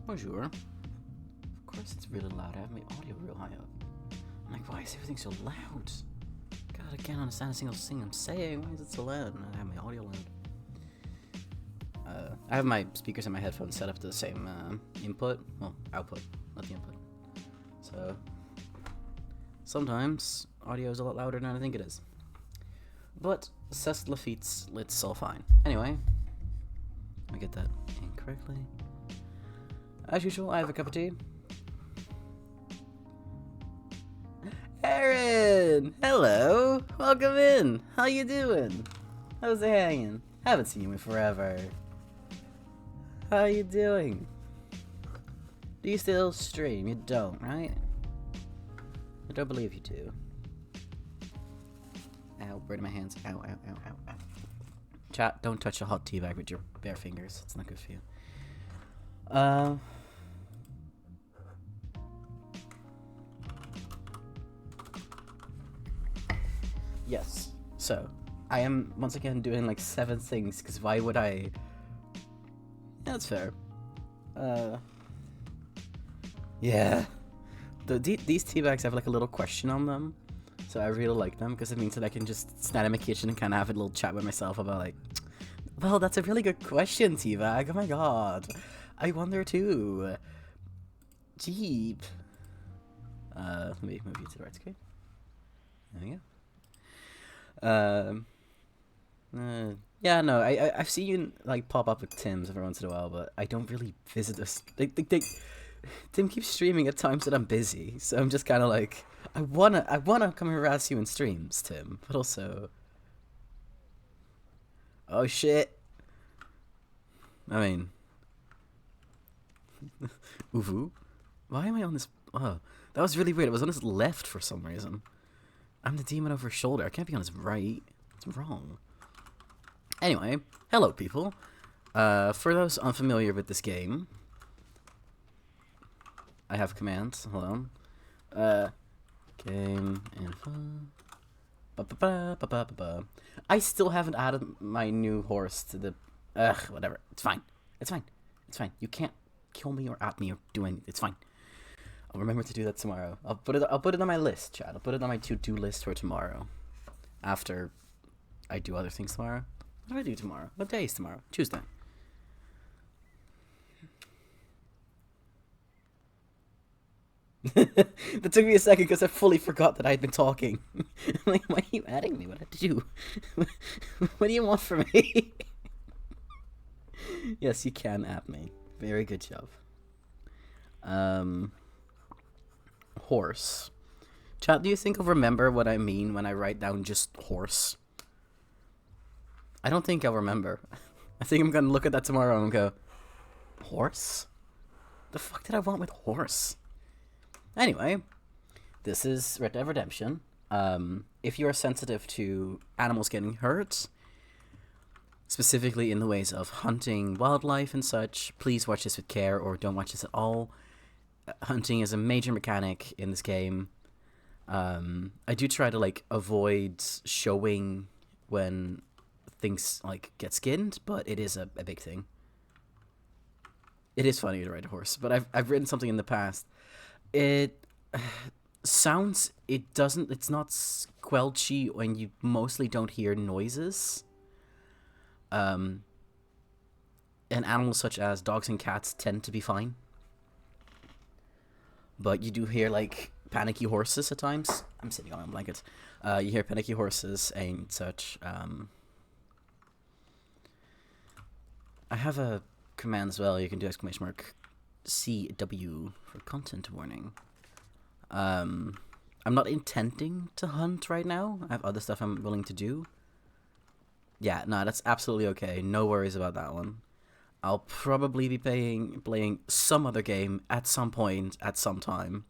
Bonjour. Of course it's really loud. I have my audio real high up. I'm like, why is everything so loud? God, I can't understand a single thing I'm saying. Why is it so loud? And I have my audio loud. I have my speakers and my headphones set up to the same input. Well, output, not the input. So sometimes audio is a lot louder than I think it is. But c'est Lafitte's, it's all fine. Anyway, let me get that incorrectly. As usual, I have a cup of tea. Aaron! Hello! Welcome in! How you doing? How's it hanging? Haven't seen you in forever. How you doing? Do you still stream? You don't, right? I don't believe you do. Ow, burning my hands. Ow, ow, ow, ow, ow. Chat, don't touch a hot tea bag with your bare fingers. It's not good for you. Yes. So, I am once again doing like 7 things, because why would I... That's fair. Yeah. These tea bags have like a little question on them. So I really like them, because it means that I can just stand in my kitchen and kind of have a little chat with myself about like, well, that's a really good question, teabag. Oh my god. I wonder too. Jeep. Let me move you to the right screen. There we go. Yeah, no, I've seen you like pop up with Tim's every once in a while, but I don't really visit this. Tim keeps streaming at times that I'm busy, so I'm just kind of like, I wanna come harass you in streams, Tim, but also, oh shit. I mean, Uvu, why am I on this? Oh, that was really weird. It was on his left for some reason. I'm the demon over his shoulder. I can't be on his right. It's wrong. Anyway, hello people. For those unfamiliar with this game, I have commands. Hold on. Game info. I still haven't added my new horse to the... whatever. It's fine. It's fine. It's fine. You can't kill me or at me or do anything. It's fine. I'll remember to do that tomorrow. I'll put it on my list, Chad. I'll put it on my to-do list for tomorrow. After I do other things tomorrow. What do I do tomorrow? What day is tomorrow? Tuesday. That took me a second because I fully forgot that I'd been talking. I'm like, why are you adding me? What did I do? What do you want from me? Yes, you can add me. Very good job. Horse. Chat, do you think I'll remember what I mean when I write down just horse? I don't think I'll remember. I think I'm gonna look at that tomorrow and go, horse? The fuck did I want with horse? Anyway, this is Red Dead Redemption. If you are sensitive to animals getting hurt, specifically in the ways of hunting wildlife and such, please watch this with care or don't watch this at all. Hunting is a major mechanic in this game. I do try to like avoid showing when things like get skinned, but it is a big thing. It is funny to ride a horse, but I've written something in the past. It sounds, it's not squelchy when you mostly don't hear noises. And animals such as dogs and cats tend to be fine. But you do hear like panicky horses at times. I'm sitting on my blanket. You hear panicky horses and such. I have a command as well. You can do !CW for content warning. I'm not intending to hunt right now. I have other stuff I'm willing to do. Yeah, no, that's absolutely okay. No worries about that one. I'll probably be playing some other game at some point, at some time.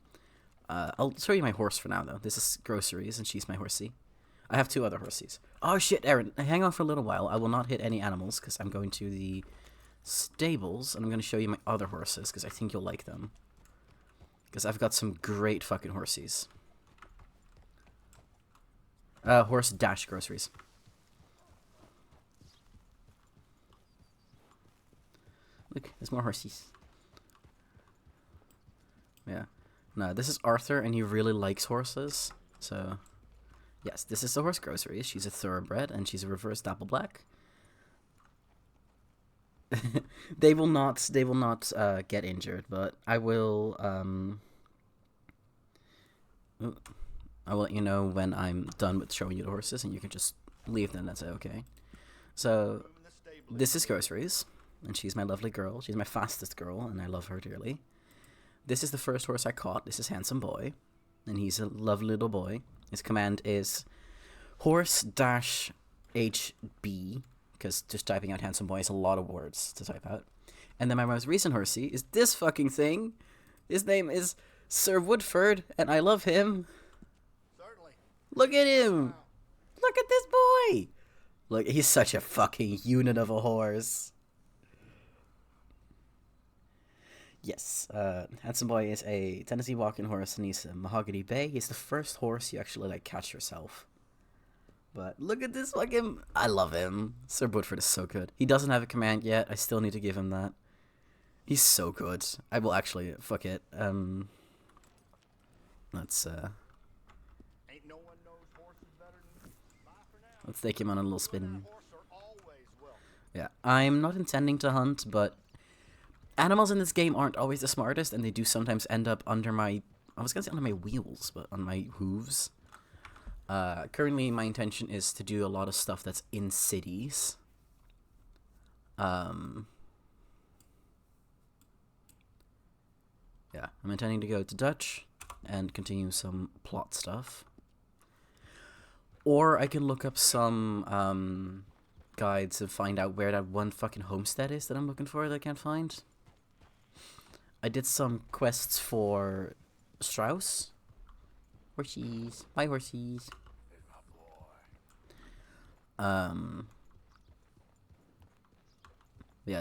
I'll show you my horse for now, though. This is Groceries, and she's my horsey. I have 2 other horsies. Oh, shit, Aaron. Hang on for a little while. I will not hit any animals, because I'm going to the stables, and I'm going to show you my other horses, because I think you'll like them. Because I've got some great fucking horsies. Horse dash groceries. Look, there's more horses. Yeah. No, this is Arthur, and he really likes horses. So, yes, this is the horse groceries. She's a thoroughbred, and she's a reverse dapple black. They will not. They will not get injured, but I will. I will let you know when I'm done with showing you the horses, and you can just leave them and say okay. So, this is groceries, and she's my lovely girl. She's my fastest girl, and I love her dearly. This is the first horse I caught. This is Handsome Boy, and he's a lovely little boy. His command is horse-HB, because just typing out Handsome Boy is a lot of words to type out. And then my most recent horsey is this fucking thing. His name is Sir Woodford, and I love him. Certainly. Look at him. Look at this boy. Look, he's such a fucking unit of a horse. Yes, Handsome Boy is a Tennessee walking horse, and he's a Mahogany Bay. He's the first horse you actually, like, catch yourself. But look at this fucking... I love him. Sir Woodford is so good. He doesn't have a command yet. I still need to give him that. He's so good. I will actually... Fuck it. Let's, Ain't no one knows horses better than me. Bye for now. let's take him on a little spin. Yeah, I'm not intending to hunt, but... Animals in this game aren't always the smartest, and they do sometimes end up under my... I was gonna say under my wheels, but on my hooves. Currently, my intention is to do a lot of stuff that's in cities. Yeah, I'm intending to go to Dutch and continue some plot stuff. Or I can look up some guides to find out where that one fucking homestead is that I'm looking for that I can't find. I did some quests for Strauss. Horsies. My horsies. Yeah,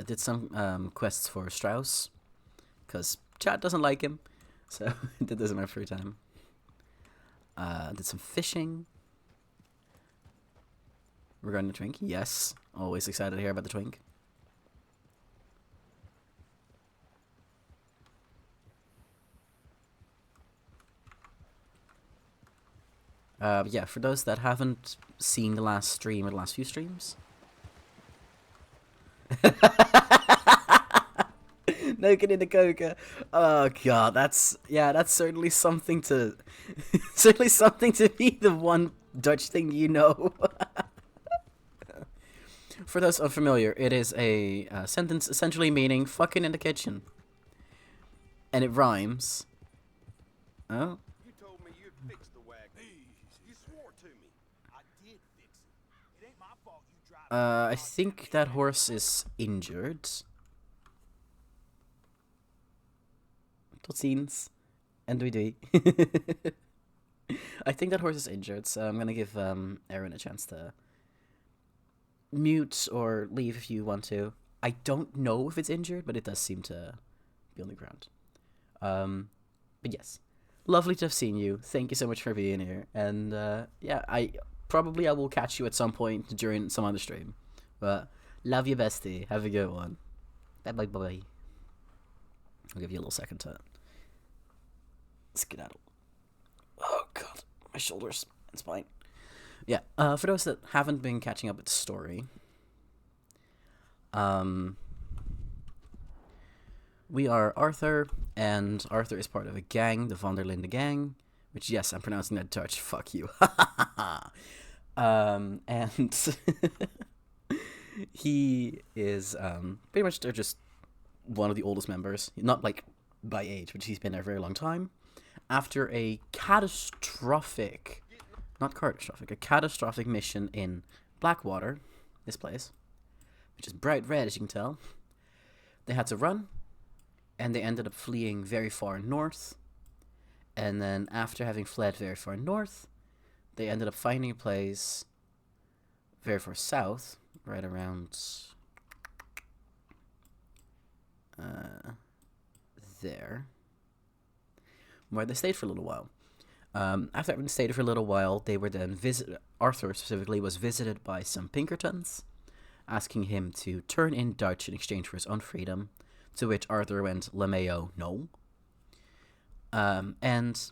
I did some quests for Strauss. Because chat doesn't like him. So I did this in my free time. Did some fishing. Regarding the twink. Yes. Always excited to hear about the twink. Yeah, for those that haven't seen the last stream or the last few streams. No get into coca. Oh god, that's certainly something to certainly something to be the one Dutch thing you know. For those unfamiliar, it is a sentence essentially meaning fucking in the kitchen. And it rhymes. Oh? You told me you'd fix the wagon. You swore to me. I did fix it. It ain't my fault you drive. I think that horse is injured. Tot ziens. En doei doei. I think that horse is injured, so I'm gonna give Aaron a chance to mute or leave if you want to. I don't know if it's injured, but it does seem to be on the ground. But yes, lovely to have seen you. Thank you so much for being here. And yeah, I will catch you at some point during some other stream. But love you, bestie. Have a good one. Bye bye bye. I'll give you a little second to skedaddle. Oh god, my shoulders and spine. Yeah, for those that haven't been catching up with the story, we are Arthur, and Arthur is part of a gang, the Van der Linde gang, which, yes, I'm pronouncing that Dutch, fuck you. And he is, pretty much, they're just one of the oldest members, not, like, by age, but he's been there a very long time. After a catastrophic mission in Blackwater, this place, which is bright red, as you can tell. They had to run, and they ended up fleeing very far north. And then after having fled very far north, they ended up finding a place very far south, right around there, where they stayed for a little while. After having stayed for a little while, they were then Arthur specifically was visited by some Pinkertons, asking him to turn in Dutch in exchange for his own freedom, to which Arthur went, LMAO, no. And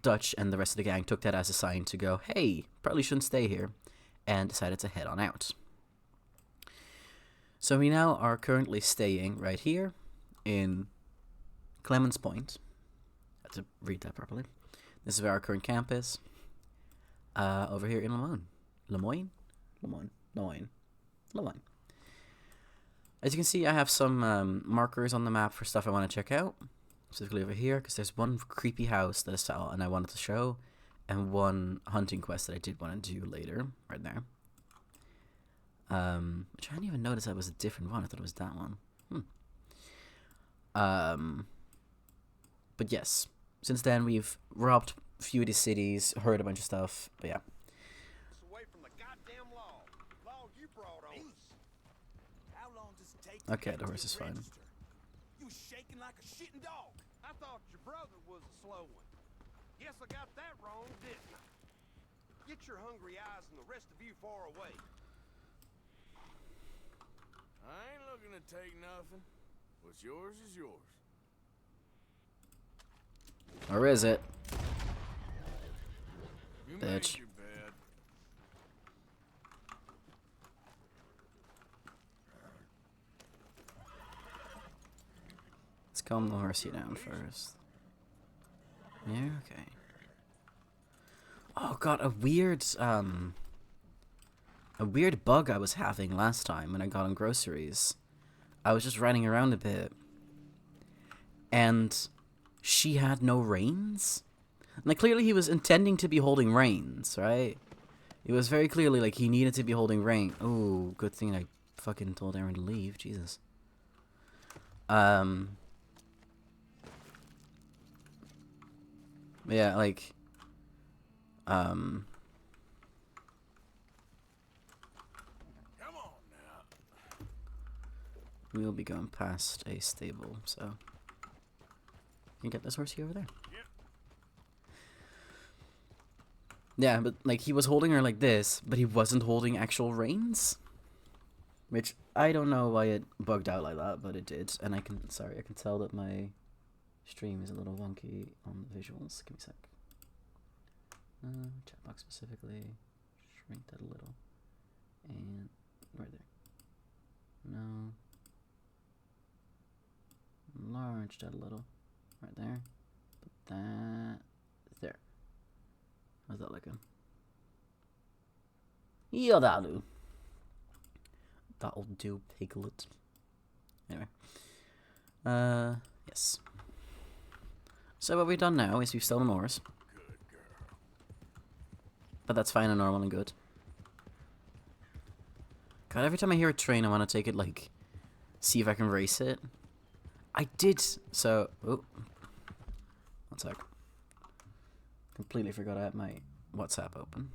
Dutch and the rest of the gang took that as a sign to go, hey, probably shouldn't stay here, and decided to head on out. So we now are currently staying right here in Clemens Point. I have to read that properly. This is where our current camp is. Over here in Lemoyne. As you can see, I have some markers on the map for stuff I want to check out. Specifically over here, because there's one creepy house that I saw and I wanted to show, and one hunting quest that I did want to do later, right there. Which I didn't even notice that was a different one. I thought it was that one. But yes, since then we've robbed a few of these cities, heard a bunch of stuff, but yeah. It's away from the goddamn law. Law you brought on us. How long does it take? Okay, the horse is fine. You shaking like a shitting dog. I thought your brother was a slow one. Guess I got that wrong, didn't I? Get your hungry eyes and the rest of you far away. I ain't looking to take nothing. What's yours is yours. Or is it? You Bitch. make your bed. Let's calm the horsey down first. Yeah, okay. Oh god, a weird bug I was having last time when I got on groceries. I was just running around a bit, and she had no reins. Like, clearly he was intending to be holding reins, right? It was very clearly like he needed to be holding rein. Oh, good thing I fucking told Aaron to leave. Jesus. Yeah, like, Come on now. we'll be going past a stable, so you can get this horsey over there. Yep. Yeah, but like he was holding her like this, but he wasn't holding actual reins, which I don't know why it bugged out like that, but it did. And I can tell that my stream is a little wonky on the visuals. Give me a sec. Chat box specifically, shrink that a little, and right there. No, enlarge that a little, right there. Put that there. How's that looking? Yeah, that'll do. That'll do, piglet. Anyway, yes. So what we've done now is we've stolen ores. But that's fine and normal and good. God, every time I hear a train, I want to take it, like, see if I can race it. I did, so... Oh. 1 sec. Completely forgot I had my WhatsApp open.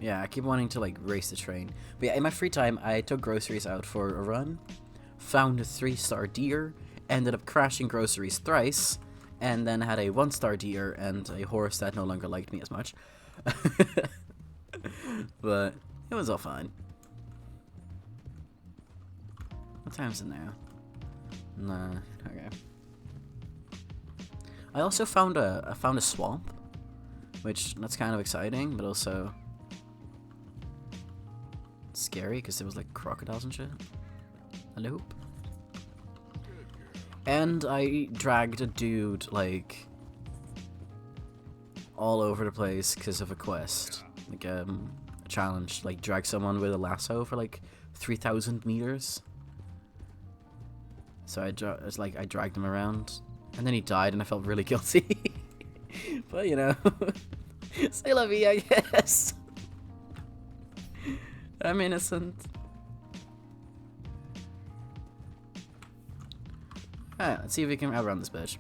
Yeah, I keep wanting to, like, race the train. But yeah, in my free time, I took groceries out for a run, found a 3-star deer, ended up crashing groceries thrice, and then had a 1-star deer and a horse that no longer liked me as much. But it was all fine. What time is it now? Nah, okay. I also found a swamp, which that's kind of exciting, but also scary because there was like crocodiles and shit. Hello. And I dragged a dude like all over the place because of a quest, like a challenge, like drag someone with a lasso for like 3,000 meters. So I dragged him around, and then he died, and I felt really guilty. But you know, c'est la vie, I guess. I'm innocent. Alright, let's see if we can outrun this bitch.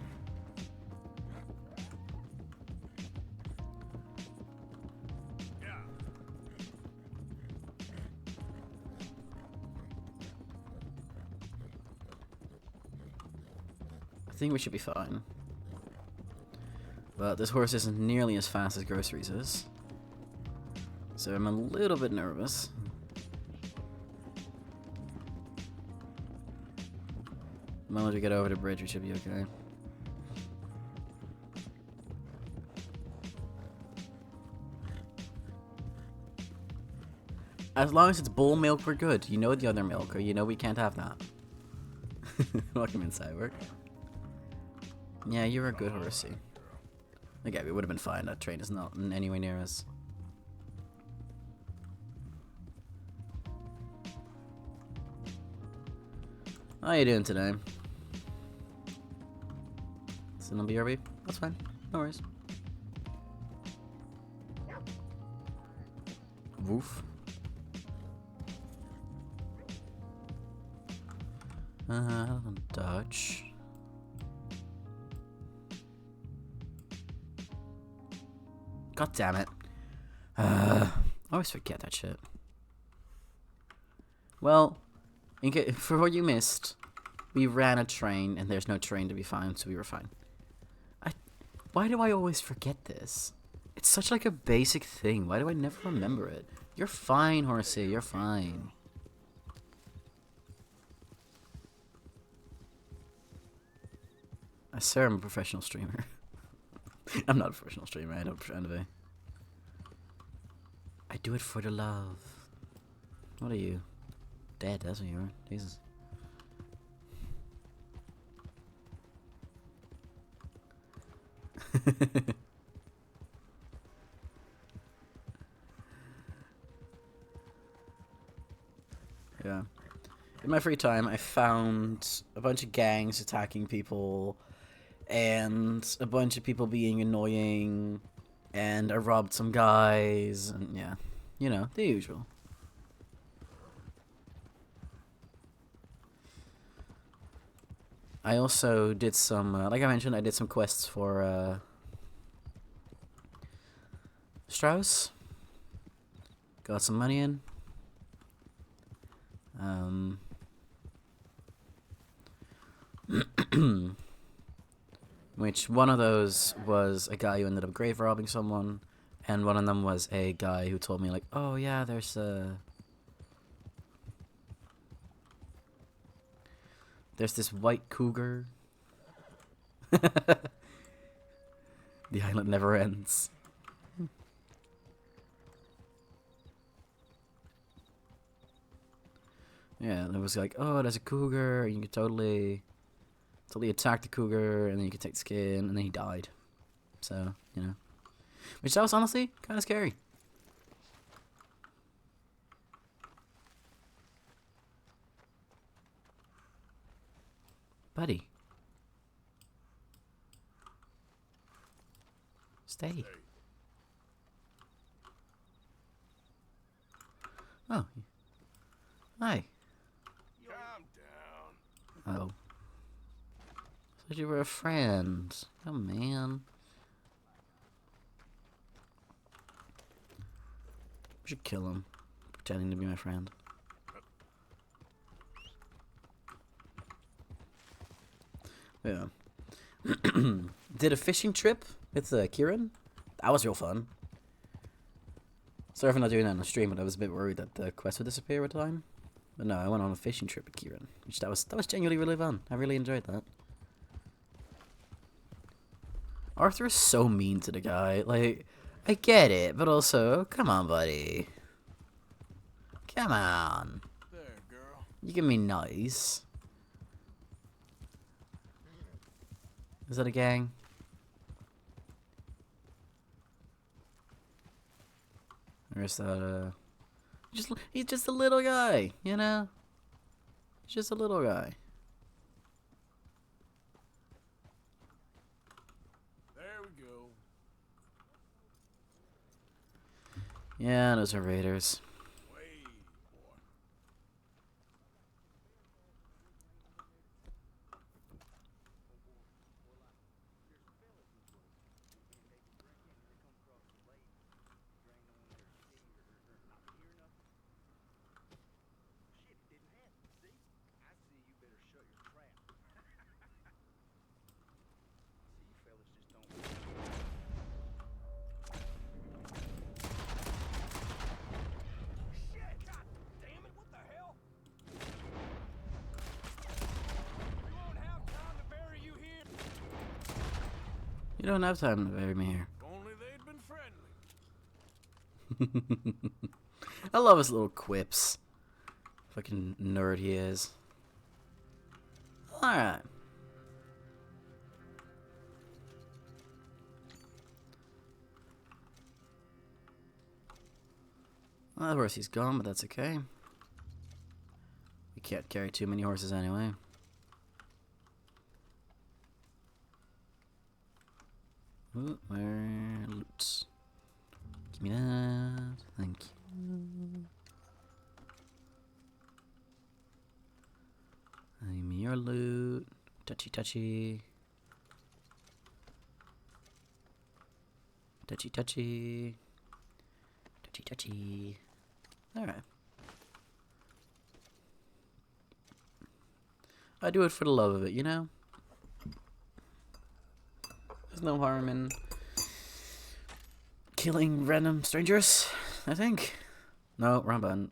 think we should be fine. But this horse isn't nearly as fast as groceries is. So I'm a little bit nervous. The moment we get over the bridge, we should be okay. As long as it's bull milk, we're good. You know the other milk, or you know we can't have that. Welcome inside, work. Yeah, you're a good horsey. Okay, we would have been fine. That train is not anywhere near us. How you doing today? Still on BRB? That's fine. No worries. Woof. Dodge. God damn it. I always forget that shit. Well, for what you missed, we ran a train and there's no train to be found, so we were fine. Why do I always forget this? It's such like a basic thing. Why do I never remember it? You're fine, horsey. You're fine. I swear I'm a professional streamer. I'm not a professional streamer. I don't pretend to be. I do it for the love. What are you? Dead, that's what you are. Jesus. Yeah. In my free time, I found a bunch of gangs attacking people, and a bunch of people being annoying, and I robbed some guys, and yeah, you know, the usual. I also did some, like I mentioned, I did some quests for Strauss. Got some money in. Which one of those was a guy who ended up grave robbing someone, and one of them was a guy who told me like, oh yeah, there's this white cougar. The island never ends. Yeah, and it was like, oh, there's a cougar, and you could totally attack the cougar, and then you could take the skin, and then he died. So, you know. Which that was honestly kind of scary. Buddy. Stay. Oh. Hi. Calm down. Oh. Thought you were a friend. Oh, man. We should kill him. Pretending to be my friend. Yeah. Did a fishing trip with Kieran. That was real fun. Sorry for not doing that on the stream, but I was a bit worried that the quest would disappear with time. But no, I went on a fishing trip with Kieran, which that was genuinely really fun. I really enjoyed that. Arthur is so mean to the guy. Like, I get it, but also, come on, buddy. Come on. There, girl. You can be nice. Is that a gang? Or is that he's just a little guy, you know? He's just a little guy. There we go. Yeah, those are raiders. Way, boy. You don't have time to bury me here. If only they'd been friendly. I love his little quips. Fucking nerd he is. Alright. Well, of course he's gone, but that's okay. We can't carry too many horses anyway. Ooh, where loot? Give me that. Thank you. Give me your loot. Touchy touchy. Touchy touchy. Touchy touchy. Alright. I do it for the love of it, you know? There's no harm in killing random strangers, I think. No, wrong button.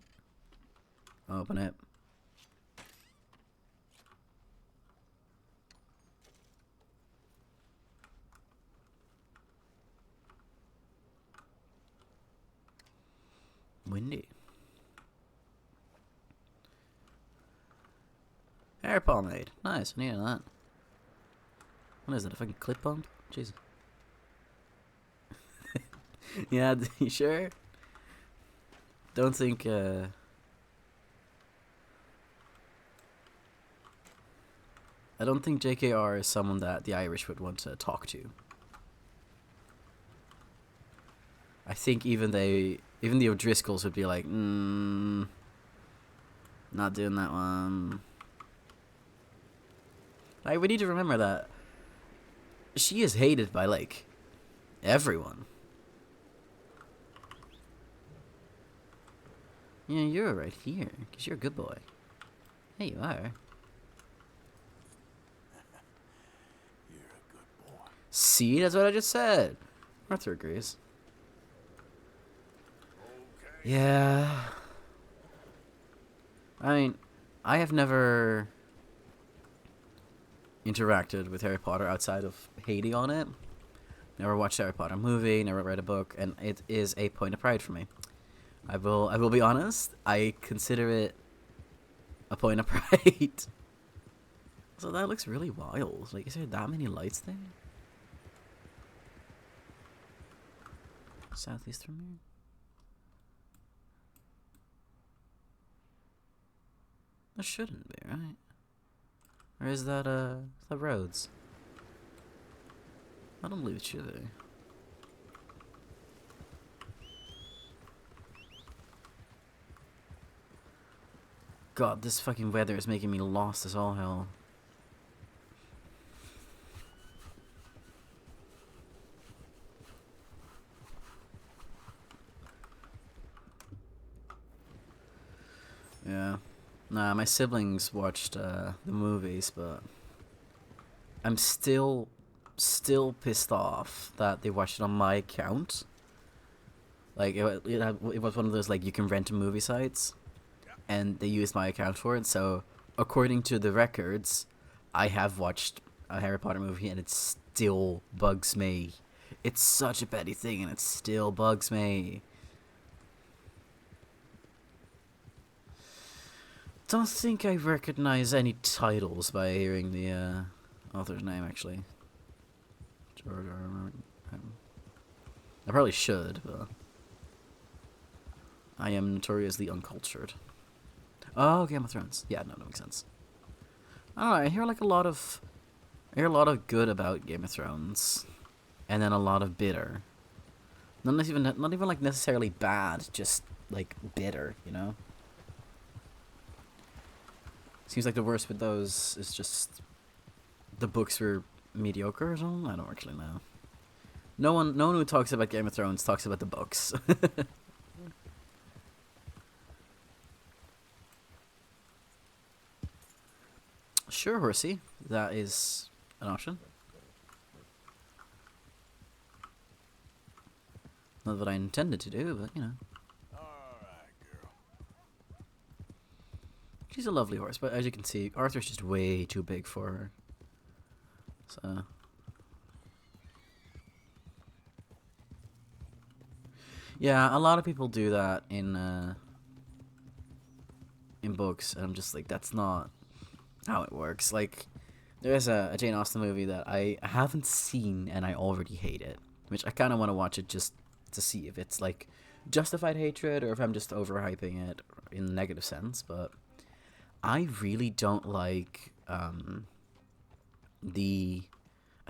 Open it. Windy. Hair pomade. Nice, I needed that. What is it, a fucking clip bump? Jesus. Yeah, you sure? Don't think, I don't think JKR is someone that the Irish would want to talk to. I think even the O'Driscolls would be like, not doing that one. Like, we need to remember that she is hated by, like, everyone. Yeah, you're right here, because you're a good boy. Hey, you are. You're a good boy. See, that's what I just said. Arthur agrees. Okay. Yeah. I mean, I have never interacted with Harry Potter outside of hating on it. Never watched a Harry Potter movie, never read a book, and it is a point of pride for me. I will be honest, I consider it a point of pride. So that looks really wild. Like, is there that many lights there? Southeast from here? There shouldn't be, right? Or is that the roads? I don't believe it should be. God, this fucking weather is making me lost as all hell. Yeah. Nah, my siblings watched the movies, but I'm still pissed off that they watched it on my account. Like, it was one of those, like, you can rent movie sites, and they used my account for it, so according to the records, I have watched a Harry Potter movie, and it still bugs me. It's such a petty thing, and it still bugs me. Don't think I recognize any titles by hearing the author's name, actually. George R. R. Martin. I probably should, but I am notoriously uncultured. Oh, Game of Thrones. Yeah, no, that makes sense. I don't know. I hear a lot of good about Game of Thrones, and then a lot of bitter. Not even like necessarily bad, just like bitter, you know. Seems like the worst with those is just the books were mediocre or something. I don't actually know. No one who talks about Game of Thrones talks about the books. Sure, horsey. That is an option. Not that I intended to do, but, you know. Alright, girl. She's a lovely horse, but as you can see, Arthur's just way too big for her. So. Yeah, a lot of people do that in books, and I'm just like, that's not how it works. Like, there's a Jane Austen movie that I haven't seen, and I already hate it, which I kind of want to watch it just to see if it's like justified hatred or if I'm just overhyping it in a negative sense. But I really don't like I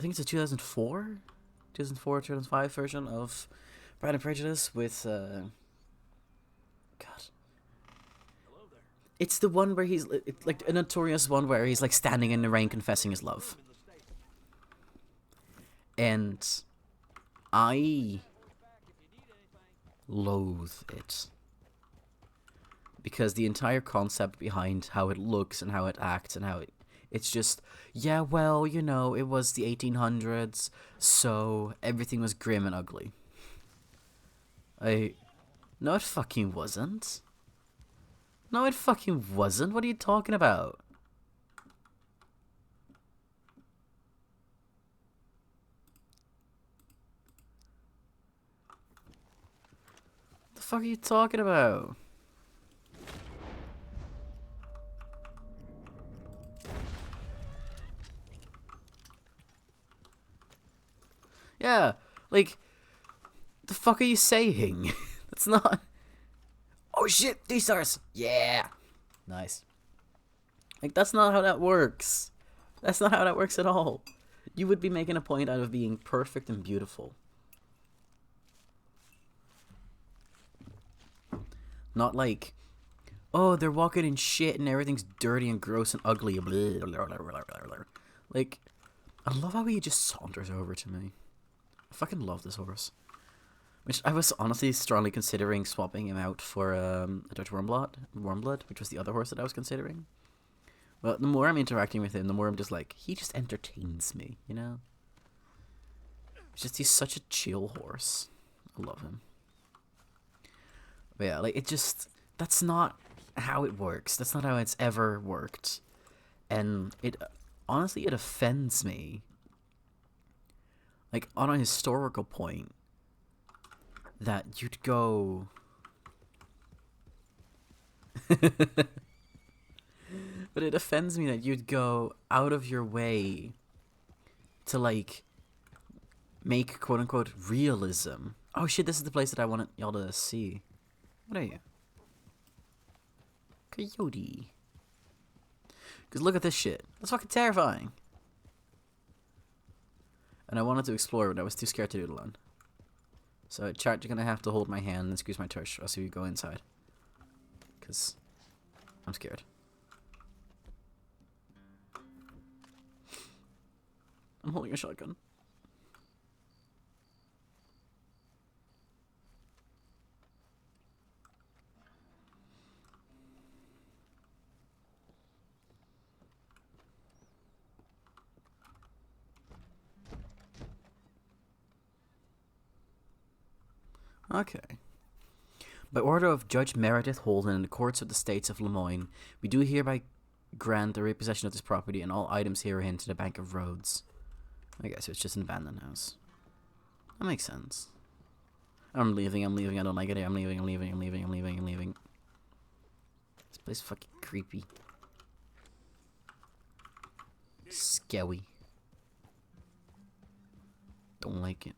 think it's a 2005 version of Pride and Prejudice with God. It's the one where he's like a notorious one where he's like standing in the rain confessing his love. And I loathe it. Because the entire concept behind how it looks and how it acts and how it's just, yeah, well, you know, it was the 1800s, so everything was grim and ugly. No, it fucking wasn't. No, it fucking wasn't. What are you talking about? The fuck are you talking about? Yeah, like, the fuck are you saying? That's not... Oh shit, D-stars! Yeah! Nice. Like, that's not how that works. That's not how that works at all. You would be making a point out of being perfect and beautiful. Not like, oh, they're walking in shit and everything's dirty and gross and ugly. Like, I love how he just saunters over to me. I fucking love this horse. Which I was honestly strongly considering swapping him out for a Dutch Warmblood, which was the other horse that I was considering. But the more I'm interacting with him, the more I'm just like, he just entertains me, you know? He's such a chill horse. I love him. But yeah, like, it just, that's not how it works. That's not how it's ever worked. And it, honestly, it offends me. Like, on a historical point, that you'd go... But it offends me that you'd go out of your way to, like, make quote-unquote realism. Oh shit, this is the place that I wanted y'all to see. What are you? Coyote. Because look at this shit. That's fucking terrifying. And I wanted to explore, but I was too scared to do it alone. So, chat, you're gonna have to hold my hand and squeeze my tush as we go inside. Because I'm scared. I'm holding a shotgun. Okay. By order of Judge Meredith Holden in the courts of the states of Lemoyne, we do hereby grant the repossession of this property and all items herein to the Bank of Rhodes. I guess it's just an abandoned house. That makes sense. I'm leaving, I don't like it, I'm leaving. This place is fucking creepy. Scary. Don't like it.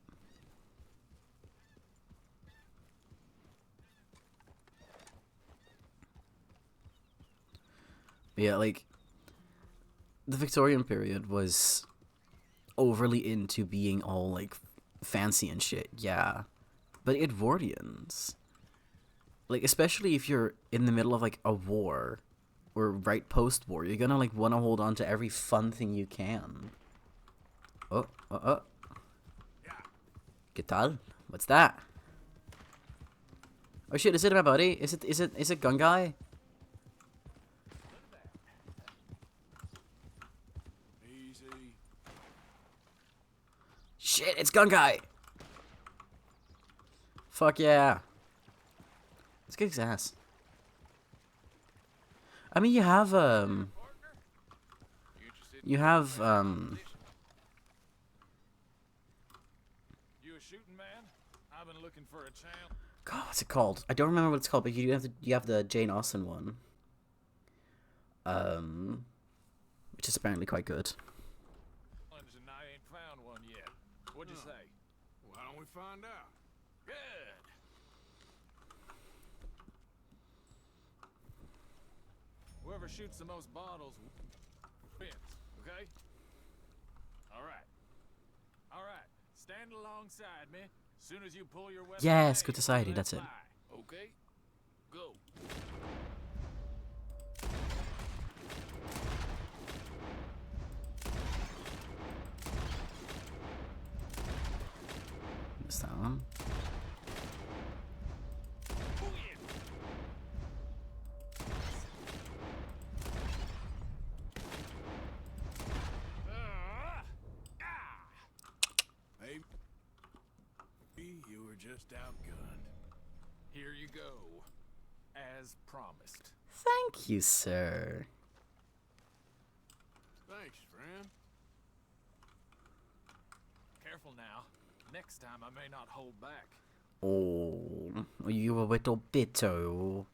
Yeah, like, the Victorian period was overly into being all, like, fancy and shit, yeah. But Edwardians, like, especially if you're in the middle of, like, a war, or right post-war, you're gonna, like, want to hold on to every fun thing you can. Oh. ¿Qué tal? What's that? Oh shit, is it my buddy? Is it Gun Guy? Shit, it's Gun Guy! Fuck yeah. Let's kick his ass. I mean, you have, You a shooting man? I've been looking for a champ. God, what's it called? I don't remember what it's called, but you have the Jane Austen one. Which is apparently quite good. And I ain't found one yet. What'd you say? Why don't we find out? Good. Whoever shoots the most bottles wins, okay? Alright. Alright. Stand alongside me. As soon as you pull your weapon. Yes, away, good society, let that's it. fly. Okay? Go. This time. Maybe you were just outgunned. Here you go. As promised. Thank you, sir. Thanks, friend. Careful now. Next time I may not hold back. Oh, you a little bitter.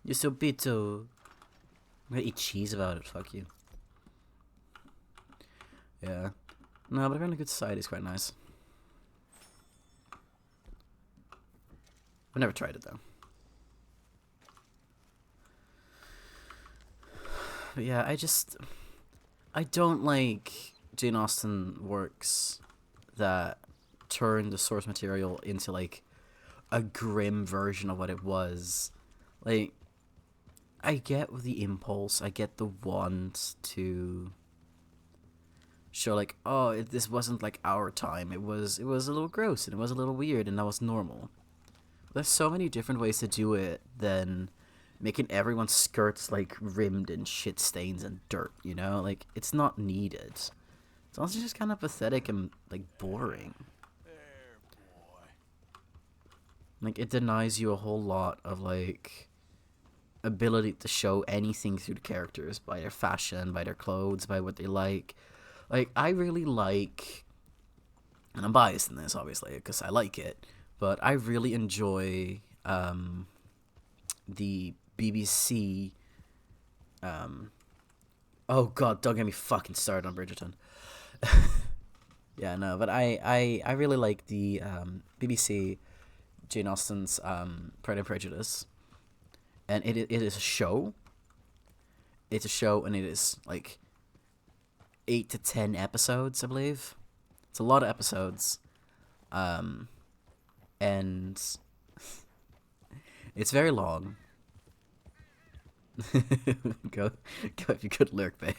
You're so bitter. I'm gonna eat cheese about it, fuck you. Yeah. No, but apparently Good Society is quite nice. I've never tried it, though. But yeah, I don't like Jane Austen works that turn the source material into, like, a grim version of what it was. Like, I get the impulse, I get the want to show, like, oh, this wasn't like our time. It was a little gross and it was a little weird and that was normal. There's so many different ways to do it than making everyone's skirts like rimmed in shit stains and dirt, you know? Like, it's not needed. It's also just kind of pathetic and like boring. There, boy. Like, it denies you a whole lot of like ability to show anything through the characters by their fashion, by their clothes, by what they like. Like, I really like, and I'm biased in this obviously because I like it, but I really enjoy the BBC. Oh god, don't get me fucking started on Bridgerton. Yeah, no, but I really like the BBC Jane Austen's Pride and Prejudice, and it is a show. It's a show, and it is like 8 to 10 episodes, I believe. It's a lot of episodes, and it's very long. go if you could lurk, babe.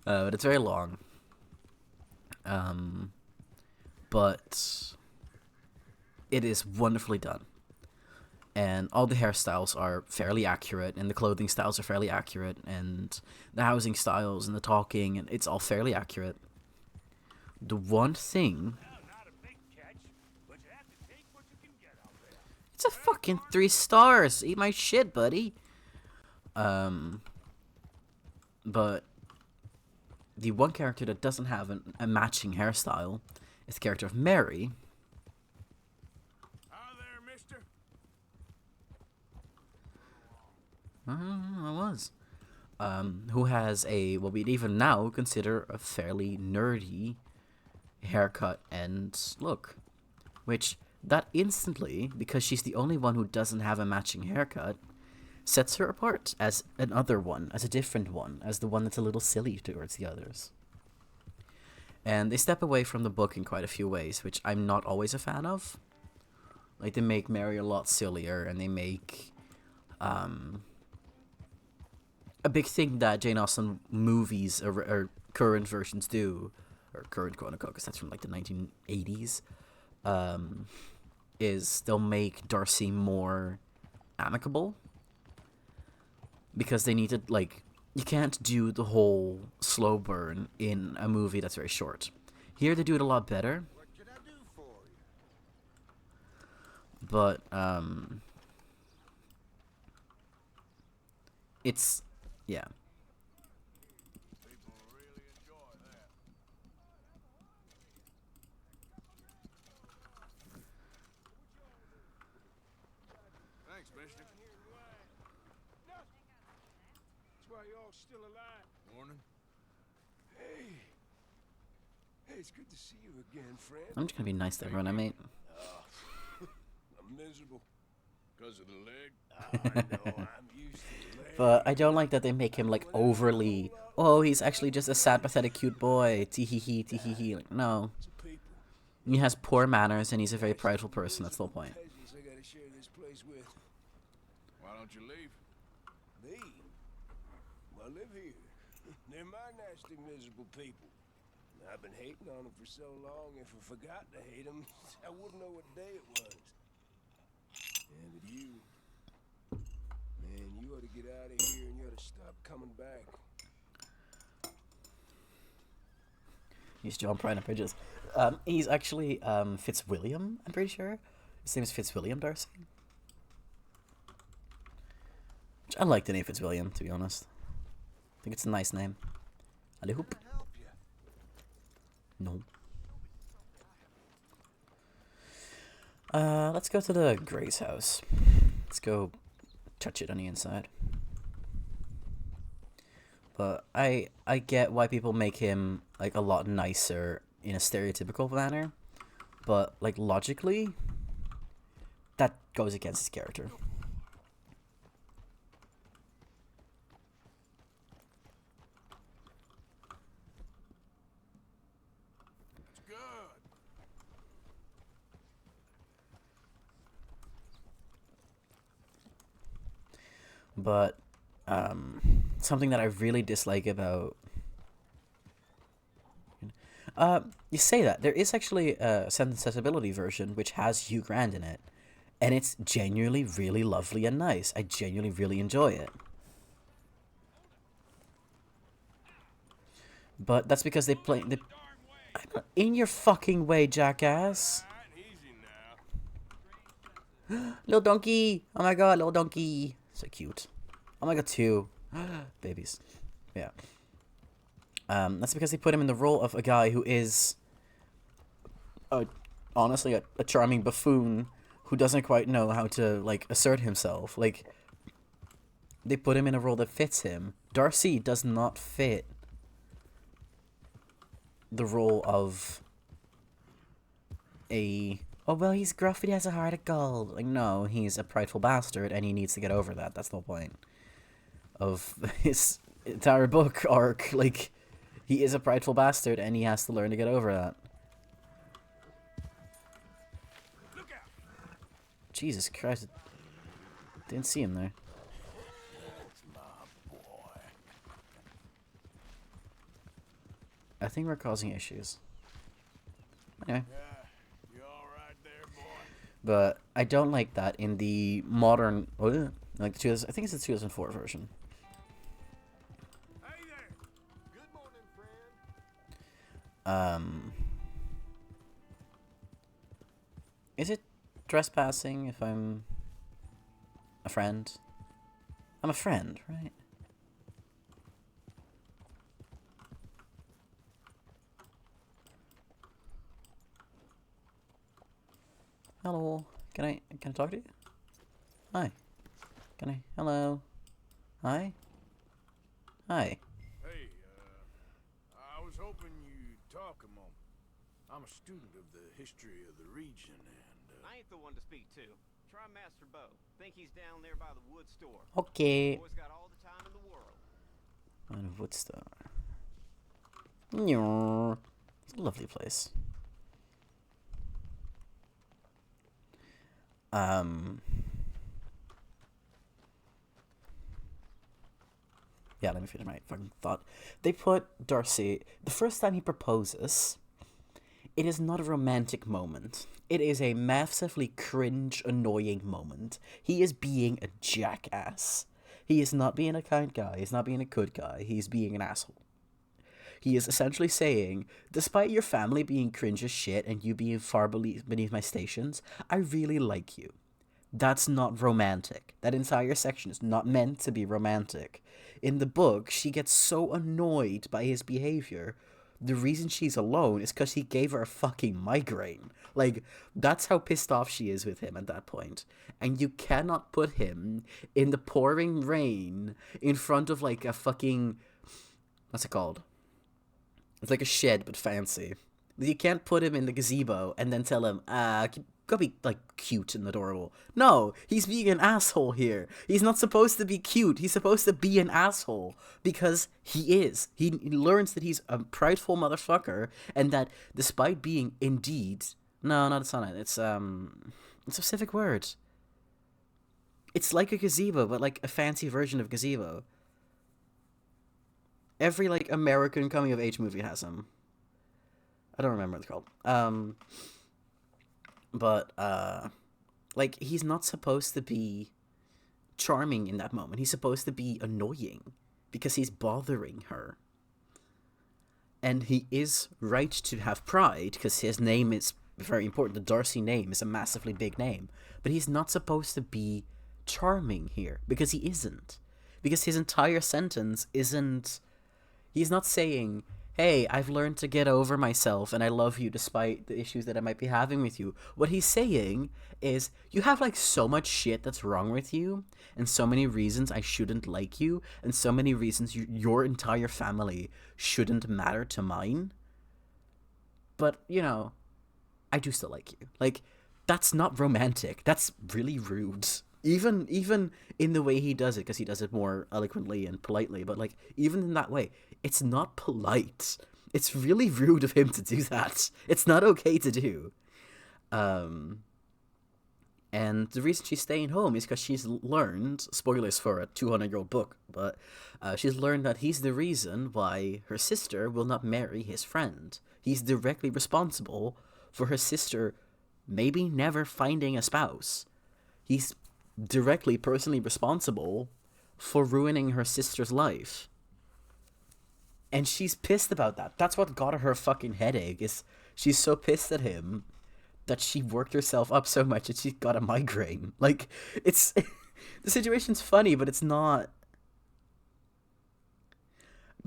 But it's very long. But it is wonderfully done. And all the hairstyles are fairly accurate, and the clothing styles are fairly accurate, and the housing styles and the talking, and it's all fairly accurate. The one thing... It's a fucking 3 stars! Eat my shit, buddy! But the one character that doesn't have a matching hairstyle is the character of Mary. Hi there, mister. I was. Who has what we'd even now consider a fairly nerdy haircut and look. Which, that instantly, because she's the only one who doesn't have a matching haircut, sets her apart as another one, as a different one, as the one that's a little silly towards the others. And they step away from the book in quite a few ways, which I'm not always a fan of. Like, they make Mary a lot sillier, and they make a big thing that Jane Austen movies or current versions do, or current quote-unquote, because that's from like the 1980s, is they'll make Darcy more amicable. Because they need to, like, you can't do the whole slow burn in a movie that's very short. Here they do it a lot better. What can I do for you? But, it's, yeah. People really enjoy that. Mister. That's why y'all still alive. Morning. Hey. Hey, it's good to see you again, friend. I'm just gonna be nice to everyone I meet. I'm miserable. Because of the leg? I know, I'm used to the leg. But I don't like that they make him like overly. Oh, he's actually just a sad, pathetic, cute boy. Tee-hee-hee, tee-hee-hee. Like, no. It's a people. He has poor manners and he's a very prideful person. That's the whole point. Peasants I gotta share this place with. Why don't you leave? Me? I live here. They're my nasty, miserable people. I've been hating on them for so long, if I forgot to hate them, I wouldn't know what day it was. Yeah, but you... Man, you ought to get out of here and you ought to stop coming back. He's John Prine on Bridges. He's actually Fitzwilliam, I'm pretty sure. His name is Fitzwilliam Darcy. Which I like the name Fitzwilliam, to be honest. I think it's a nice name. Allez hoop. No. Let's go to the Gray's house. Let's go touch it on the inside. But I get why people make him like a lot nicer in a stereotypical manner, but like logically, that goes against his character. It's good. But something that I really dislike about you say that there is actually a sensibility version which has Hugh Grant in it, and it's genuinely really lovely and nice. I genuinely really enjoy it. But that's because they play the I'm in your fucking way, jackass. Easy now. Little donkey. Oh my god, little donkey. So cute. Oh my god, two babies. Yeah. That's because they put him in the role of a guy who is honestly a charming buffoon who doesn't quite know how to like assert himself. Like, they put him in a role that fits him. Darcy does not fit the role of a oh well, he's gruff but he has a heart of gold. Like, no, he's a prideful bastard and he needs to get over that. That's the whole point of his entire book arc. Like, he is a prideful bastard and he has to learn to get over that. Look out. Jesus Christ. Didn't see him there. That's my boy. I think we're causing issues. Anyway. Yeah, you all right there, boy? But I don't like that in the modern, like the 2000, I think it's the 2004 version. Hey there. Good morning, friend. Is it trespassing if I'm a friend? I'm a friend, right? Hello. Can I talk to you? Hi. Can I? Hello. Hi. Hi. Hey, I was hoping you'd talk a moment. I'm a student of the history of the region, and I ain't the one to speak to. Try Master Bo. Think he's down there by the wood store. Okay. Boy's got all the time in the world. On Woodstar. Nyeh. It's a lovely place. Yeah, let me finish my fucking thought. They put Darcy, the first time he proposes, it is not a romantic moment. It is a massively cringe, annoying moment. He is being a jackass. He is not being a kind guy. He's not being a good guy. He's being an asshole. He is essentially saying, despite your family being cringe as shit and you being far beneath my stations, I really like you. That's not romantic. That entire section is not meant to be romantic. In the book, she gets so annoyed by his behavior the reason she's alone is because he gave her a fucking migraine. Like, that's how pissed off she is with him at that point. And you cannot put him in the pouring rain in front of, like, a fucking... What's it called? It's like a shed, but fancy. You can't put him in the gazebo and then tell him, go be, like, cute and adorable. No, he's being an asshole here. He's not supposed to be cute. He's supposed to be an asshole. Because he is. He learns that he's a prideful motherfucker, and that despite being indeed... No, not sonnet. It's a specific word. It's like a gazebo, but, like, a fancy version of gazebo. Every, like, American coming-of-age movie has them. I don't remember what it's called. But, like, he's not supposed to be charming in that moment. He's supposed to be annoying because he's bothering her. And he is right to have pride because his name is very important. The Darcy name is a massively big name. But he's not supposed to be charming here because he isn't. Because his entire sentence isn't... He's not saying... Hey, I've learned to get over myself and I love you despite the issues that I might be having with you. What he's saying is, you have, like, so much shit that's wrong with you, and so many reasons I shouldn't like you, and so many reasons your entire family shouldn't matter to mine. But, you know, I do still like you. Like, that's not romantic. That's really rude. Even in the way he does it, because he does it more eloquently and politely, but, like, even in that way, it's not polite. It's really rude of him to do that. It's not okay to do. And the reason she's staying home is because she's learned, spoilers for a 200-year-old book, but she's learned that he's the reason why her sister will not marry his friend. He's directly responsible for her sister maybe never finding a spouse. He's directly, personally responsible for ruining her sister's life. And she's pissed about that. That's what got her fucking headache, is she's so pissed at him that she worked herself up so much that she got a migraine. Like, it's... the situation's funny, but it's not...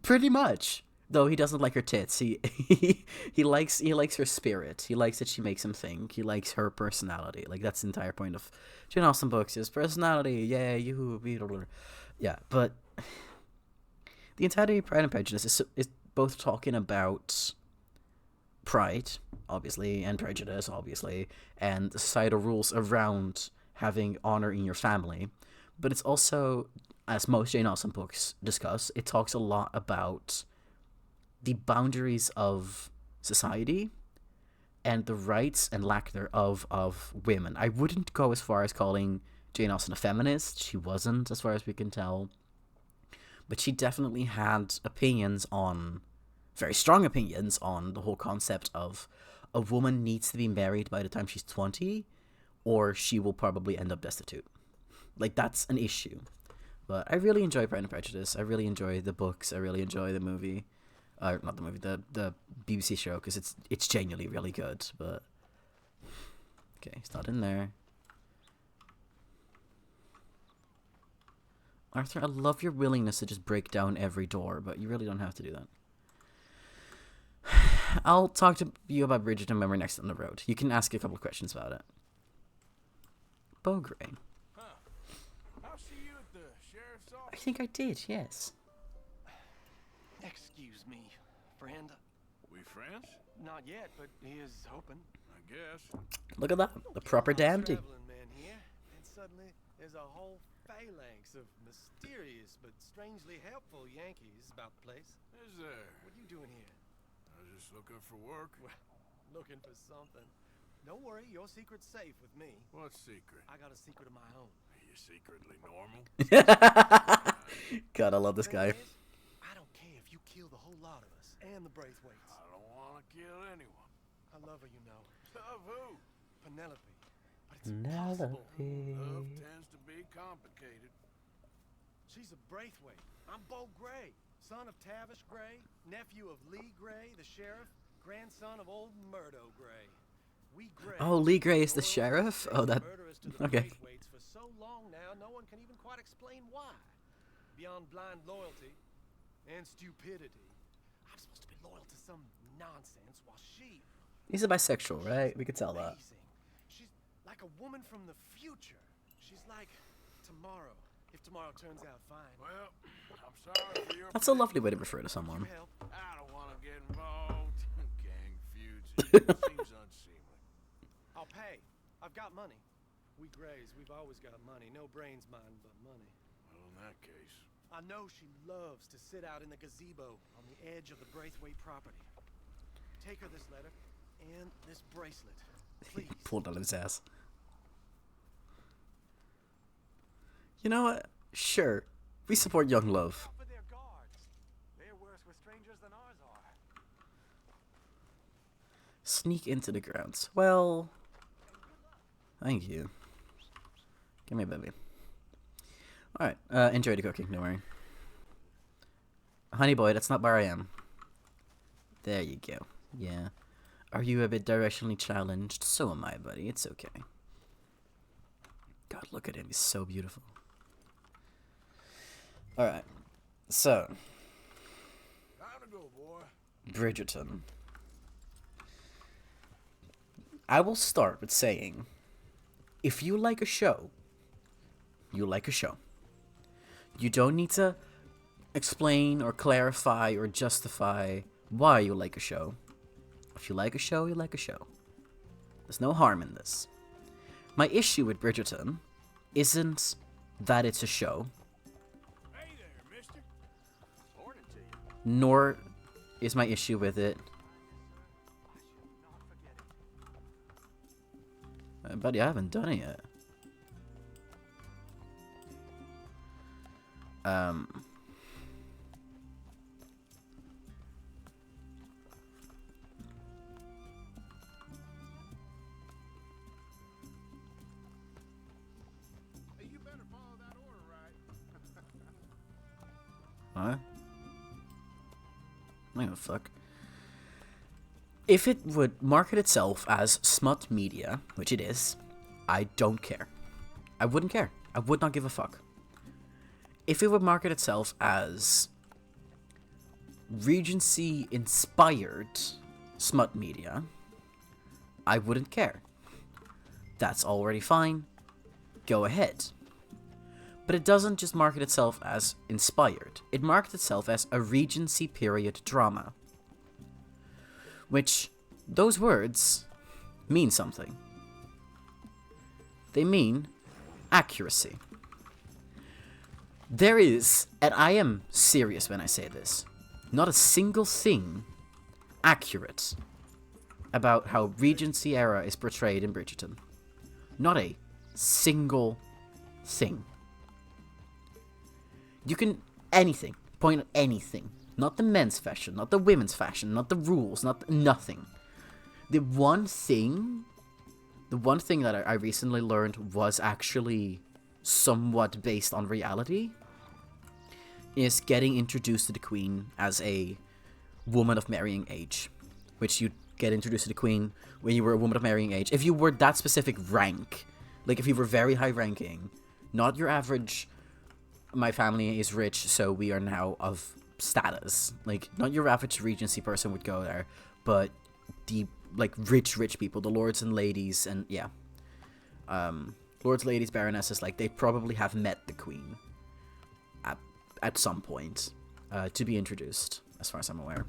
Pretty much. Though he doesn't like her tits. He likes her spirit. He likes that she makes him think. He likes her personality. Like, that's the entire point of Jane Austen books, is personality. Yeah, yeah, but... The entirety of Pride and Prejudice is both talking about pride, obviously, and prejudice, obviously, and the societal rules around having honor in your family. But it's also, as most Jane Austen books discuss, it talks a lot about the boundaries of society and the rights and lack thereof of women. I wouldn't go as far as calling Jane Austen a feminist. She wasn't, as far as we can tell. But she definitely had very strong opinions on the whole concept of a woman needs to be married by the time she's 20, or she will probably end up destitute. Like, that's an issue. But I really enjoy Pride and Prejudice. I really enjoy the books. I really enjoy the movie. Not the movie, the BBC show, because it's genuinely really good. But okay, it's not in there. Arthur, I love your willingness to just break down every door, but you really don't have to do that. I'll talk to you about Bridgerton when we're next on the road. You can ask a couple of questions about it. Beaugrey. Huh. I'll see you at the sheriff's office. I think I did, yes. Excuse me, friend. We friends? Not yet, but he is hoping. I guess. Look at that. The proper dandy. Traveling man here, and suddenly there's a whole phalanx of mysterious but strangely helpful Yankees about the place. Is there? What are you doing here? I was just looking for work. Well, looking for something. Don't worry, your secret's safe with me. What secret? I got a secret of my own. Are you secretly normal? God, I love this guy. Thing is, I don't care if you kill the whole lot of us and the Braithwaites. I don't want to kill anyone. I love her, you know. Love who? Penelope. But it's impossible. Love tends to be complicated. She's a Braithwaite. I'm Beau Gray, son of Tavish Gray, nephew of Lee Gray, the sheriff, grandson of old Murdo Gray. We Gray. Oh, Lee Gray is the loyal sheriff? to Oh, that... murderers to the Okay. Braithwaites for so long now, no one can even quite explain why. Beyond blind loyalty and stupidity. I'm supposed to be loyal to some nonsense while she... He's a bisexual, right? We could tell that. Amazing. She's like a woman from the future. She's like tomorrow, if tomorrow turns out fine. Well, I'm sorry for your... That's a lovely way to refer to someone. Help. I don't want to get involved. Gang feuds. Seems unseemly. I'll pay. I've got money. We Grays, we've always got money. No brains, mine, but money. Well, in that case... I know she loves to sit out in the gazebo on the edge of the Braithwaite property. Take her this letter and this bracelet, please. Pulled out of his ass. You know what? Sure. We support young love. For their guards. They're worse with strangers than ours are. Sneak into the grounds. Well, thank you. Give me a baby. Alright, enjoy the cooking, don't worry. Honey boy, that's not where I am. There you go. Yeah. Are you a bit directionally challenged? So am I, buddy. It's okay. God, look at him. He's so beautiful. Alright. So. Time to go, boy. Bridgerton. I will start with saying, if you like a show, you like a show. You don't need to explain or clarify or justify why you like a show. If you like a show, you like a show. There's no harm in this. My issue with Bridgerton isn't that it's a show, Hey there, mister. Morning to you. nor is my issue with it. Buddy, I haven't done it yet. Hey, you better follow that order right. What? I don't give a fuck. If it would market itself as smut media, which it is, I don't care. I wouldn't care. I would not give a fuck. If it would market itself as Regency-inspired smut media, I wouldn't care. That's already fine. Go ahead. But it doesn't just market itself as inspired. It markets itself as a Regency period drama. Which, those words mean something. They mean accuracy. There is, and I am serious when I say this, not a single thing accurate about how Regency era is portrayed in Bridgerton. Not a single thing. You can, anything, point at anything. Not the men's fashion, not the women's fashion, not the rules, nothing. The one thing that I recently learned was actually somewhat based on reality is getting introduced to the Queen as a woman of marrying age. Which you get introduced to the Queen when you were a woman of marrying age. If you were that specific rank, like if you were very high ranking, not your average, my family is rich, so we are now of status. Like, not your average Regency person would go there, but the, like, rich people, the lords and ladies, and, yeah. Lords, ladies, baronesses, like, they probably have met the Queen at some point to be introduced, as far as I'm aware.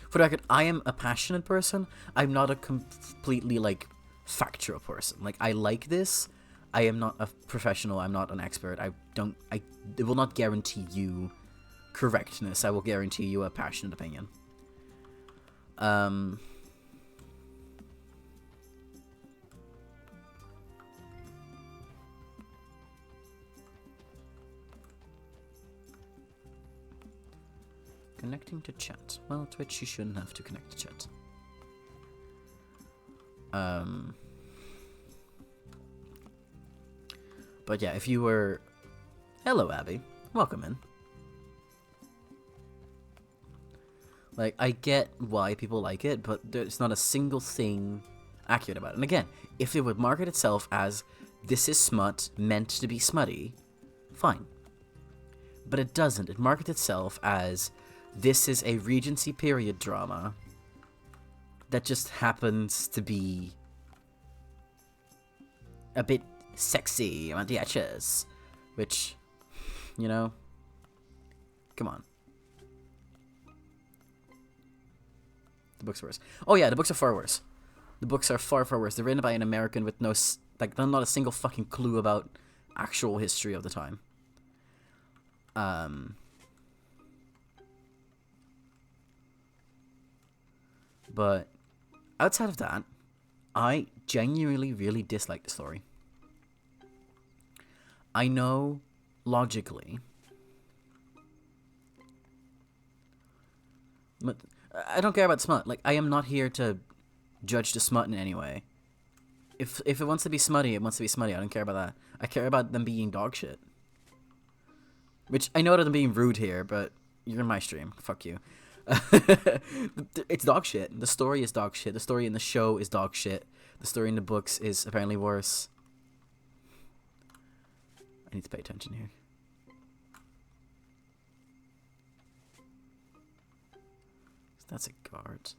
For the record, I am a passionate person. I'm not a completely, like, factual person. Like, I like this. I am not a professional. I'm not an expert. I will not guarantee you correctness. I will guarantee you a passionate opinion. Connecting to chat. Well, Twitch, you shouldn't have to connect to chat. But yeah, if you were... Hello, Abby. Welcome in. Like, I get why people like it, but there's not a single thing accurate about it. And again, if it would market itself as, this is smut, meant to be smutty, fine. But it doesn't. It markets itself as, this is a Regency period drama that just happens to be a bit sexy around the edges, which, you know, come on. The books are worse. Oh yeah, the books are far worse. The books are far, far worse. They're written by an American with no, like, not a single fucking clue about actual history of the time. But outside of that, I genuinely really dislike the story. I know logically, but I don't care about smut. Like, I am not here to judge the smut in any way. If it wants to be smutty, it wants to be smutty. I don't care about that. I care about them being dog shit. Which, I know that I'm being rude here, but you're in my stream. Fuck you. It's dog shit. The story is dog shit. The story in the show is dog shit. The story in the books is apparently worse. I need to pay attention here. That's a guard.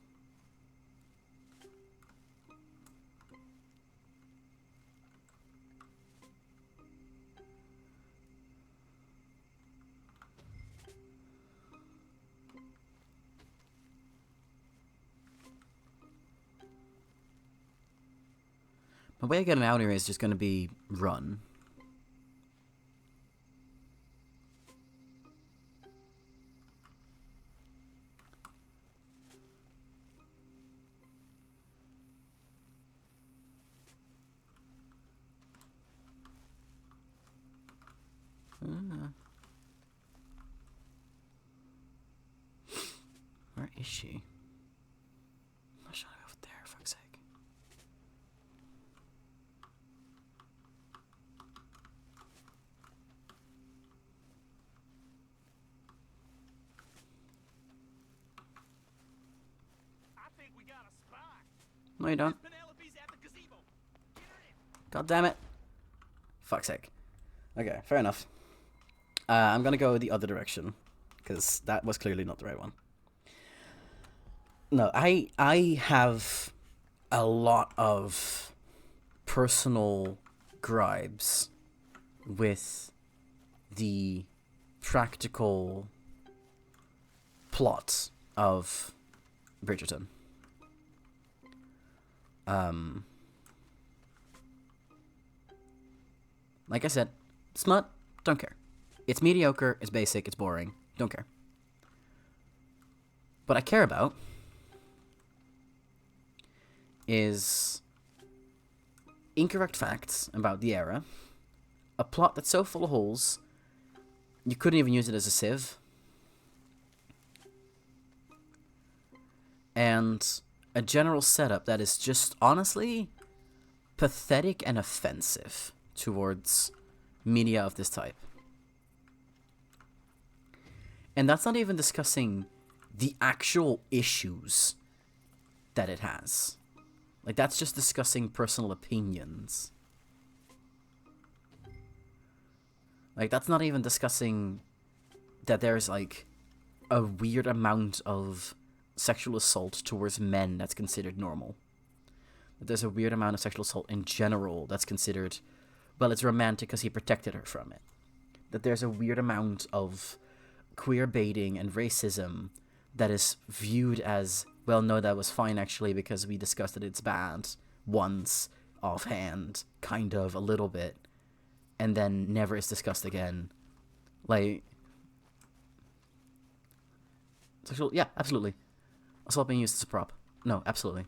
My way of getting out here is just going to be run. Where is she? I'm not sure over there, for fuck's sake. I think we got a spot. No, you don't. Penelope's at the gazebo. Get her in. God damn it. Fuck's sake. Okay, fair enough. I'm gonna go the other direction, because that was clearly not the right one. No, I have a lot of personal gripes with the practical plot of Bridgerton. Like I said, smut, don't care. It's mediocre, it's basic, it's boring, don't care. What I care about is incorrect facts about the era, a plot that's so full of holes, you couldn't even use it as a sieve, and a general setup that is just honestly pathetic and offensive towards media of this type. And that's not even discussing the actual issues that it has. Like, that's just discussing personal opinions. Like, that's not even discussing that there's, like, a weird amount of sexual assault towards men that's considered normal. That there's a weird amount of sexual assault in general that's considered, well, it's romantic because he protected her from it. That there's a weird amount of queer baiting and racism that is viewed as, well, no, that was fine actually because we discussed that it's bad once, offhand, kind of, a little bit, and then never is discussed again. Like, sexual, yeah, absolutely. Assault being used as a prop. No, absolutely.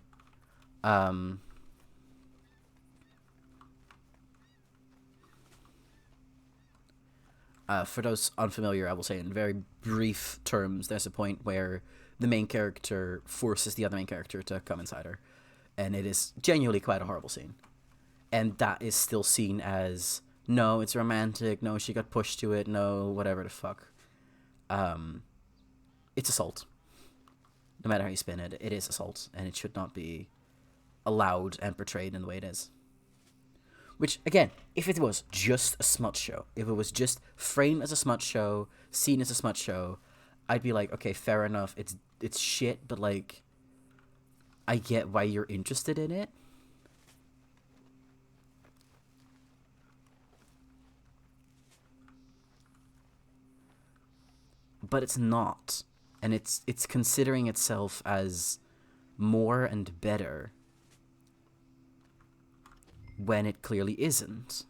For those unfamiliar, I will say in very brief terms, there's a point where the main character forces the other main character to come inside her. And it is genuinely quite a horrible scene. And that is still seen as, no, it's romantic, no, she got pushed to it, no, whatever the fuck. It's assault. No matter how you spin it, it is assault. And it should not be allowed and portrayed in the way it is. Which, again, if it was just a smut show, if it was just framed as a smut show, seen as a smut show, I'd be like, okay, fair enough. It's shit, but like, I get why you're interested in it. But it's not, and it's considering itself as more and better when it clearly isn't.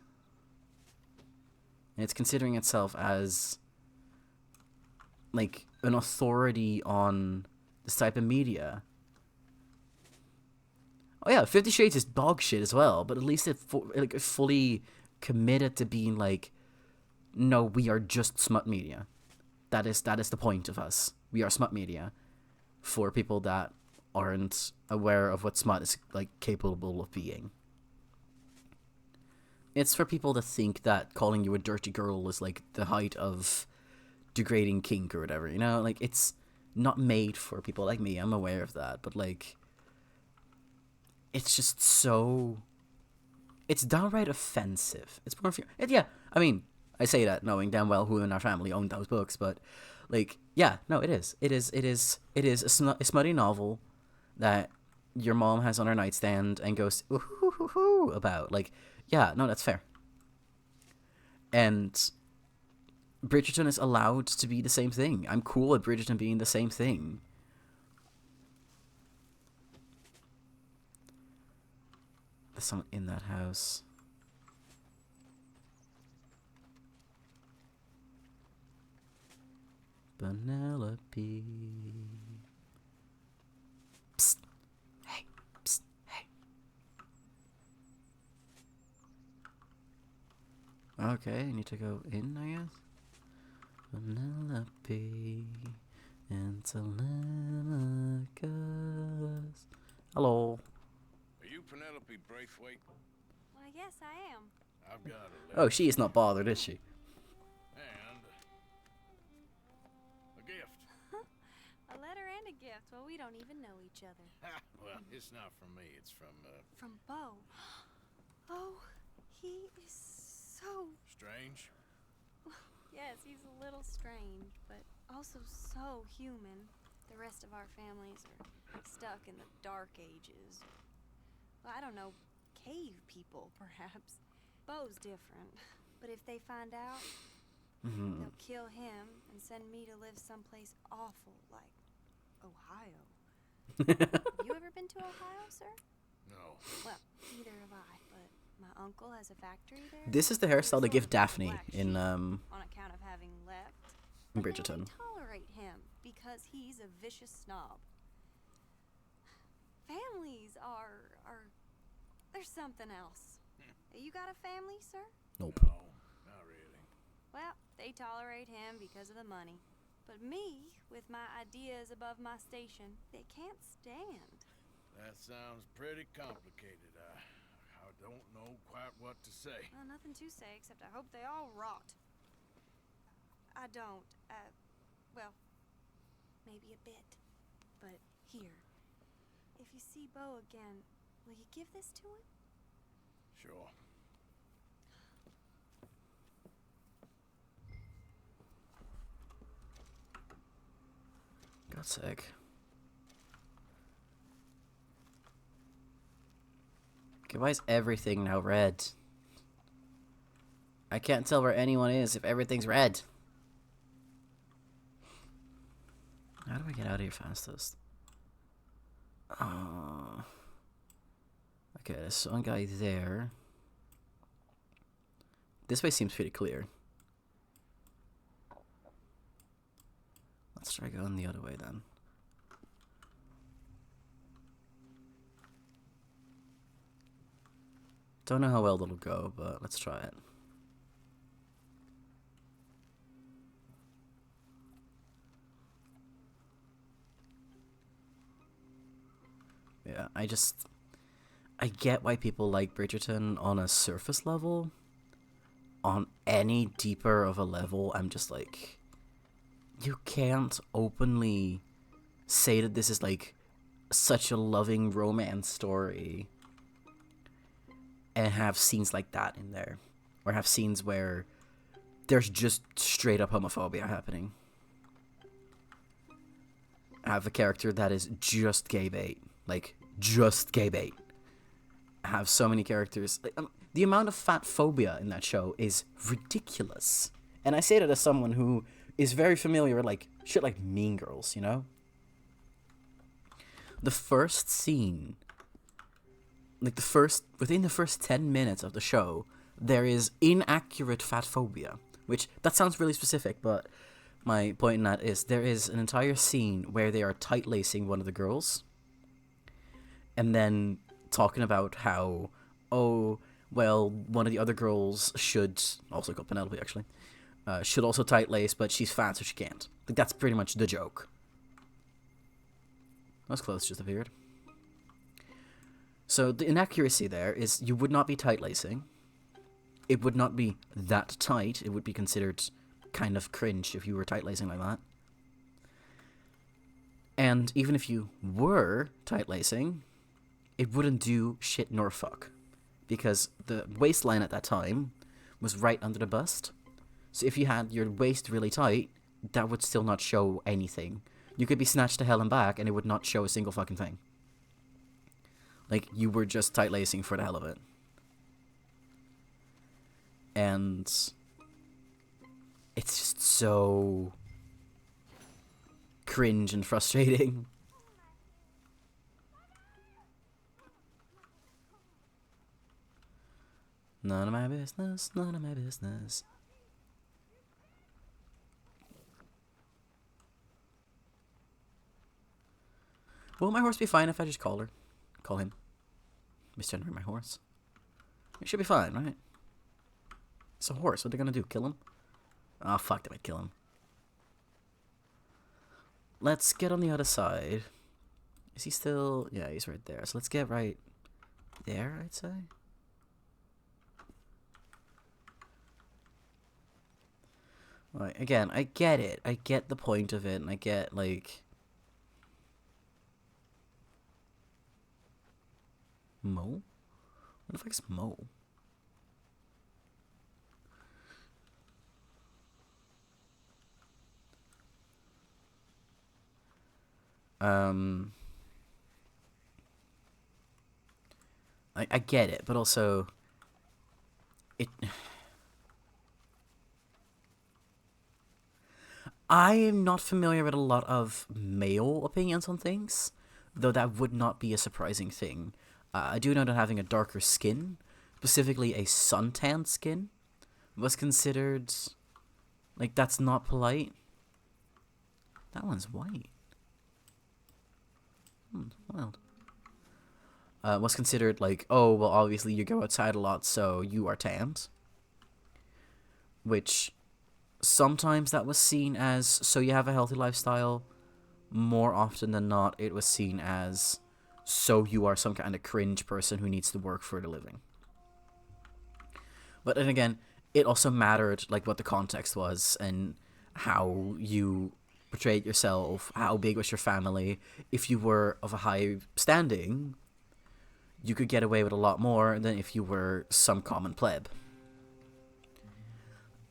And it's considering itself as like an authority on this type of media. Oh yeah, 50 Shades is dog shit as well, but at least it fully committed to being like, no, we are just smut media. That is the point of us. We are smut media for people that aren't aware of what smut is like capable of being. It's for people to think that calling you a dirty girl is like the height of degrading kink or whatever, you know? Like, it's not made for people like me. I'm aware of that, but like, it's just so... It's downright offensive. It's more... Yeah, I mean, I say that knowing damn well who in our family owned those books, but like, yeah, no, it is. It is a smutty novel that your mom has on her nightstand and goes ooh about. Like, yeah, no, that's fair. And Bridgerton is allowed to be the same thing. I'm cool with Bridgerton being the same thing. There's someone in that house. Penelope. Psst. Hey. Psst. Hey. Okay, I need to go in, I guess. Penelope and Telemachus. Hello. Are you Penelope Braithwaite? Why, yes, I am. I've got a letter. Oh, she is not bothered, is she? And a gift. A letter and a gift. Well, we don't even know each other. Well, it's not from me. It's from, From Bo. Oh, he is so... Strange. Yes, he's a little strange, but also so human. The rest of our families are stuck in the dark ages. Well, I don't know, cave people, perhaps. Bo's different. But if they find out, they'll kill him and send me to live someplace awful like Ohio. Have you ever been to Ohio, sir? No. Well, neither have I, but my uncle has a factory there. This is the hairstyle they give Daphne in on account of having left. in But Bridgerton. they tolerate him because he's a vicious snob. Families are there's something else. You got a family, sir? Nope. No, not really. Well, they tolerate him because of the money. But me, with my ideas above my station, they can't stand. That sounds pretty complicated. I don't know quite what to say. Well, nothing to say except I hope they all rot. I don't, well, maybe a bit. But here, if you see Bo again, will you give this to him? Sure. God's sake. Okay, why is everything now red? I can't tell where anyone is if everything's red. How do I get out of here fastest? Okay, there's one guy there. This way seems pretty clear. Let's try going the other way then. Don't know how well that'll go, but let's try it. Yeah, I get why people like Bridgerton on a surface level. On any deeper of a level, I'm just like, you can't openly say that this is like such a loving romance story and have scenes like that in there, or have scenes where there's just straight up homophobia happening. have a character that is just gay bait. Like, just gay bait. Have so many characters. Like, the amount of fat phobia in that show is ridiculous. And I say that as someone who is very familiar with, like, shit like Mean Girls, you know? The first scene, like, within the first 10 minutes of the show, there is inaccurate fat phobia. Which, that sounds really specific, but my point in that is there is an entire scene where they are tight-lacing one of the girls. And then talking about how, oh, well, one of the other girls should, also called Penelope, actually, should also tight-lace, but she's fat, so she can't. Like, that's pretty much the joke. Those clothes just appeared. So the inaccuracy there is you would not be tight-lacing. It would not be that tight. It would be considered kind of cringe if you were tight-lacing like that. And even if you were tight-lacing, it wouldn't do shit nor fuck. Because the waistline at that time was right under the bust. So if you had your waist really tight, that would still not show anything. You could be snatched to hell and back, and it would not show a single fucking thing. Like, you were just tight-lacing for the hell of it. And it's just so cringe and frustrating. None of my business, none of my business. Will my horse be fine if I just call her? Call him. Mr. Henry, my horse. It should be fine, right? It's a horse. What are they gonna do? Kill him? Oh, fuck, they might kill him. Let's get on the other side. Is he still... Yeah, he's right there. So let's get right there, I'd say. Right, again, I get it. I get the point of it, and I get, like... Mo? What the fuck's Mo? I get it, but also it I am not familiar with a lot of male opinions on things, though that would not be a surprising thing. I do know that having a darker skin, specifically a suntanned skin, was considered, like, that's not polite. That one's white. Wild. Was considered like, oh, well, obviously you go outside a lot, so you are tanned. Which, sometimes that was seen as, so you have a healthy lifestyle. More often than not, it was seen as, so you are some kind of cringe person who needs to work for a living. But then again, it also mattered, like, what the context was, and how you portrayed yourself, how big was your family. If you were of a high standing, you could get away with a lot more than if you were some common pleb.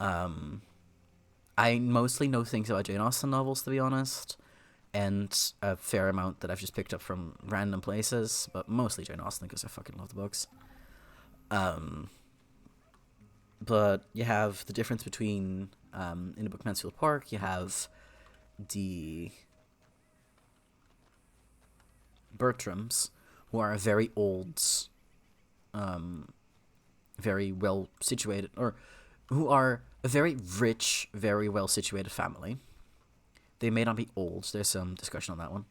I mostly know things about Jane Austen novels, to be honest, and a fair amount that I've just picked up from random places, but mostly Jane Austen because I fucking love the books. But you have the difference between, in the book Mansfield Park, you have the Bertrams, who are a very old, very well situated, or who are a very rich, very well situated family. They may not be old. There's some discussion on that one.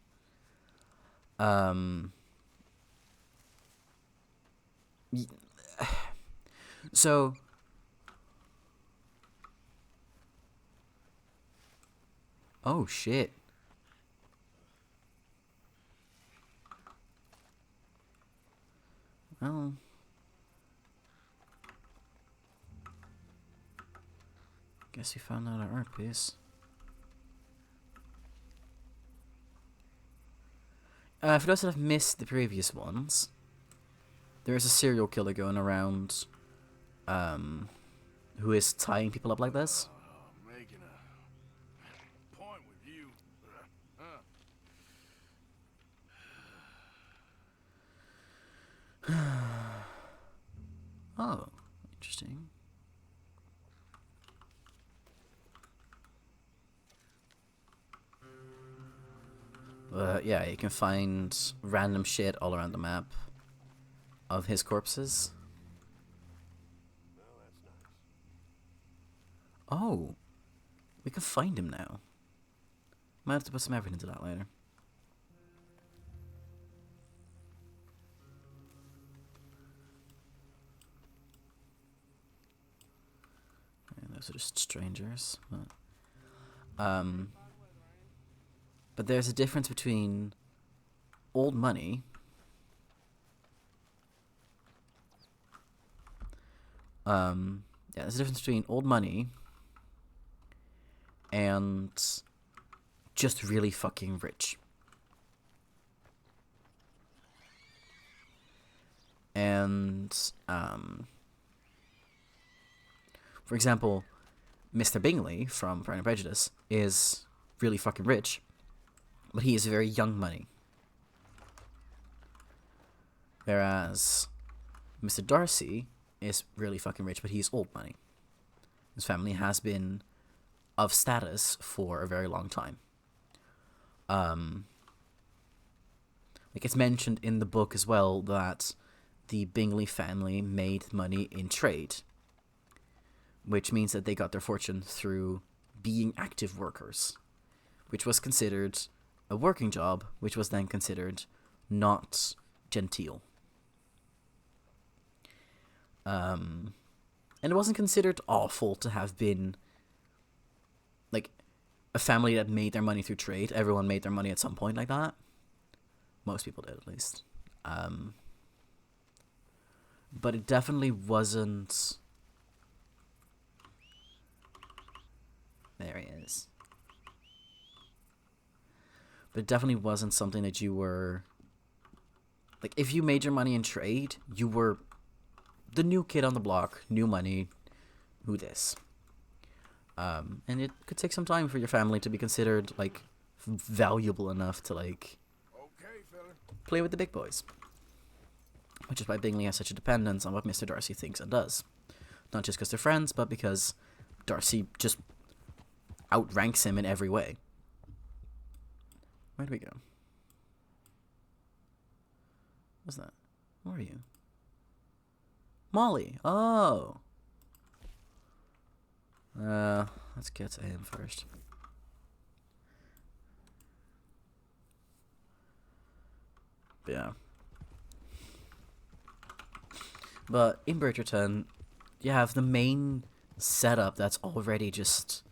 So oh shit. Well, guess we found out our art piece. For those that have missed the previous ones, there is a serial killer going around, who is tying people up like this. Making a point with you. Oh, interesting. Yeah, you can find random shit all around the map of his corpses. Well, that's nice. Oh, we can find him now. Might have to put some effort into that later. Yeah, those are just strangers. But there's a difference between old money yeah, there's a difference between old money and just really fucking rich. And for example, Mr. Bingley from Pride and Prejudice is really fucking rich, but he is very young money. Whereas Mr. Darcy is really fucking rich, but he's old money. His family has been of status for a very long time. Like it's mentioned in the book as well that the Bingley family made money in trade, which means that they got their fortune through being active workers, which was considered a working job, which was then considered not genteel. And it wasn't considered awful to have been like a family that made their money through trade. Everyone made their money at some point like that. Most people did, at least. But it definitely wasn't... There he is. But it definitely wasn't something that you were... Like, if you made your money in trade, you were the new kid on the block, new money, who this. And it could take some time for your family to be considered, like, valuable enough to, like, Okay, fella. play with the big boys. Which is why Bingley has such a dependence on what Mr. Darcy thinks and does. Not just because they're friends, but because Darcy just outranks him in every way. Where do we go? What's that? Where are you? Molly! Oh! Let's get to him first. But yeah. But in Bridgerton, you have the main setup that's already just...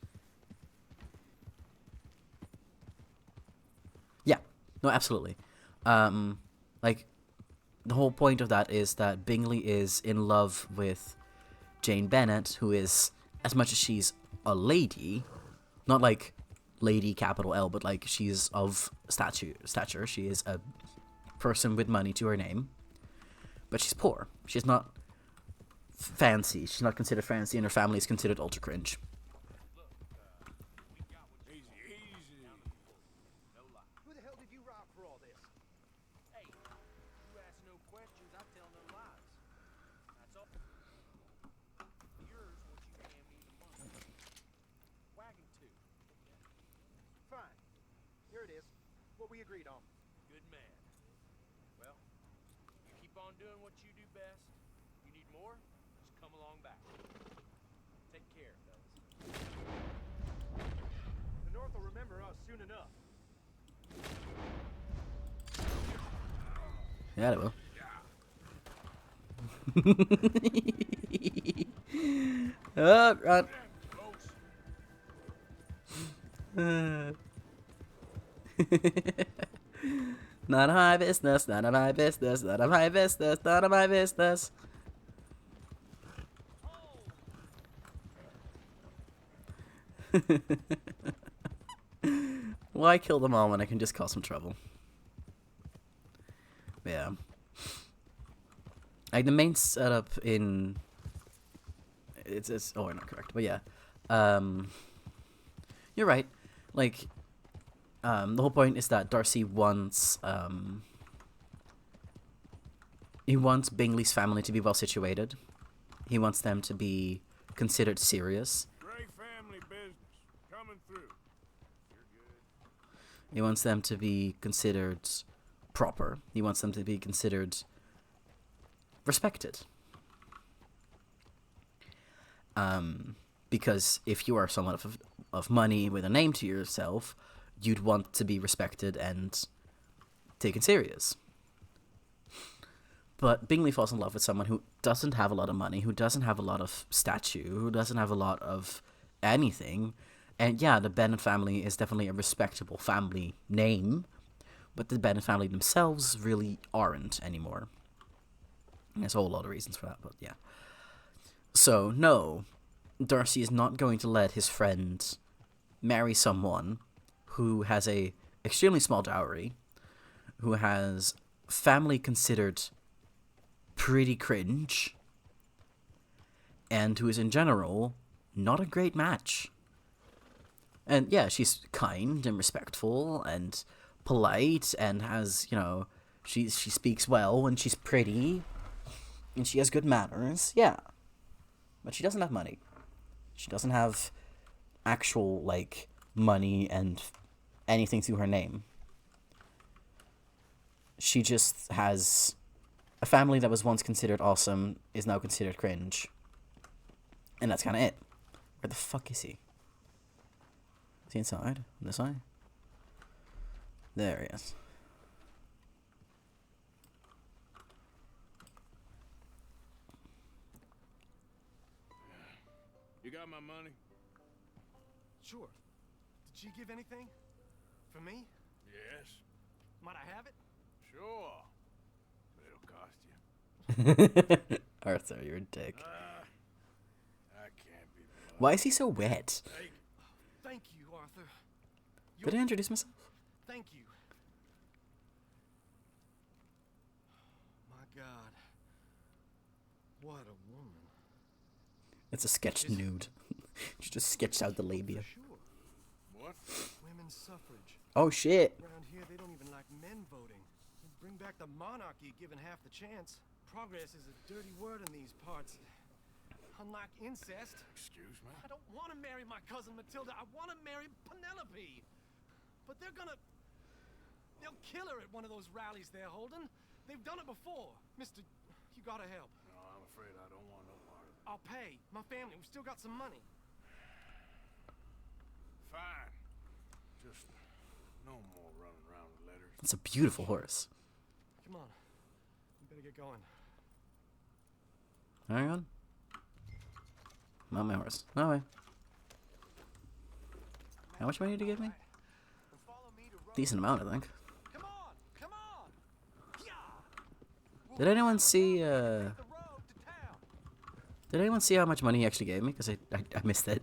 Yeah. No, absolutely. Like, the whole point of that is that Bingley is in love with Jane Bennet, who is, as much as she's a lady, not like lady capital L, but like she's of stature. She is a person with money to her name, but she's poor. She's not fancy. She's not considered fancy, and her family is considered ultra cringe. Easy, easy. Who the hell did you rob for all this? Hey, you ask no questions, I tell no lies. That's all. Yours once you hand me the money. Wagon 2. Fine. Here it is. What we agreed on. Good man. Well, you keep on doing what you do best. You need more? Just come along back. Take care, fellas. The North will remember us soon enough. Yeah, it will. Oh, run. None of my business, none of my business, none of my business, none of my business. Why kill them all when I can just cause some trouble? Yeah. Like the main setup in it's oh, not correct, but yeah. You're right. Like the whole point is that Darcy wants he wants Bingley's family to be well situated, He wants them to be considered serious. Great family business. Coming through. He wants them to be considered proper. He wants them to be considered respected. Because if you are someone of money with a name to yourself, you'd want to be respected and taken serious. But Bingley falls in love with someone who doesn't have a lot of money, who doesn't have a lot of stature, who doesn't have a lot of anything. And yeah, the Bennet family is definitely a respectable family name, but the Bennet family themselves really aren't anymore. And there's a whole lot of reasons for that, but yeah. So, no, Darcy is not going to let his friend marry someone who has a extremely small dowry, who has family considered pretty cringe, and who is in general not a great match. And yeah, she's kind and respectful and polite and has, you know, she speaks well and she's pretty and she has good manners, yeah. But she doesn't have money. She doesn't have actual, like, money and anything to her name. She just has a family that was once considered awesome is now considered cringe. And that's kind of it. Where the fuck is he? Is he inside? On this side? There he is. You got my money? Sure. Did she give anything? For me? Yes. Might I have it? Sure. But it'll cost you. Arthur, you're a dick. I can't be bothered. Why is he so wet? Hey, Thank you, Arthur. Did I introduce myself? Thank you. My God. What a woman. It's a sketched nude. She just sketched out the labia. For sure. what? Women's suffrage. Oh shit! Around here, they don't even like men voting. Bring back the monarchy given half the chance. Progress is a dirty word in these parts. Unlike incest, Excuse me? I don't want to marry my cousin Matilda. I want to marry Penelope. But they'll kill her at one of those rallies they're holding. They've done it before. Mister, you gotta help. No, I'm afraid I don't want no part of it. I'll pay. My family, we've still got some money. Fine. Just no more running around with letters. It's a beautiful horse. Come on. We better get going. Hang on. Not my horse. No way. How much money did you give me? Follow me to Rome. Decent amount, I think. Come on! Come on! Yeah! Did anyone see, The road to town. Did anyone see how much money he actually gave me? Because I missed it.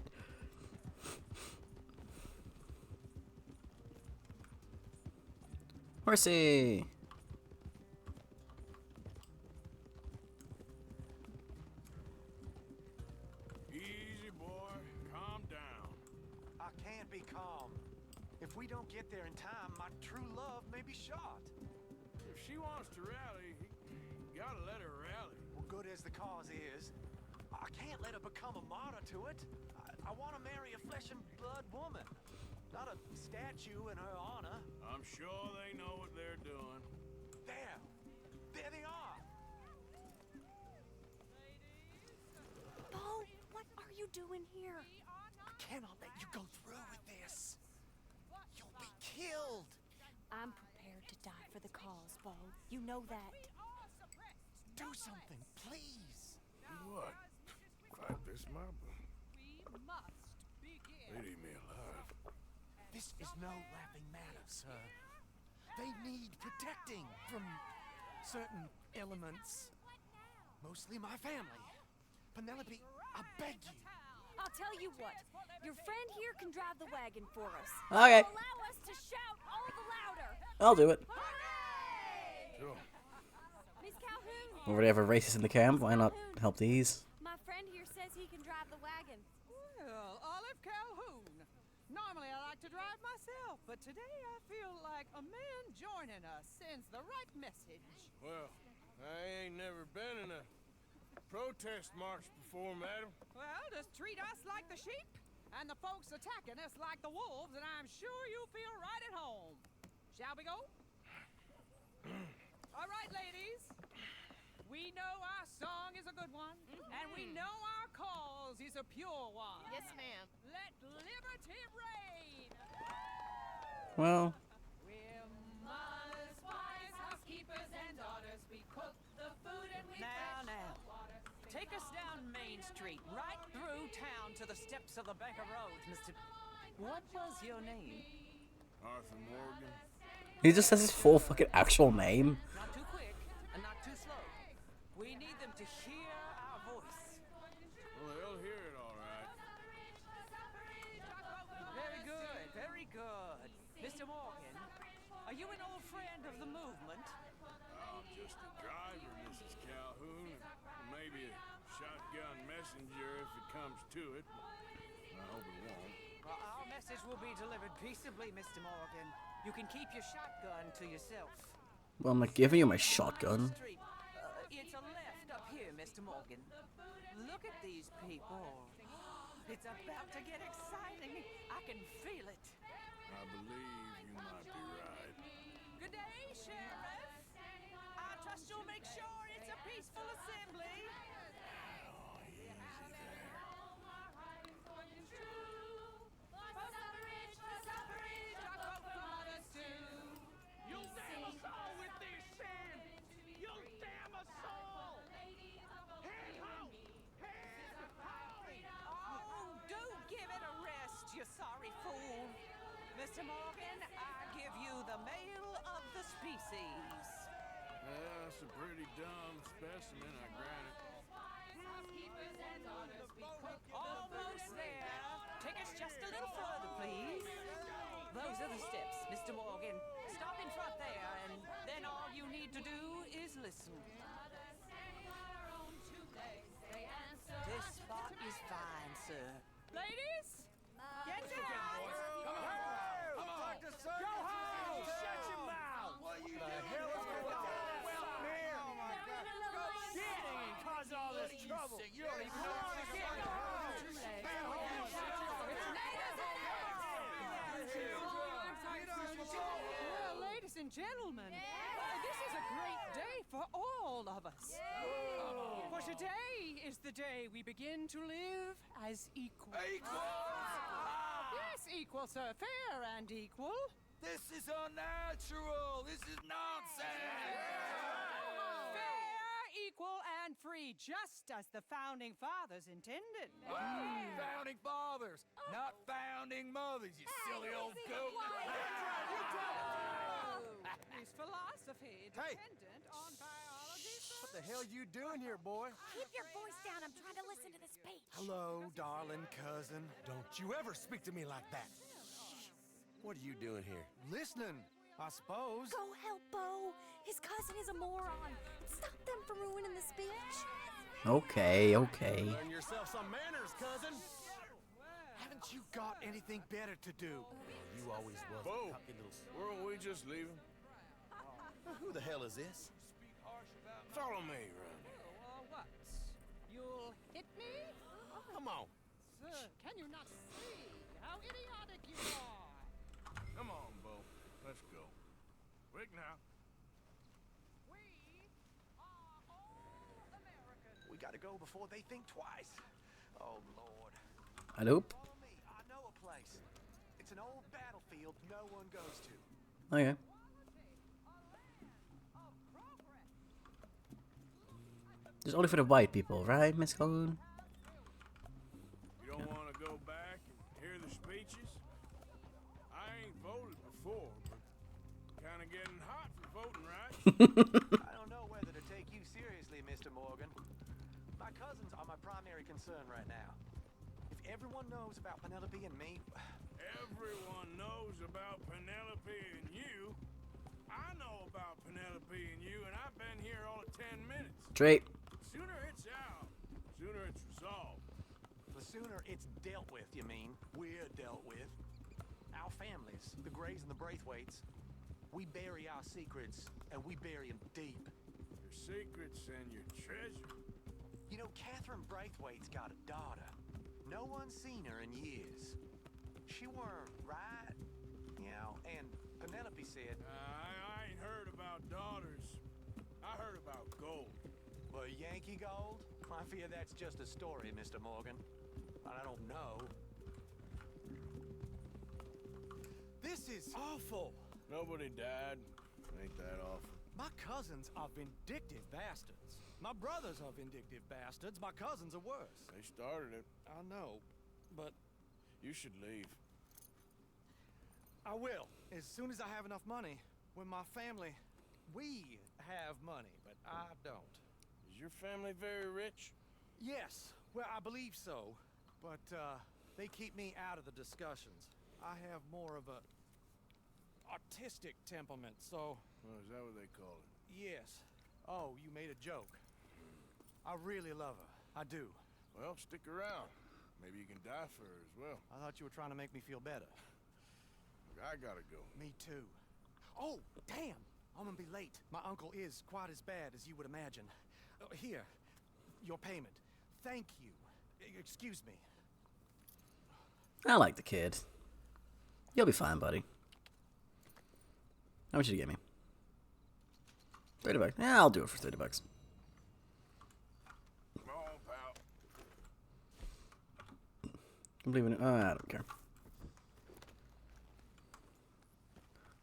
Horsey! Easy, boy. Calm down. I can't be calm. If we don't get there in time, my true love may be shot. If she wants to rally, you gotta let her rally. Well, good as the cause is, I can't let her become a martyr to it. I want to marry a flesh and blood woman, not a statue in her honor. I'm sure they know what they're doing. There they are. Bo, what are you doing here? I cannot let you go through with this. You'll be killed. I'm prepared to die for the cause, Bo. You know that. Do something, please. What? Fight this mob? They'd eat me alive. This is no laughing matter, sir. They need protecting from certain elements. Mostly my family. Penelope, I beg you. I'll tell you what. Your friend here can drive the wagon for us. Okay. Allow us to shout all the louder. I'll do it. Sure. Miss Calhoun. Over there have a racist in the camp. Why not help these? My friend here says he can drive the wagon. Well, Olive Calhoun. Normally I like to drive myself, but today I feel like a man joining us sends the right message. Well, I ain't never been in a protest march before, madam? Well, just treat us like the sheep, and the folks attacking us like the wolves, and I'm sure you'll feel right at home. Shall we go? All right, ladies. We know our song is a good one, and we know our cause is a pure one. Yes, ma'am. Let liberty reign. Well, We're mothers, wives, housekeepers, and daughters. We cook the food and we fetch the water. Take us down Main Street, right through town to the steps of the Banker Road, Mr. What was your name? Arthur Morgan. he just says his full fucking actual name. Not too quick and not too slow. We need them to hear our voice. Well, they'll hear it all right. Very good, very good. Mr. Morgan, are you an old friend of the movement? I'm just a driver, Mrs. Calhoun. Maybe a shotgun messenger if it comes to it. I hope it won't. Well, our message will be delivered peaceably, Mr. Morgan. You can keep your shotgun to yourself. Well, I'm not giving you my shotgun. Street. It's a left up here, Mr. Morgan. Look at these people. It's about to get exciting. I can feel it. I believe you might be right. Good day, Sheriff. I trust you'll make sure it's a peaceful assembly. You'll damn us all with this, Sam! You'll damn us all! Head home! Head home! Oh, do give it a rest, you sorry fool. Mr. Morgan, I give you the male of the species. That's a pretty dumb specimen, I grant it. Almost there. Take us just a little further, please. Those are the steps, Mr. Morgan. Stop in front there, and then all you need to do is listen. This spot is fine, sir. Ladies, get down. Go home! Shut your mouth! What are you doing? Cause all this trouble! You don't even know what to get! Well, ladies and gentlemen, this is a great day for all of us. For today is the day we begin to live as equals. Yes, equal, sir. Fair and equal. This is unnatural! This is nonsense! Fair, equal, and free, just as the founding fathers intended. Founding fathers, not founding mothers, you silly old goat! Is philosophy dependent on biology? What the hell you doing here, boy? Keep your voice down. I'm trying to listen to the speech. Hello, darling cousin. Don't you ever speak to me like that. What are you doing here? Listening, I suppose. Go help Bo. His cousin is a moron. Stop them from ruining the speech. Okay, okay. Learn yourself some manners, cousin. Haven't you got anything better to do? You always was Bo, a cocky little... weren't we just leaving? Who the hell is this? Follow me, Ronnie. What? You'll hit me? Come on. Sir, can you not see how idiotic you are? Come on, Bo. Let's go. Quick now. We are all Americans. We gotta go before they think twice. Oh, Lord. I hope. Follow me. I know a place. It's an old battlefield no one goes to. Okay. It's only for the white people, right, Miss Calhoun? You don't want to go back and hear the speeches? I ain't voted before, but kind of getting hot for voting rights. I don't know whether to take you seriously, Mr. Morgan. My cousins are my primary concern right now. If everyone knows about Penelope and me... Everyone knows about Penelope and you. I know about Penelope and you, and I've been here all of 10 minutes. Straight. Sooner it's out, sooner it's resolved. The sooner it's dealt with, you mean? We're dealt with. Our families, the Grays and the Braithwaites, we bury our secrets, and we bury them deep. Your secrets and your treasure. You know, Catherine Braithwaite's got a daughter. No one's seen her in years. She weren't right, you know, and Penelope said... I ain't heard about daughters. I heard about gold. Well, Yankee gold? I fear that's just a story, Mr. Morgan. But I don't know. This is awful. Nobody died. Ain't that awful? My cousins are vindictive bastards. My brothers are vindictive bastards. My cousins are worse. They started it. I know, but You should leave. I will. As soon as I have enough money. When my family... We have money, but I don't. Is your family very rich? Yes, well, I believe so. But, they keep me out of the discussions. I have more of a... artistic temperament, so... Oh, is that what they call it? Yes. Oh, you made a joke. I really love her. I do. Well, stick around. Maybe you can die for her as well. I thought you were trying to make me feel better. I gotta go. Me too. Oh, damn! I'm gonna be late. My uncle is quite as bad as you would imagine. Here, your payment. Thank you. Excuse me. I like the kid. You'll be fine, buddy. How much did you get me? $30. Yeah, I'll do it for $30. Come on, pal. I'm leaving it. I don't care.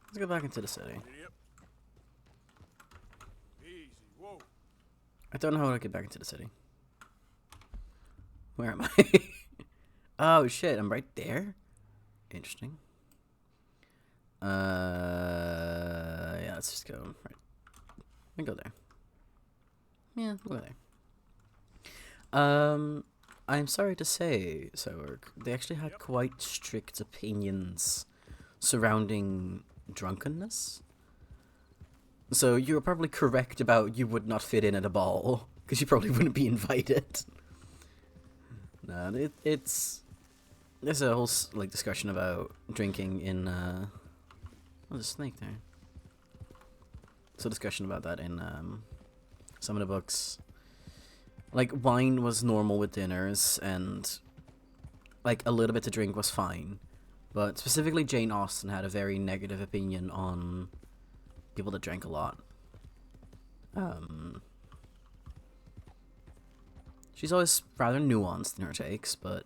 Let's go back into the city. Yep. Easy. Whoa. I don't know how to get back into the city. Where am I? Oh shit, I'm right there? Interesting. Yeah, let's just go right. We go there. Yeah, we'll go there. I'm sorry to say, Sourk, they actually had quite strict opinions surrounding drunkenness. So you were probably correct about you would not fit in at a ball, because you probably wouldn't be invited. No, there's a whole like discussion about drinking in oh, there's a snake there. So discussion about that in some of the books. Like wine was normal with dinners, and like a little bit to drink was fine. But specifically Jane Austen had a very negative opinion on people that drank a lot. She's always rather nuanced in her takes, but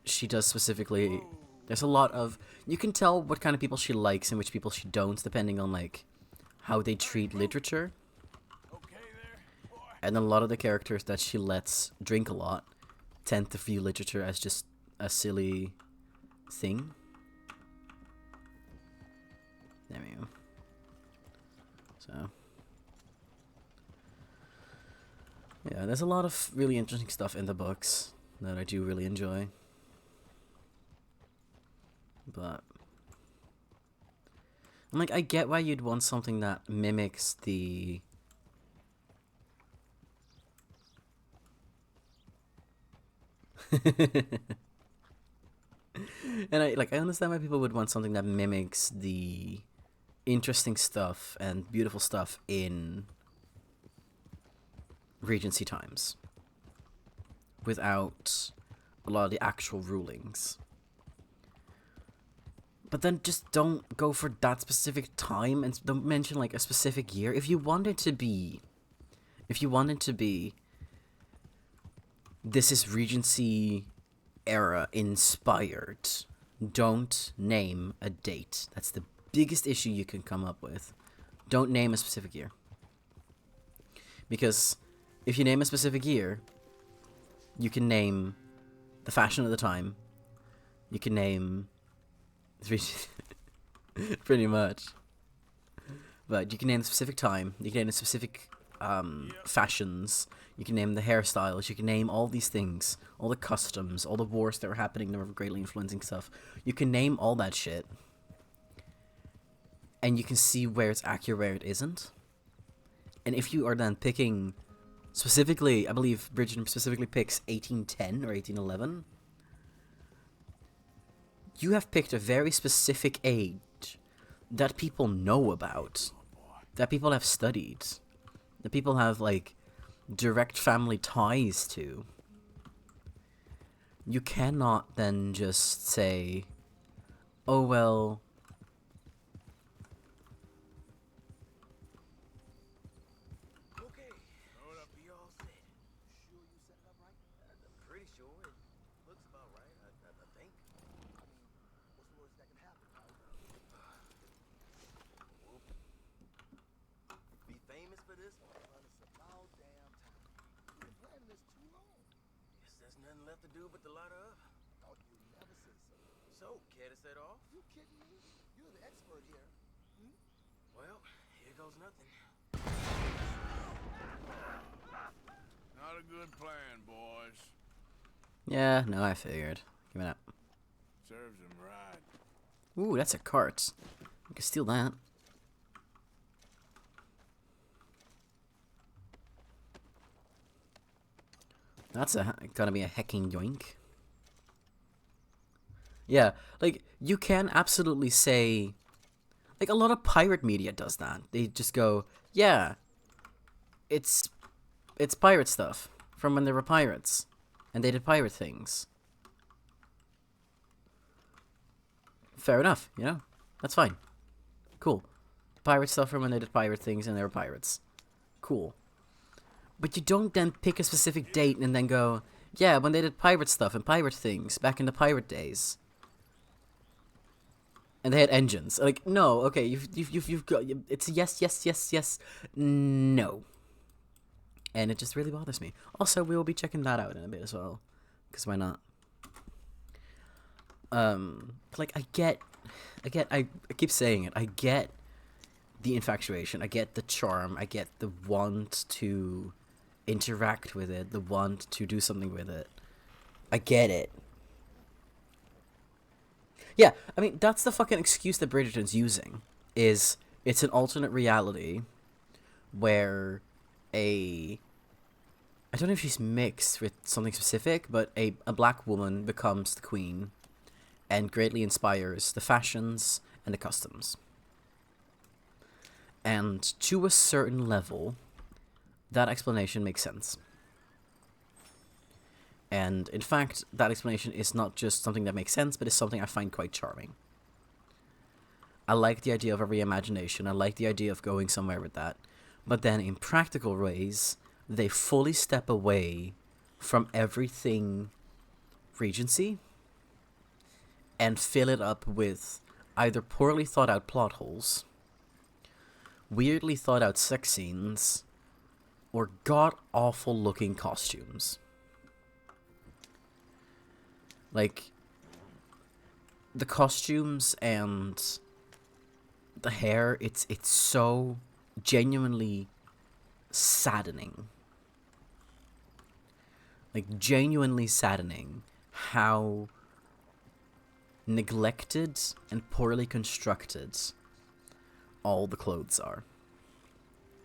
she does specifically... There's a lot of... You can tell what kind of people she likes and which people she don't, depending on, like, how they treat literature. And a lot of the characters that she lets drink a lot tend to view literature as just a silly thing. There we go. So... yeah, there's a lot of really interesting stuff in the books that I do really enjoy. But... I'm like, I get why you'd want something that mimics the... and I understand why people would want something that mimics the interesting stuff and beautiful stuff in Regency times without a lot of the actual rulings. But then just don't go for that specific time and don't mention like a specific year. If you wanted to be this is Regency era inspired, don't name a date. That's the biggest issue you can come up with. Don't name a specific year. Because if you name a specific year, you can name the fashion of the time. You can name... pretty much. But you can name a specific time. You can name a specific fashions. You can name the hairstyles. You can name all these things. All the customs. All the wars that were happening that were greatly influencing stuff. You can name all that shit. And you can see where it's accurate, where it isn't. And if you are then picking... specifically, I believe Bridgerton specifically picks 1810 or 1811. You have picked a very specific age that people know about. That people have studied. That people have, like, direct family ties to, you cannot then just say, oh well, Okay. Throw it up. We all set. Sure you set it up right? I'm pretty sure. It looks about right, I think. I mean, what's the worst that can happen, right? Be famous for this? Well, it's about damn time. We've been planning this too long. Guess there's nothing left to do but to light her up. Thought you'd never say so. So, care to set off? You kidding me? You're the expert here. Hmm? Well, here goes nothing. Not a good plan, boys. yeah, no, I figured. Give me that. Serves him right. Ooh, that's a cart. I can steal that. That's gonna be a hecking yoink. Yeah, like, you can absolutely say... Like, a lot of pirate media does that. They just go, yeah, it's pirate stuff from when they were pirates. And they did pirate things. Fair enough, you know? That's fine. Cool. Pirate stuff from when they did pirate things and they were pirates. Cool. But you don't then pick a specific date and then go, yeah, when they did pirate stuff and pirate things back in the pirate days. And they had engines. Like, no, okay, you've got, it's yes, no. And it just really bothers me. Also, we will be checking that out in a bit as well. Because why not? Like, I keep saying it, I get the infatuation, I get the charm, I get the want to interact with it, the want to do something with it. I get it. Yeah, I mean, that's the fucking excuse that Bridgerton's using, is it's an alternate reality where I don't know if she's mixed with something specific, but a black woman becomes the queen and greatly inspires the fashions and the customs. And to a certain level, that explanation makes sense. And in fact, that explanation is not just something that makes sense, but is something I find quite charming. I like the idea of a reimagination. I like the idea of going somewhere with that. But then in practical ways, they fully step away from everything Regency and fill it up with either poorly thought out plot holes, weirdly thought out sex scenes, or god-awful looking costumes. Like, the costumes and the hair, it's so genuinely saddening. Like, genuinely saddening how neglected and poorly constructed all the clothes are.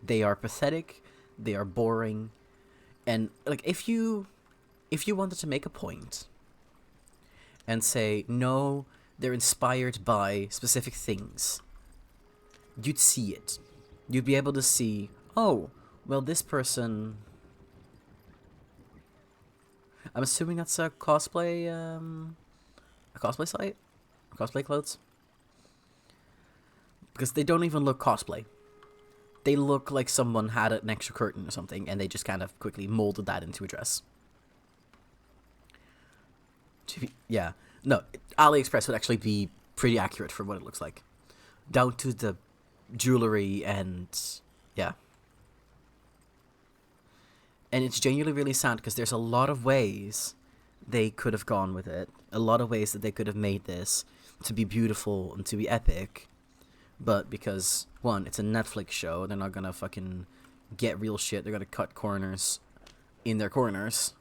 They are pathetic, they are boring, and, like, if you wanted to make a point and say, no, they're inspired by specific things, you'd see it. You'd be able to see, oh, well, this person... I'm assuming that's a cosplay site? Cosplay clothes? Because they don't even look cosplay. They look like someone had an extra curtain or something, and they just kind of quickly molded that into a dress. Yeah. No, AliExpress would actually be pretty accurate for what it looks like. Down to the jewelry and... yeah. And it's genuinely really sad because there's a lot of ways they could have gone with it. A lot of ways that they could have made this to be beautiful and to be epic. But because, one, it's a Netflix show, they're not gonna fucking get real shit. They're gonna cut corners in their corners.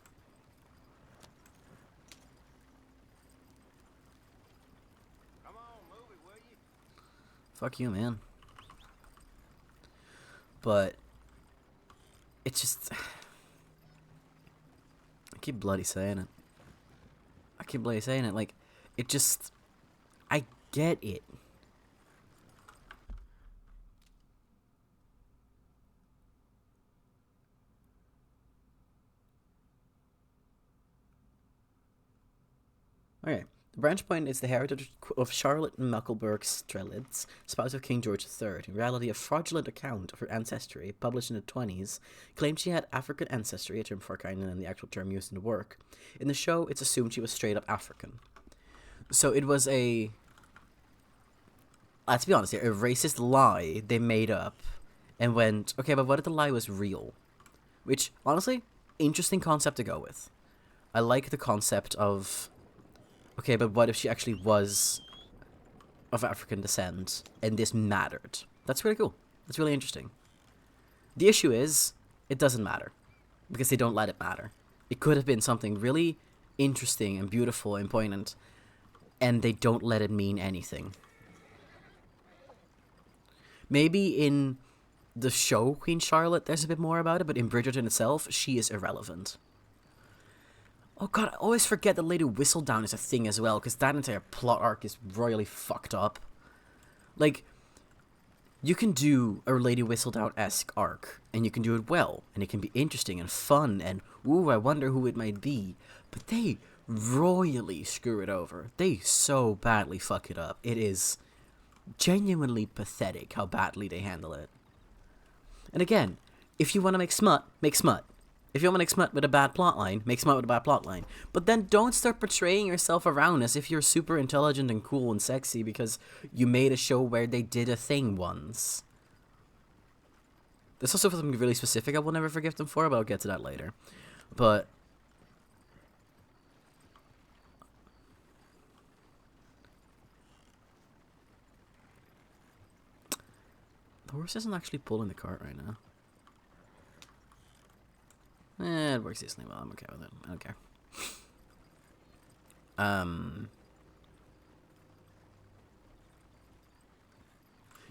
Come on, move it, will you? Fuck you, man. But it's just... I keep bloody saying it. Like, it just... I get it. Okay. The branch point is the heritage of Charlotte Muckleburgh Strelitz, spouse of King George III. In reality, a fraudulent account of her ancestry, published in the 20s, claimed she had African ancestry, a term for kind than the actual term used in the work. In the show, it's assumed she was straight up African. So it was a... Let's be honest here, a racist lie they made up and went, okay, but what if the lie was real? Which, honestly, interesting concept to go with. I like the concept of... Okay, but what if she actually was of African descent and this mattered? That's really cool. That's really interesting. The issue is, it doesn't matter. Because they don't let it matter. It could have been something really interesting and beautiful and poignant, and they don't let it mean anything. Maybe in the show Queen Charlotte there's a bit more about it, but in Bridgerton itself, she is irrelevant. Oh god, I always forget that Lady Whistledown is a thing as well, because that entire plot arc is royally fucked up. Like, you can do a Lady Whistledown-esque arc, and you can do it well, and it can be interesting and fun, and ooh, I wonder who it might be. But they royally screw it over. They so badly fuck it up. It is genuinely pathetic how badly they handle it. And again, if you want to make smut, make smut. If you want to make smut with a bad plotline, make smut with a bad plotline. But then don't start portraying yourself around as if you're super intelligent and cool and sexy because you made a show where they did a thing once. There's also something really specific I will never forgive them for, but I'll get to that later. But... the horse isn't actually pulling the cart right now. It works decently well. I'm okay with it. I don't care.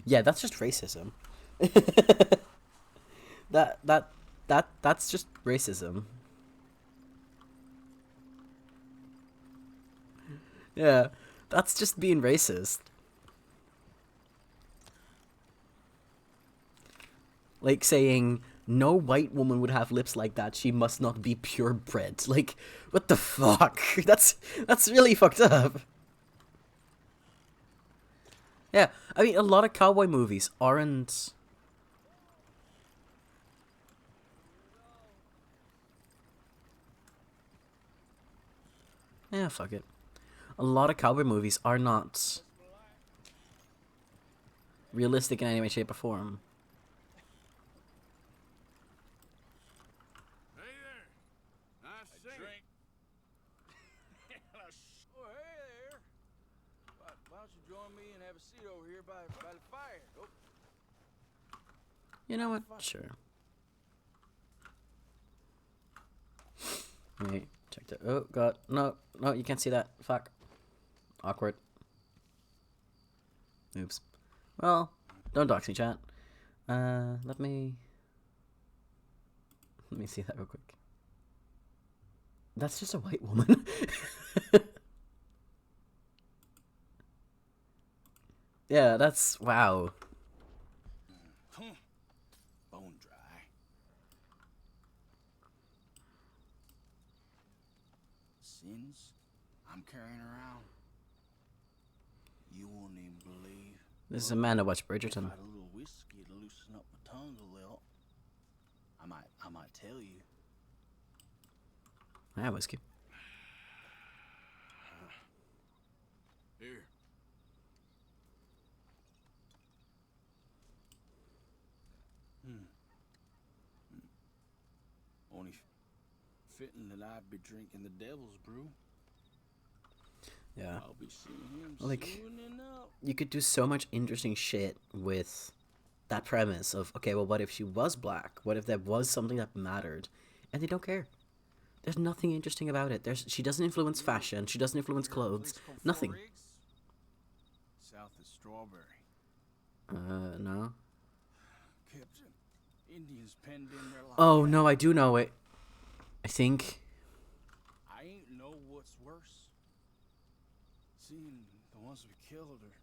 Yeah, that's just racism. That's just racism. Yeah, that's just being racist. Like saying, no white woman would have lips like that, she must not be purebred. Like, what the fuck? That's really fucked up. Yeah, I mean, a lot of cowboy movies aren't... Yeah, fuck it. A lot of cowboy movies are not realistic in any way, shape, or form. Why don't you join me and have a seat over here by the fire? Oh. You know what? Sure. Wait, check that. Oh god, no, you can't see that. Fuck. Awkward. Oops. Well, don't dox me, chat. Let me see that real quick. That's just a white woman. Yeah, that's... wow. Bone dry. Sins I'm carrying around. You won't even believe. This is a man that watched Bridgerton. If I had a little whiskey to loosen up my tongue a little, I might tell you. I have whiskey. Here. Only fitting that I'd be drinking the devil's brew. Yeah. I'll be seeing him Like, soon enough. you could do so much interesting shit with that premise of, okay, well, what if she was black? What if there was something that mattered? And they don't care. There's nothing interesting about it. She doesn't influence fashion. She doesn't influence clothes. Nothing. South of Strawberry. No. Captain, Indians penned in their lives. Oh, no, I do know it. I think... I ain't know what's worse. Seeing the ones we killed or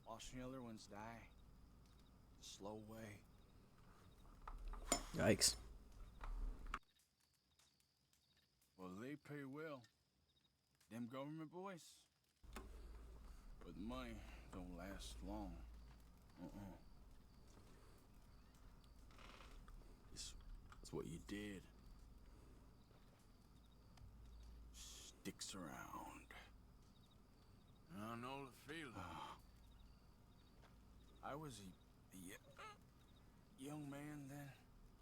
watching the other ones die. The slow way. Yikes. Well, they pay well. Them government boys. But the money don't last long. It's what you did. Sticks around. I know the feeling. I was a young man then,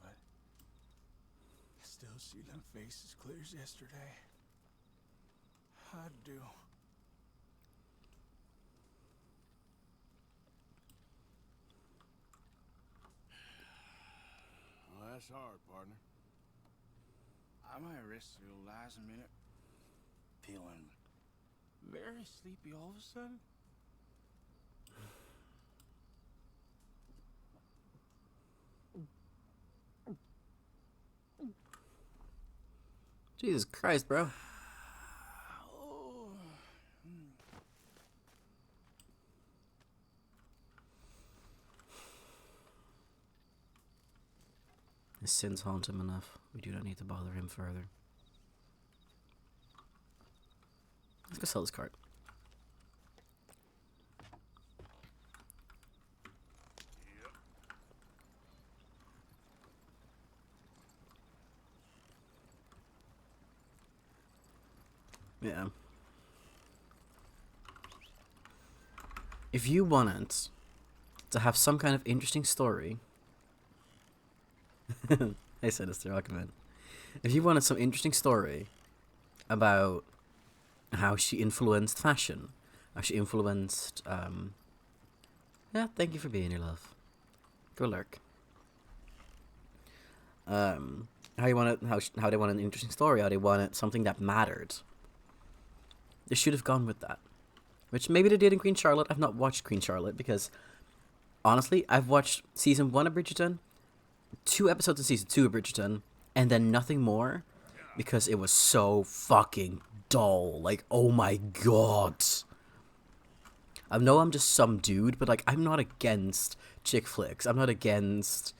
but I still see them faces clear as yesterday. I do. Well, that's hard, partner. I might rest your lies a minute. Feeling very sleepy all of a sudden. Jesus Christ, bro. His sins haunt him enough. We do not need to bother him further. Let's go sell this cart. Yeah. If you wanted to have some kind of interesting story, I said it's the recommend. If you wanted some interesting story about how she influenced fashion, how she influenced, yeah, thank you for being here, love. Go lurk. How you want it? How they want an interesting story? How they wanted something that mattered? They should have gone with that, which maybe they did in Queen Charlotte. I've not watched Queen Charlotte because, honestly, I've watched season 1 of Bridgerton, 2 episodes of season 2 of Bridgerton, and then nothing more because it was so fucking dull. Like, oh my god. I know I'm just some dude, but like, I'm not against chick flicks. I'm not against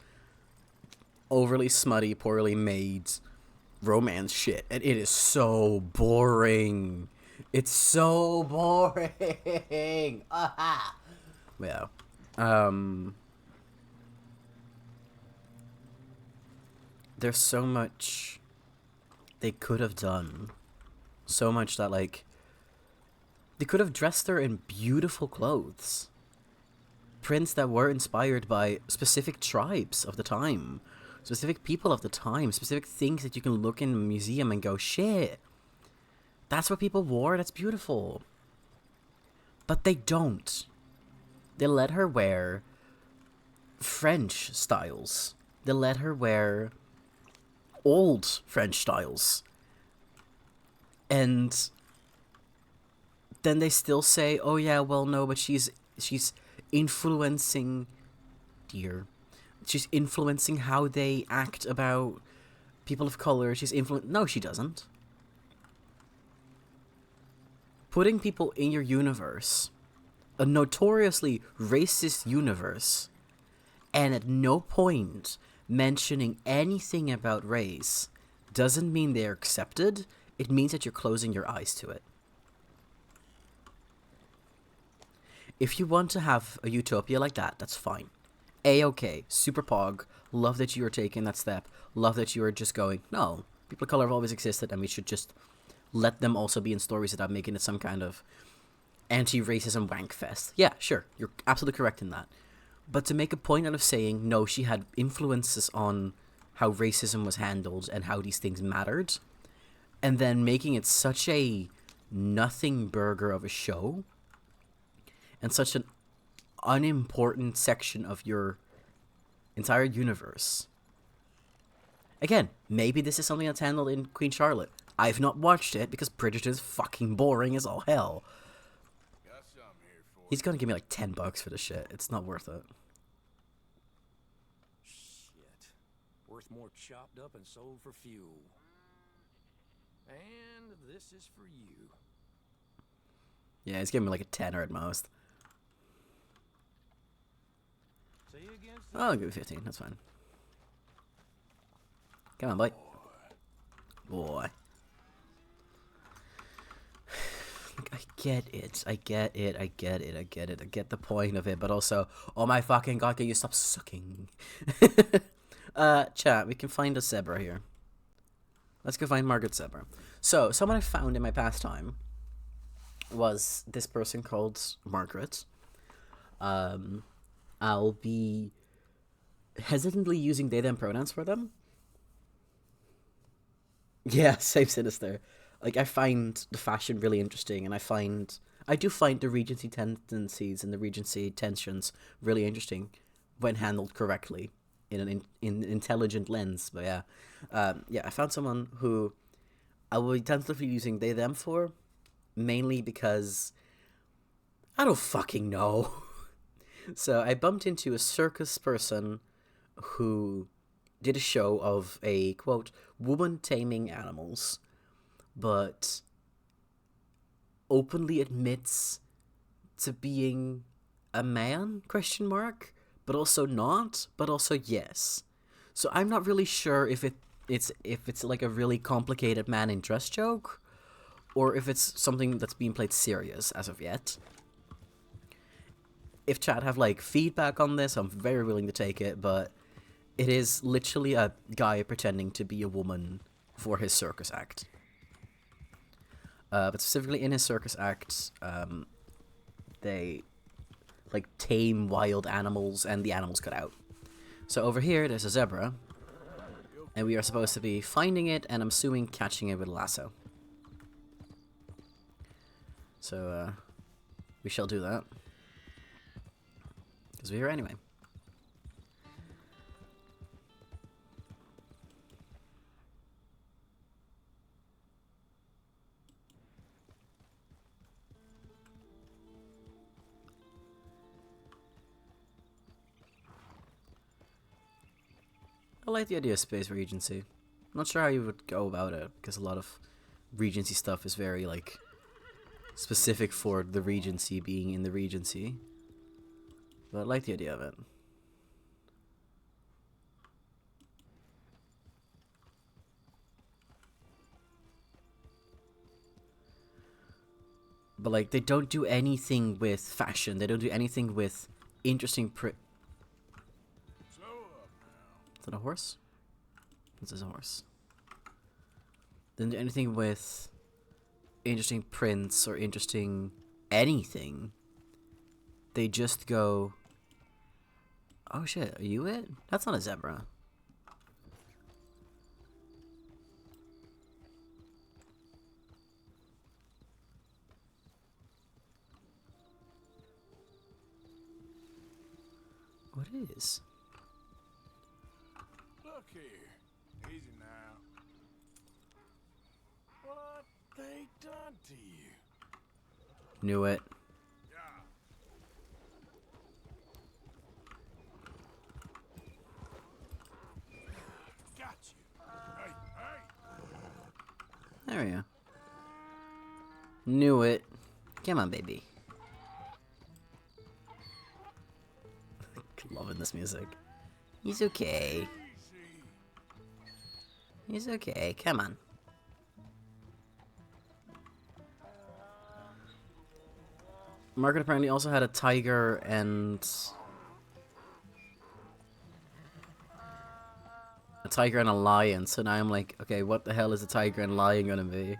overly smutty, poorly made romance shit, and it is so boring. It's so boring. Aha. Yeah. There's so much they could have done. So much that, like, they could have dressed her in beautiful clothes. Prints that were inspired by specific tribes of the time. Specific people of the time. Specific things that you can look in a museum and go, shit. That's what people wore. That's beautiful. But they don't. They let her wear French styles. They let her wear old French styles. And then they still say, oh yeah, well no, but she's influencing, she's influencing how they act about people of color. No, she doesn't. Putting people in your universe, a notoriously racist universe, and at no point mentioning anything about race doesn't mean they're accepted. It means that you're closing your eyes to it. If you want to have a utopia like that, that's fine. A-okay, super pog, love that you are taking that step, love that you are just going, no, people of color have always existed and we should just let them also be in stories without making it some kind of anti-racism wank fest. Yeah, sure, you're absolutely correct in that. But to make a point out of saying, no, she had influences on how racism was handled and how these things mattered, and then making it such a nothing burger of a show, and such an unimportant section of your entire universe. Again, maybe this is something that's handled in Queen Charlotte. I've not watched it because Bridgerton is fucking boring as all hell. Got something here for He's gonna give me like $10 for this shit. It's not worth it. Shit. Worth more chopped up and sold for fuel. And this is for you. Yeah, he's giving me like a 10 at most. See you again. Oh, I'll give it 15. That's fine. Come on, boy. Boy. I get it. I get it. I get it. I get it. I get the point of it, but also, oh my fucking god, can you stop sucking? Chat, we can find a zebra here. Let's go find Margaret Zebra. So, someone I found in my pastime was this person called Margaret. I'll be hesitantly using they them pronouns for them. Yeah, same Sinister. Like, I find the fashion really interesting, and I do find the Regency tendencies and the Regency tensions really interesting when handled correctly in an intelligent lens. But yeah, I found someone who I will be tentatively using they them for, mainly because I don't fucking know. So I bumped into a circus person who did a show of a, quote, woman taming animals, but openly admits to being a man, question mark, but also not, but also yes. So I'm not really sure if it's like a really complicated man in dress joke, or if it's something that's being played serious as of yet. If chat have like feedback on this, I'm very willing to take it, but it is literally a guy pretending to be a woman for his circus act. But specifically in his circus act, they like tame wild animals and the animals cut out. So over here, there's a zebra, and we are supposed to be finding it, and I'm assuming catching it with a lasso. So, we shall do that. Because we're here anyway. I like the idea of space Regency. I'm not sure how you would go about it, because a lot of Regency stuff is very, like, specific for the Regency being in the Regency. But I like the idea of it. But, like, they don't do anything with fashion. They don't do anything with interesting Is that a horse? This is a horse. They don't do anything with interesting prints or interesting anything. They just go, oh shit, are you it? That's not a zebra. What is? Look here. Easy now. What they done to you? Knew it. Got you. Hey, hey. There we go. Knew it. Come on, baby. Loving this music. He's okay. He's okay. Come on. Margaret apparently also had a tiger and a lion. So now I'm like, okay, what the hell is a tiger and lion gonna be?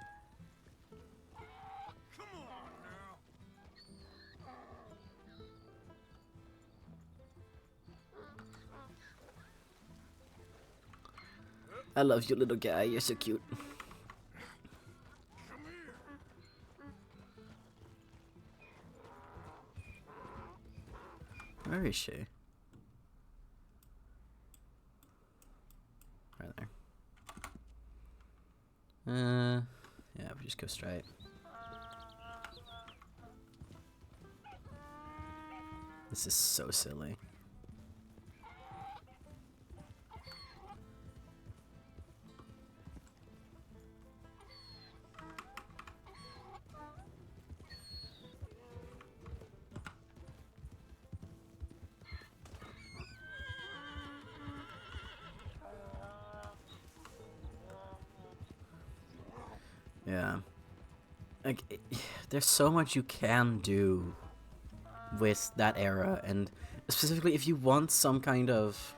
I love you, little guy. You're so cute. Where is she? Right there. Yeah, we just go straight. This is so silly. Yeah. like, there's so much you can do with that era, and specifically if you want some kind of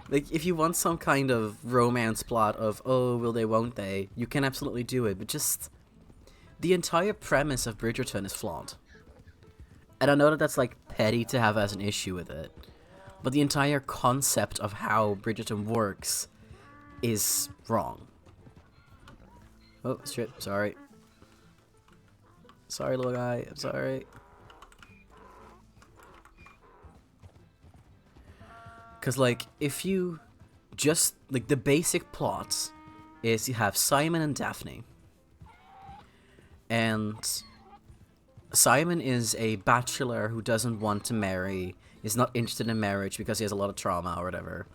like, if you want some kind of romance plot of, oh, will they, won't they, you can absolutely do it, but just the entire premise of Bridgerton is flawed. And I know that that's, like, petty to have as an issue with it, but the entire concept of how Bridgerton works is wrong. Oh, shit, sorry. Sorry, little guy, I'm sorry. Because, like, if you just, like, the basic plot is you have Simon and Daphne. And Simon is a bachelor who doesn't want to marry, is not interested in marriage because he has a lot of trauma or whatever.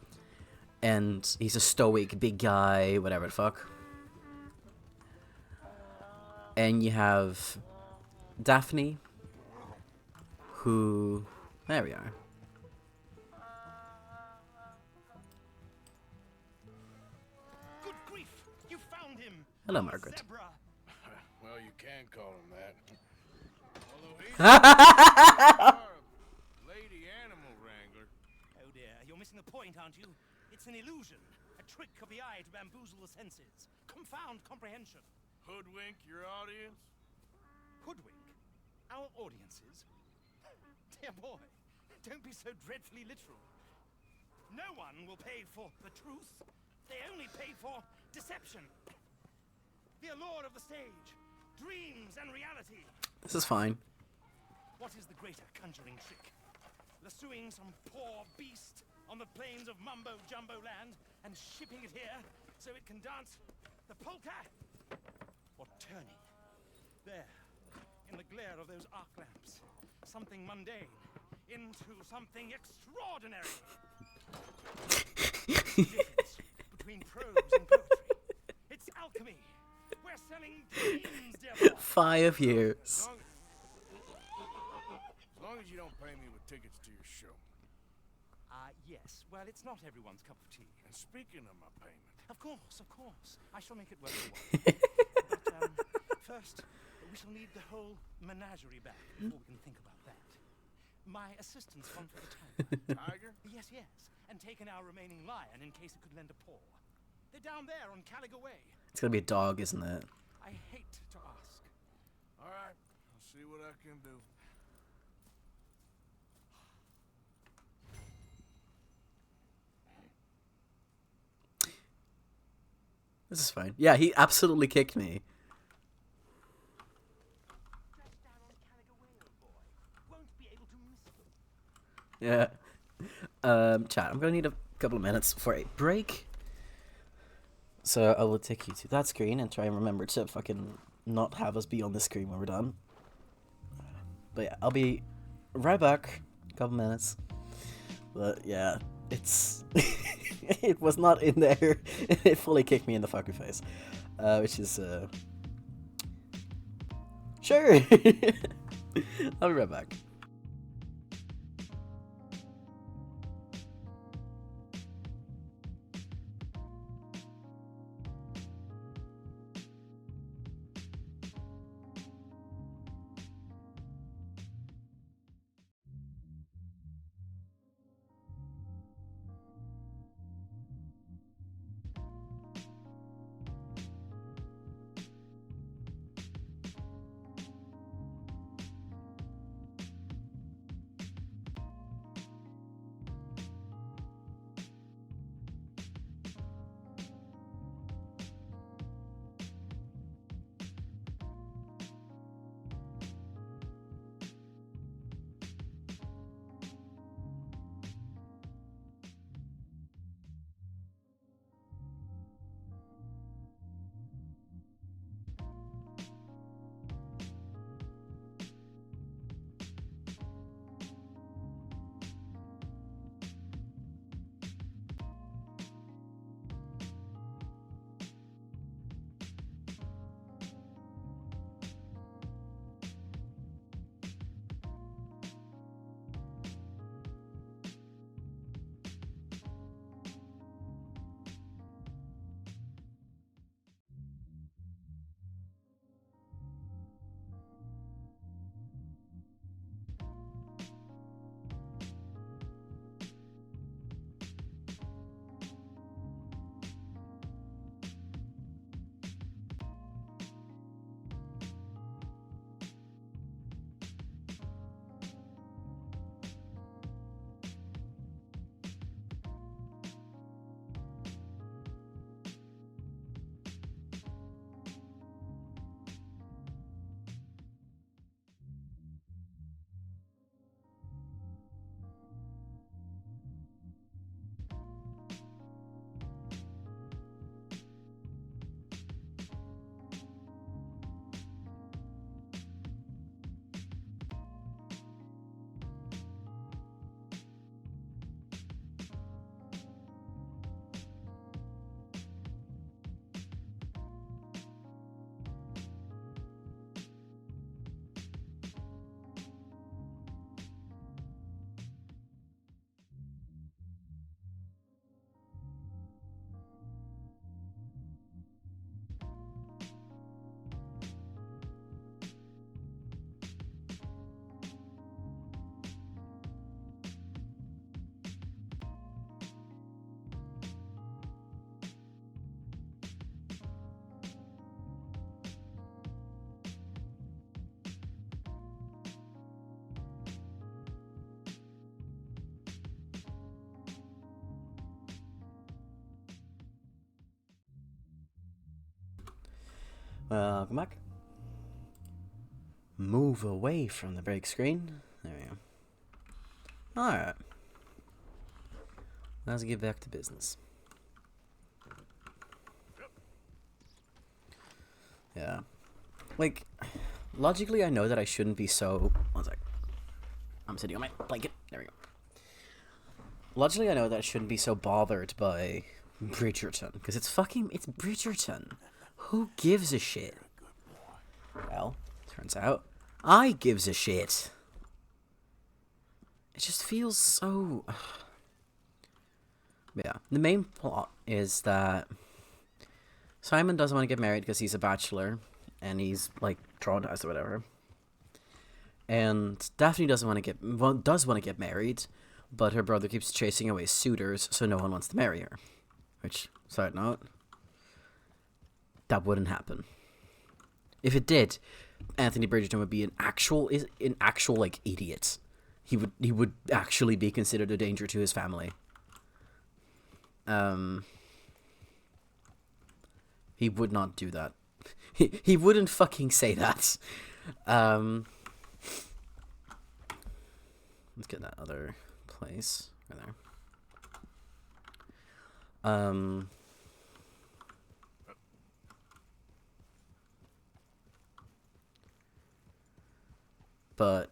And he's a stoic, big guy, whatever the fuck. And you have Daphne, who... There we are. Good grief! You found him! Hello, Margaret. Zebra! Well, you can call him that. Although he's a lady animal wrangler. Oh dear, you're missing the point, aren't you? It's an illusion. A trick of the eye to bamboozle the senses. Confound comprehension. Hoodwink your audience? Hoodwink? Our audiences? Dear boy, don't be so dreadfully literal. No one will pay for the truth. They only pay for deception. The allure of the stage. Dreams and reality. This is fine. What is the greater conjuring trick? Lassoing some poor beast on the plains of mumbo-jumbo land and shipping it here so it can dance the polka? Or turning there, in the glare of those arc lamps, something mundane into something extraordinary? The difference between prose and poetry. It's alchemy. We're selling dreams, dear boy. 5 years. As long as you don't pay me with tickets to your show. Yes. Well, it's not everyone's cup of tea. And speaking of my payment, Of course. I shall make it worth your while. But first, we shall need the whole menagerie back before we can think about that. My assistant's gone for the tiger. Tiger? Yes. And taken our remaining lion in case it could lend a paw. They're down there on Caliga Way. It's gonna be a dog, isn't it? I hate to ask. All right, I'll see what I can do. This is fine. Yeah, he absolutely kicked me. Just down on Caliga Way, old boy. Won't be able to miss them. Yeah. Chat, I'm gonna need a couple of minutes for a break. So I will take you to that screen and try and remember to fucking not have us be on the screen when we're done. But yeah, I'll be right back. A couple minutes. But yeah, it's... it was not in there. It fully kicked me in the fucking face. Which is, Sure! I'll be right back. Welcome back. Move away from the break screen. There we go. Alright. Let's get back to business. Yeah. Like, logically, I know that I shouldn't be so... One sec. I'm sitting on my blanket. There we go. Logically, I know that I shouldn't be so bothered by Bridgerton. Because it's Bridgerton. Who gives a shit? Well, turns out, I gives a shit. It just feels so... Yeah. The main plot is that Simon doesn't want to get married because he's a bachelor. And he's, like, traumatized or whatever. And Daphne does want to get married, but her brother keeps chasing away suitors, so no one wants to marry her. Which, side note, that wouldn't happen. If it did, Anthony Bridgerton would be an actual like idiot. He would actually be considered a danger to his family. He would not do that. He wouldn't fucking say that. Let's get that other place right there. But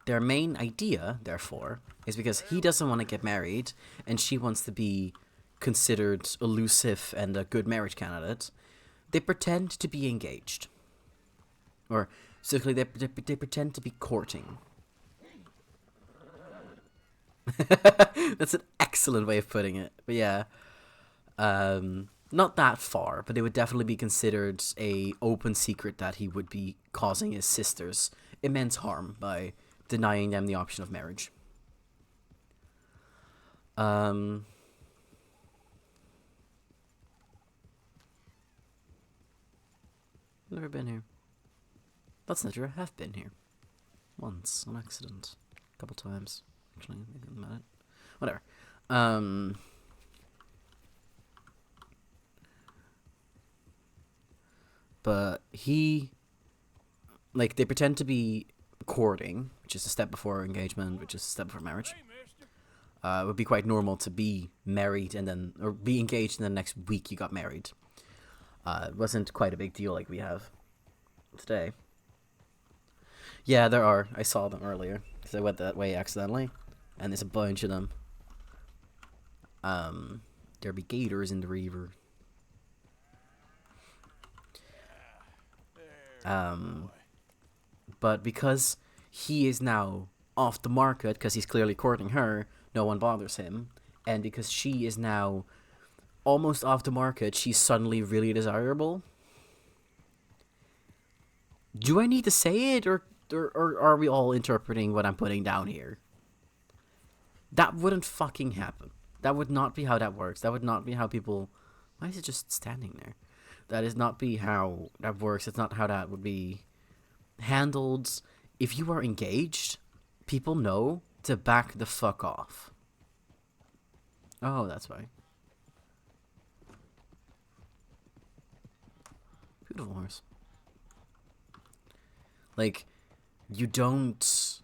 their main idea, therefore, is because he doesn't want to get married and she wants to be considered elusive and a good marriage candidate, they pretend to be engaged. Or, specifically, they pretend to be courting. That's an excellent way of putting it. But yeah, not that far, but it would definitely be considered a open secret that he would be causing his sisters immense harm by denying them the option of marriage. Never been here. That's not true. I have been here. Once, on accident. A couple times. Actually, maybe a minute. Whatever. But he... Like, they pretend to be courting, which is a step before engagement, which is a step before marriage. It would be quite normal to be married and then... Or be engaged and then next week you got married. It wasn't quite a big deal like we have today. Yeah, there are. I saw them earlier because I went that way accidentally, and there's a bunch of them. There be gators in the river. But because he is now off the market because he's clearly courting her, no one bothers him, and because she is now almost off the market, she's suddenly really desirable. Do I need to say it, or are we all interpreting what I'm putting down here? That wouldn't fucking happen. That would not be how that works. That would not be how people... Why is it just standing there? That is not be how that works. It's not how that would be handled. If you are engaged, people know to back the fuck off. Oh, that's why. Beautiful horse. Like, you don't... Stripey?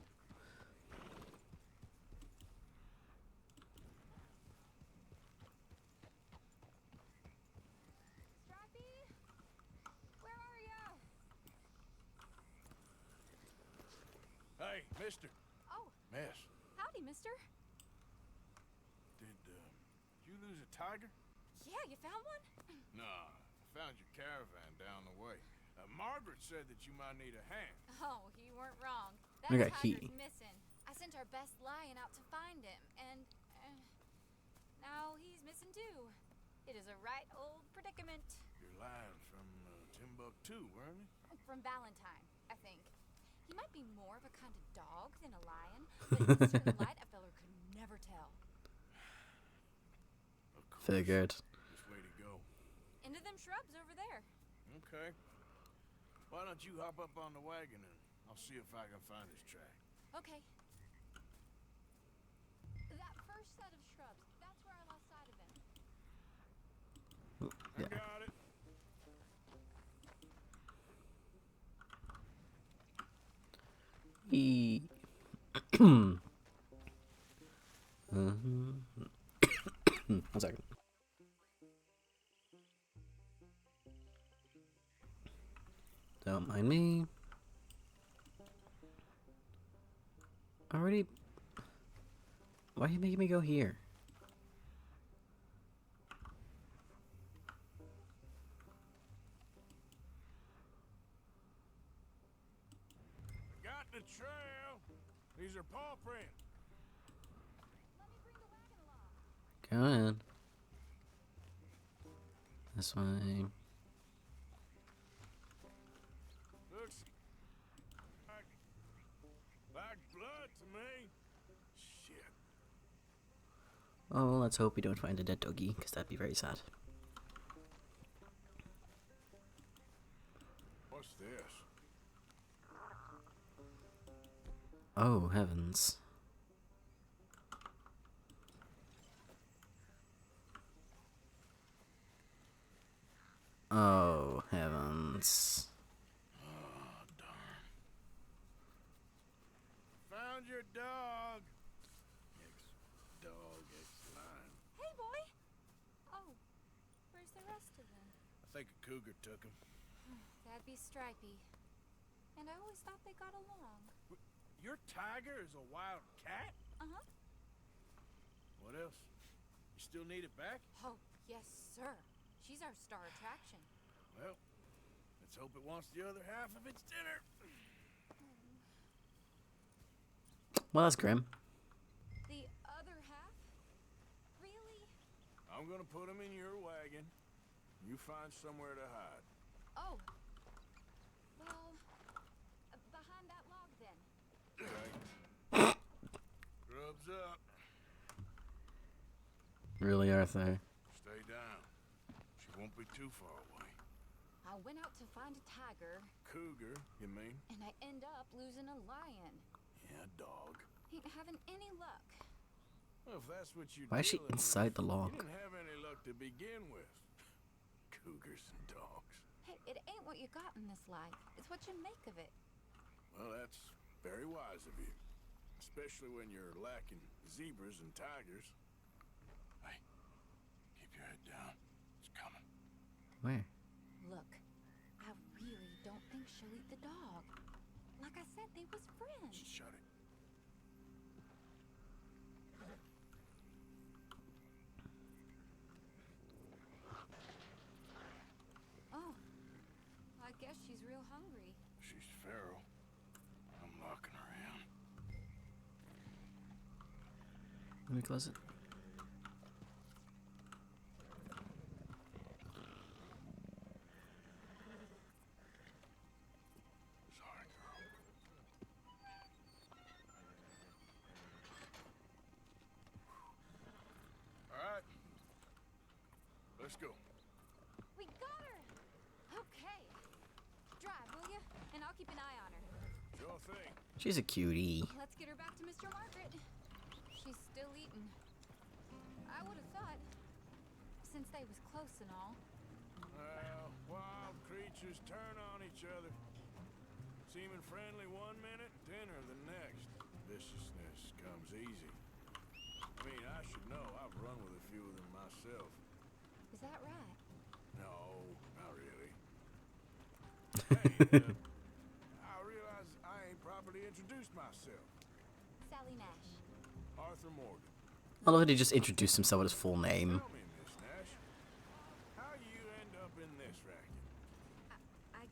Where are ya? Hey, mister. Oh, Miss, howdy, mister. did you lose a tiger? Yeah, you found one? Nah, I found your caravan down the way. Margaret said that you might need a hand. Oh, you weren't wrong. That Okay, tiger's missing. I sent our best lion out to find him, and now he's missing too. It is a right old predicament. Your lion's from Timbuktu, weren't he? From Valentine, I think. He might be more of a kind of dog than a lion, but in a certain light, a feller could never tell. Of course. Figured. Which way to go? Into them shrubs over there. Okay. Why don't you hop up on the wagon and I'll see if I can find his track. Okay. That first set of shrubs, that's where I lost sight of him. I got it. Wee. One second. Don't mind me. Already. Why are you making me go here? Got the trail. These are paw prints. Go ahead. This way. Looks like blood to me. Shit. Oh, let's hope we don't find a dead doggy, because that'd be very sad. What's this? Oh, heavens. Oh, heavens. Oh, darn. Found your dog. Ex-dog, ex-lion. Hey, boy! Oh, where's the rest of them? I think a cougar took him. That'd be Stripey. And I always thought they got along. Your tiger is a wild cat? Uh-huh. What else? You still need it back? Oh, yes, sir. She's our star attraction. Well, let's hope it wants the other half of its dinner. Well, that's grim. The other half? Really? I'm gonna put him in your wagon. You find somewhere to hide. Oh. Well, behind that log then. Okay. Grub's up. Really, Arthur? Stay down. She won't be too far away. I went out to find a tiger, Cougar, you mean? and I end up losing a lion. Yeah, dog. Ain't having any luck. Well, if that's what you're Why is she dealing inside with, the log? You didn't have any luck to begin with. Cougars and dogs. Hey, it ain't what you got in this life. It's what you make of it. Well, that's very wise of you. Especially when you're lacking zebras and tigers. Hey, keep your head down. It's coming. Where? Look, I really don't think she'll eat the dog. Like I said, they was friends. Shut it. Oh, I guess she's real hungry. She's feral. I'm locking her in. Let me close it. Sorry, girl. All right. Let's go. We got her! Okay. Drive, will you? And I'll keep an eye on her. Sure thing. She's a cutie. Let's get her back to Mr. Margaret. She's still eating. I would have thought, since they was close and all. Well, wild creatures turn on each other. Seeming friendly one minute, dinner the next. Viciousness comes easy. I mean, I should know. I've run with a few of them myself. Is that right? No, not really. Hey, I realize I ain't properly introduced myself. Sally Nash. Arthur Morgan. I love that he just introduced himself with his full name. Tell me, Miss Nash, how you end up in this racket? I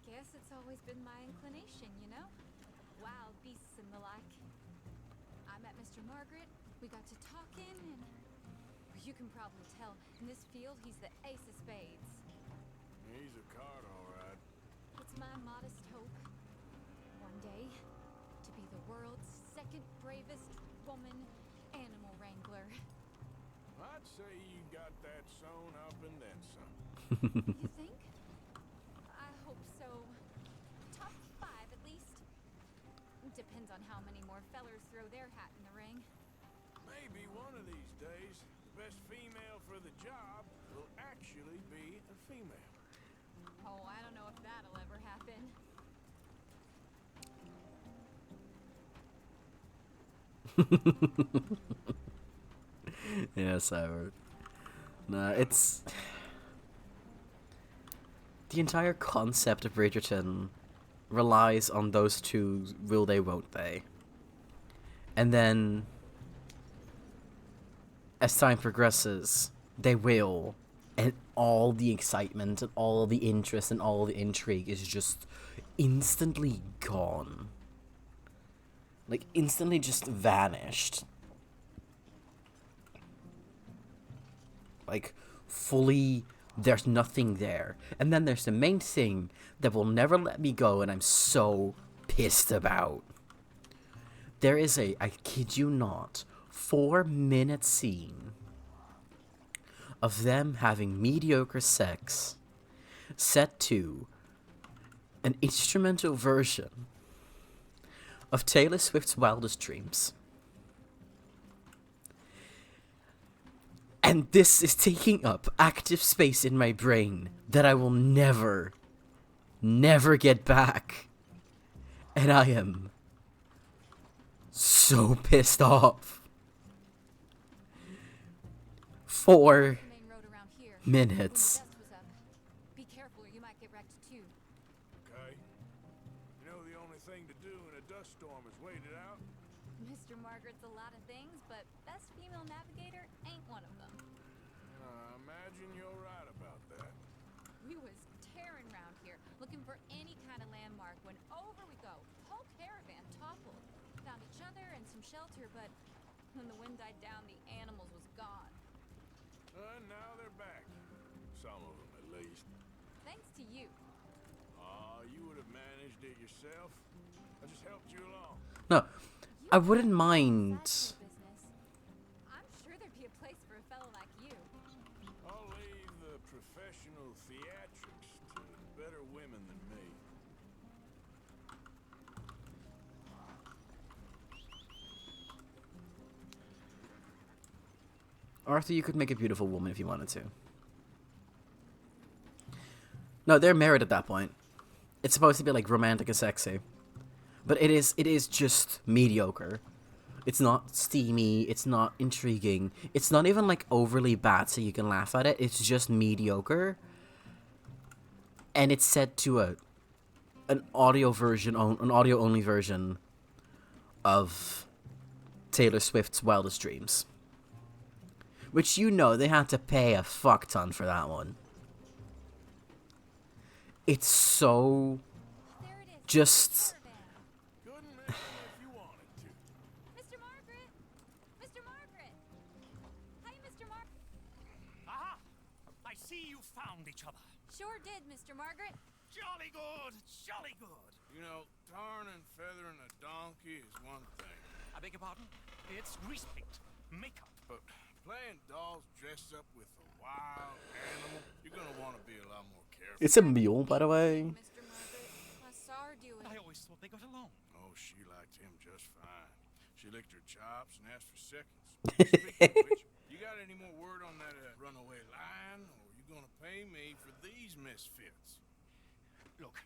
guess it's always been my inclination, you know? Wild beasts and the like. I met Mr. Margaret, we got to talking, and you can probably tell, in this field, he's the ace of spades. He's a card, all right. It's my modest hope, one day, to be the world's second bravest woman animal wrangler. I'd say you got that sewn up and then some. You think? I hope so. Top 5 at least. Depends on how many more fellers throw their hat in the ring. Maybe one of these days, the best female for the job will actually be a female. Oh, I don't know if that'll ever happen. Yes, Howard. No, it's... The entire concept of Bridgerton relies on those two will they, won't they. And then, as time progresses, they will. And all the excitement and all the interest and all the intrigue is just instantly gone. Like, instantly just vanished. Like, fully, there's nothing there. And then there's the main thing that will never let me go and I'm so pissed about. There is a, I kid you not, 4-minute scene of them having mediocre sex set to an instrumental version of Taylor Swift's Wildest Dreams. And this is taking up active space in my brain that I will never get back. And I am so pissed off. 4 minutes. Be careful or you might get wrecked too. Okay. You know the only thing to do in a dust storm is wait it out? Mr. Margaret's a lot of things, but best female navigator ain't one of them. I imagine you're right about that. We was tearing around here, looking for any kind of landmark when over we go. Whole caravan toppled. Found each other and some shelter, but when the wind died down, the animals was gone. Now they're back. Some of them, at least. Thanks to you. You would have managed it yourself. I just helped you along. No, I wouldn't mind. I'm sure there'd be a place for a fellow like you. I'll leave the professional theatrics to better women than me. Arthur, you could make a beautiful woman if you wanted to. No, they're married at that point. It's supposed to be like romantic and sexy. But it is just mediocre. It's not steamy, it's not intriguing. It's not even like overly bad so you can laugh at it. It's just mediocre. And it's set to an audio only version of Taylor Swift's Wildest Dreams. Which, you know, they had to pay a fuck ton for that one. It's so... just... Couldn't mention if you wanted to. Mr. Margaret! Mr. Margaret! Hi, Mr. Margaret. Aha! I see you found each other. Sure did, Mr. Margaret. Jolly good, jolly good. You know, tarring and feathering a donkey is one thing. I beg your pardon? It's grease paint, makeup. But playing dolls dressed up with a wild animal, you're gonna want to be a lot more careful. It's a mule, by the way. Mr. Margaret, I saw her do it. I always thought they got along. Oh, she liked him just fine. She licked her chops and asked for seconds. Speaking of which, you got any more word on that runaway lion, or you gonna pay me for these misfits? Look,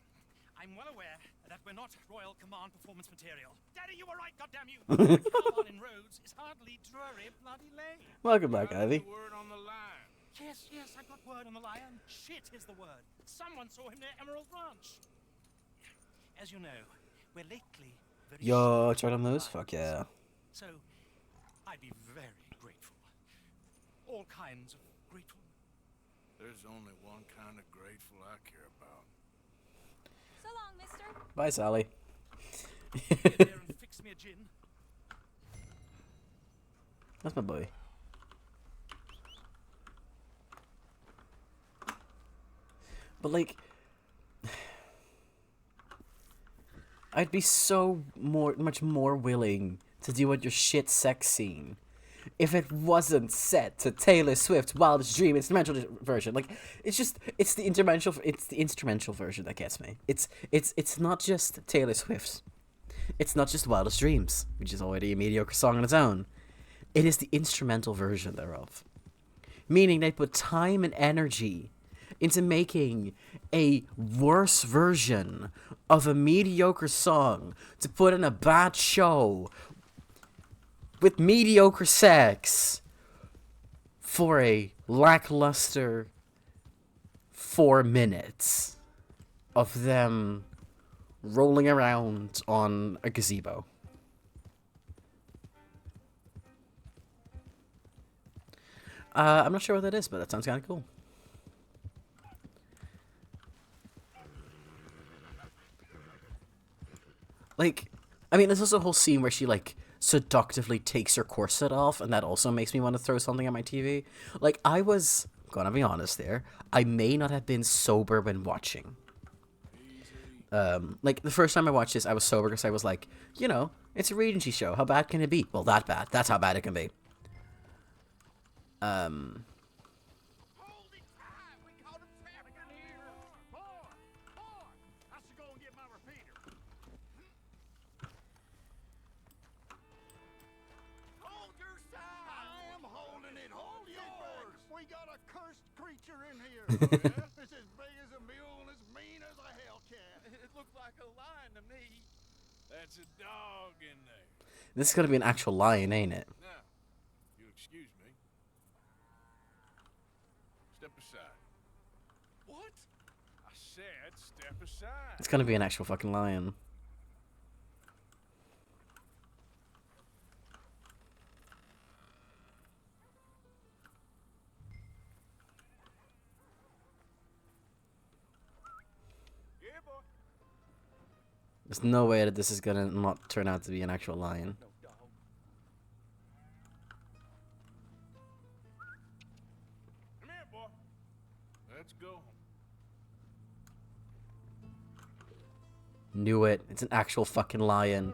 I'm well aware that we're not Royal Command performance material. Daddy, you were right, goddamn you! Carbon in roads is hardly Drury bloody lane. Welcome back, Got Ivy. the word on the lion. Yes, I got word on the lion. Shit is the word. Someone saw him near Emerald Ranch. As you know, we're lately very Yo, short Charlie on Moose? lions. Fuck yeah. So, I'd be very grateful. All kinds of grateful. There's only one kind of grateful I care about. So long, mister. Bye, Sally. Get there and fix me a gin. That's my boy. But, like... I'd be so much more willing to do your shit sex scene if it wasn't set to Taylor Swift's Wildest Dream instrumental version. Like, it's the instrumental version that gets me. It's not just Taylor Swift's. It's not just Wildest Dreams, which is already a mediocre song on its own. It is the instrumental version thereof. Meaning they put time and energy into making a worse version of a mediocre song to put in a bad show with mediocre sex for a lackluster 4 minutes of them rolling around on a gazebo. I'm not sure what that is, but that sounds kind of cool. Like, I mean, there's also a whole scene where she, like, seductively takes her corset off, and that also makes me want to throw something at my TV. Like, I was, gonna be honest there, I may not have been sober when watching. Like, the first time I watched this, I was sober because I was like, you know, it's a Regency show. How bad can it be? Well, that bad. That's how bad it can be. Hold it tight! We caught him trapping in here! Boy! I should go and get my repeater. Hold your side! I am holding it! Hold yours! We got a cursed creature in here! It's as big as a mule and as mean as a hellcat. It looks like a lion to me. That's a dog in there. This is gonna be an actual lion, ain't it? Now, you'll excuse me. Step aside. What? I said step aside. It's gonna be an actual fucking lion. Yeah, boy. There's no way that this is gonna not turn out to be an actual lion. Come here, boy. Let's go. Knew it. It's an actual fucking lion.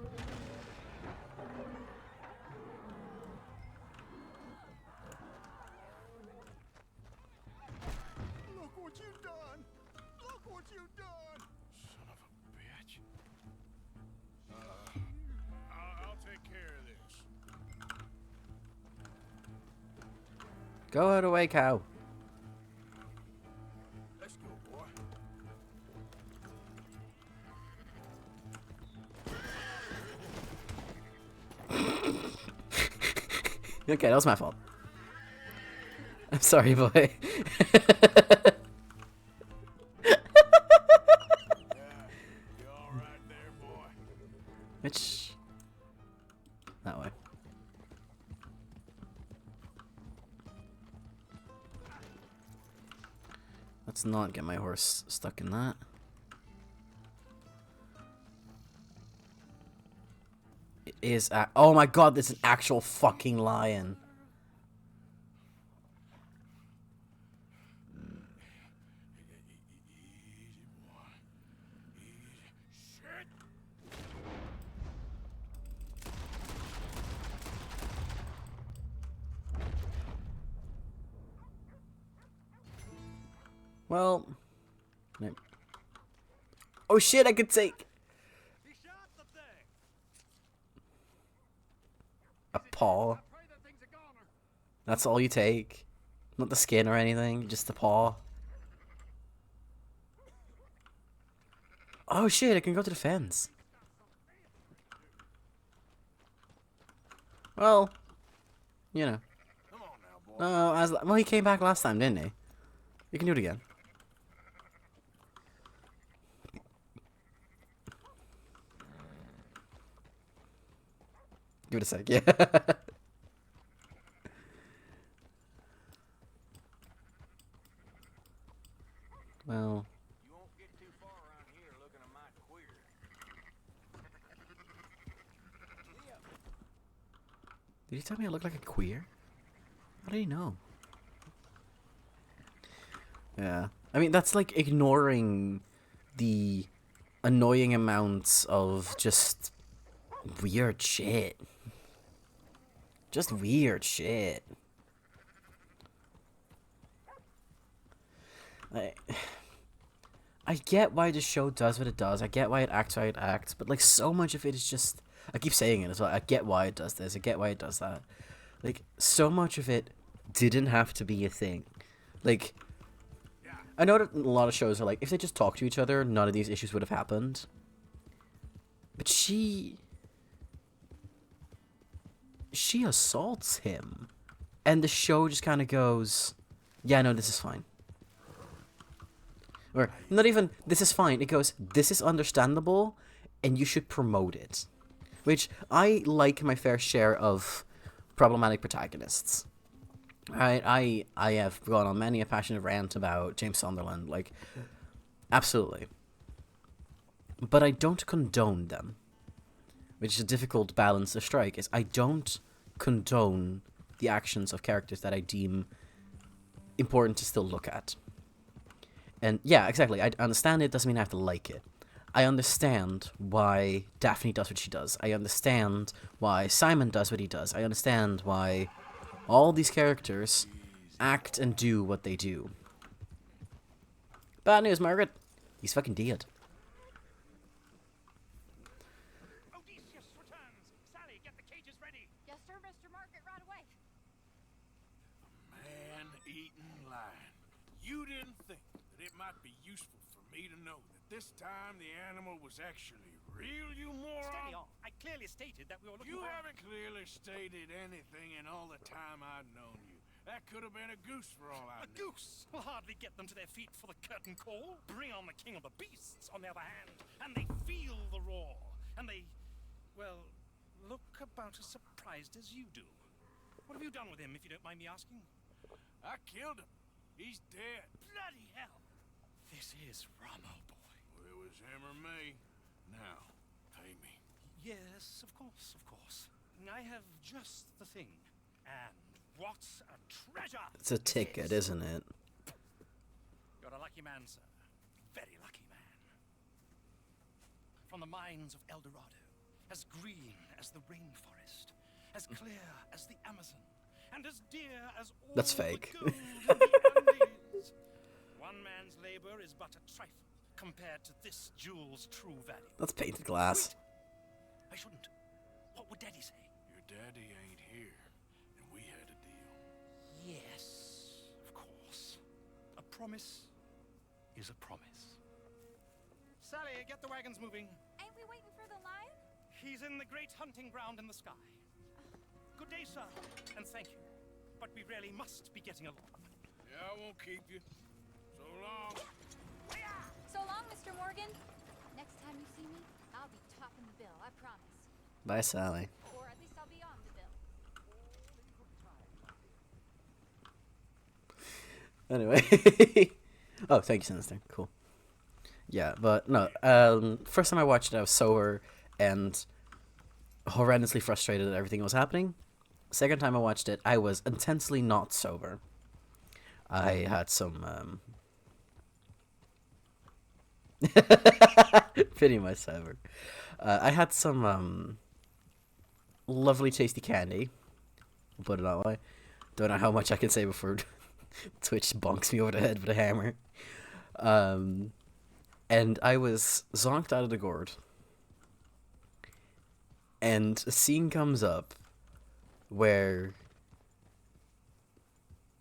Look what you've done! Look what you've done! Son of a bitch. I'll take care of this. Go out away, cow. Let's go, boy. Okay, that was my fault. I'm sorry, boy. You all right there, boy? Which... that way. Let's not get my horse stuck in that. It is oh my god, this is an actual fucking lion. Easy, boy. Easy. Shit! Well... no. Oh shit, I could take... He shot the thing! a paw. I pray that thing's a goner. That's all you take. Not the skin or anything, just the paw. Oh shit, I can go to the fence. Well, you know. Come on now, boy. No, well, he came back last time, didn't he? You can do it again. Give it a sec, yeah. Well, You won't get too far around here looking a mite queer. did he tell me I look like a queer? How did he know? Yeah. I mean, that's like ignoring the annoying amounts of just weird shit. Just weird shit. I get why the show does what it does. I get why it acts how it acts. But, like, so much of it is just... I keep saying it as well. I get why it does this. I get why it does that. Like, so much of it didn't have to be a thing. Like... I know that a lot of shows are like, if they just talk to each other, none of these issues would have happened. But she... she assaults him. And the show just kind of goes, yeah, no, this is fine. Or, not even, this is fine. It goes, this is understandable, and you should promote it. Which, I like my fair share of problematic protagonists. I have gone on many a passionate rant about James Sunderland, like, absolutely. But I don't condone them. Which is a difficult balance to strike, is I don't condone the actions of characters that I deem important to still look at. And yeah, exactly, I understand it, doesn't mean I have to like it. I understand why Daphne does what she does. I understand why Simon does what he does. I understand why all these characters act and do what they do. Bad news, Margaret. He's fucking dead. Odysseus returns. Sally, get the cages ready. Yes, sir, Mr. Margaret, right away. Man-eating lion. You didn't think that it might be useful for me to know that this time the animal was actually real, you Steady moron? on. I clearly stated that we were looking You for... haven't clearly stated anything in all the time I've known you. That could have been a goose for all I A knew. goose will hardly get them to their feet for the curtain call. Bring on the king of the beasts, on the other hand, and they feel the roar. And they, well, look about as surprised as you do. What have you done with him, if you don't mind me asking? I killed him. He's dead. Bloody hell! This is Ramo, boy. Well, it was him or me. Now, pay me. Yes, of course, of course. I have just the thing. And what's a treasure? It's a ticket, isn't it? You're a lucky man, sir. Very lucky man. From the mines of El Dorado, as green as the rainforest, as clear as the Amazon, and as dear as all That's the fake. gold in the Andes. One man's labor is but a trifle compared to this jewel's true value. That's painted glass. I shouldn't. What would Daddy say? Your daddy ain't here, and we had a deal. Yes, of course. A promise is a promise. Sally, get the wagons moving. Ain't we waiting for the lion? He's in the great hunting ground in the sky. Good day, sir, and thank you. But we really must be getting along. Yeah, I won't keep you. So long. So long, Mr. Morgan. Next time you see me, I'll be topping the bill, I promise. Bye, Sally. Or at least I'll be on the bill. Anyway. Oh, thank you, Sinister. Cool. Yeah, but no. First time I watched it, I was sober and horrendously frustrated at everything that was happening. Second time I watched it, I was intensely not sober. I had some, pity my sober. I had some, lovely tasty candy. We'll put it that way. Don't know how much I can say before Twitch bonks me over the head with a hammer. And I was zonked out of the gourd. And a scene comes up where...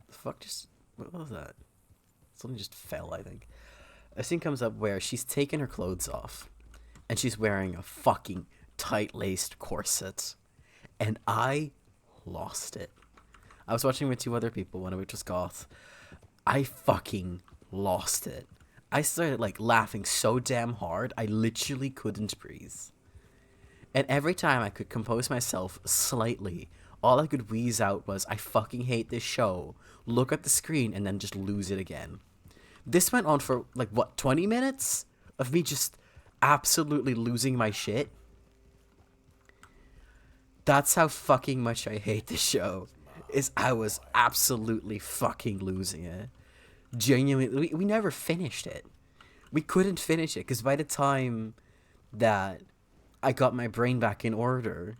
The fuck just... What was that? Something just fell, I think. A scene comes up where she's taken her clothes off. And she's wearing a fucking tight-laced corset. And I lost it. I was watching with two other people, one of which was goth. I fucking lost it. I started, like, laughing so damn hard, I literally couldn't breathe. And every time I could compose myself slightly, all I could wheeze out was, I fucking hate this show. Look at the screen and then just lose it again. This went on for, like, what, 20 minutes? Of me just absolutely losing my shit? That's how fucking much I hate this show. Is I was absolutely fucking losing it. Genuinely, we never finished it. We couldn't finish it, because by the time that I got my brain back in order...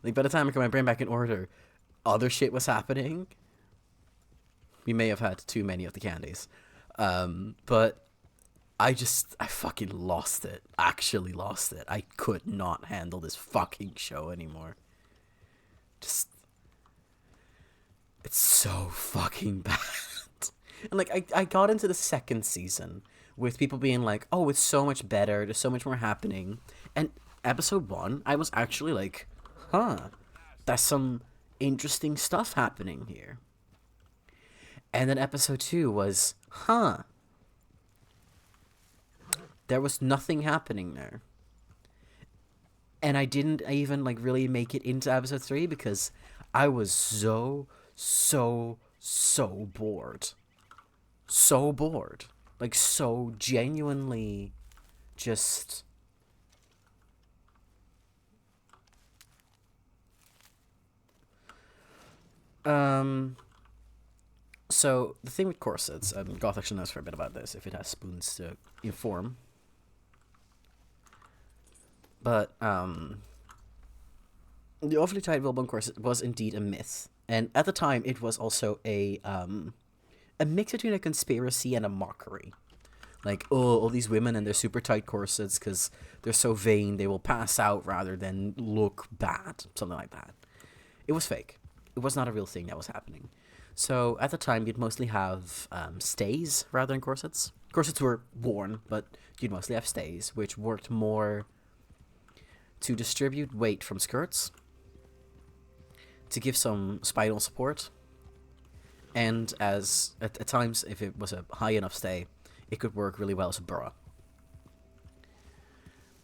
Like, by the time I got my brain back in order, other shit was happening. We may have had too many of the candies. But I fucking lost it. Actually lost it. I could not handle this fucking show anymore. Just... It's so fucking bad. And, like, I got into the second season with people being like, oh, it's so much better, there's so much more happening. And episode 1, I was actually like, huh, there's some interesting stuff happening here. And then episode 2 was, huh, there was nothing happening there. And I didn't even like really make it into episode 3 because I was so bored. So bored. Like, so genuinely just... So, the thing with corsets, and Goth actually knows for a bit about this, if it has spoons to inform. But, the awfully tight whalebone corset was indeed a myth. And at the time, it was also a mix between a conspiracy and a mockery. Like, oh, all these women and their super tight corsets, because they're so vain, they will pass out rather than look bad. Something like that. It was fake. It was not a real thing that was happening. So, at the time, you'd mostly have stays rather than corsets. Corsets were worn, but you'd mostly have stays, which worked more to distribute weight from skirts, to give some spinal support, and as, at times, if it was a high enough stay, it could work really well as a bra.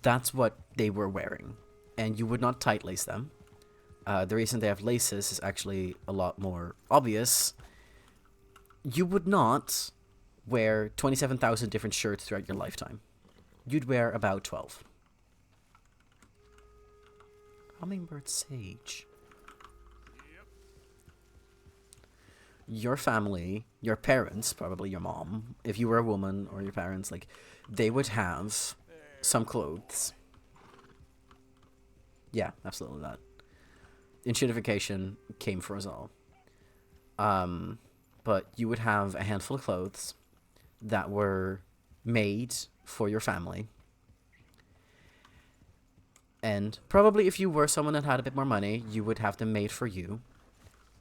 That's what they were wearing, and you would not tight lace them. The reason they have laces is actually a lot more obvious. You would not wear 27,000 different shirts throughout your lifetime. You'd wear about 12. Hummingbird sage. Your family, your parents, probably your mom, if you were a woman, or your parents, like, they would have some clothes. Yeah, absolutely that. Enshittification came for us all. But you would have a handful of clothes that were made for your family. And probably if you were someone that had a bit more money, you would have them made for you.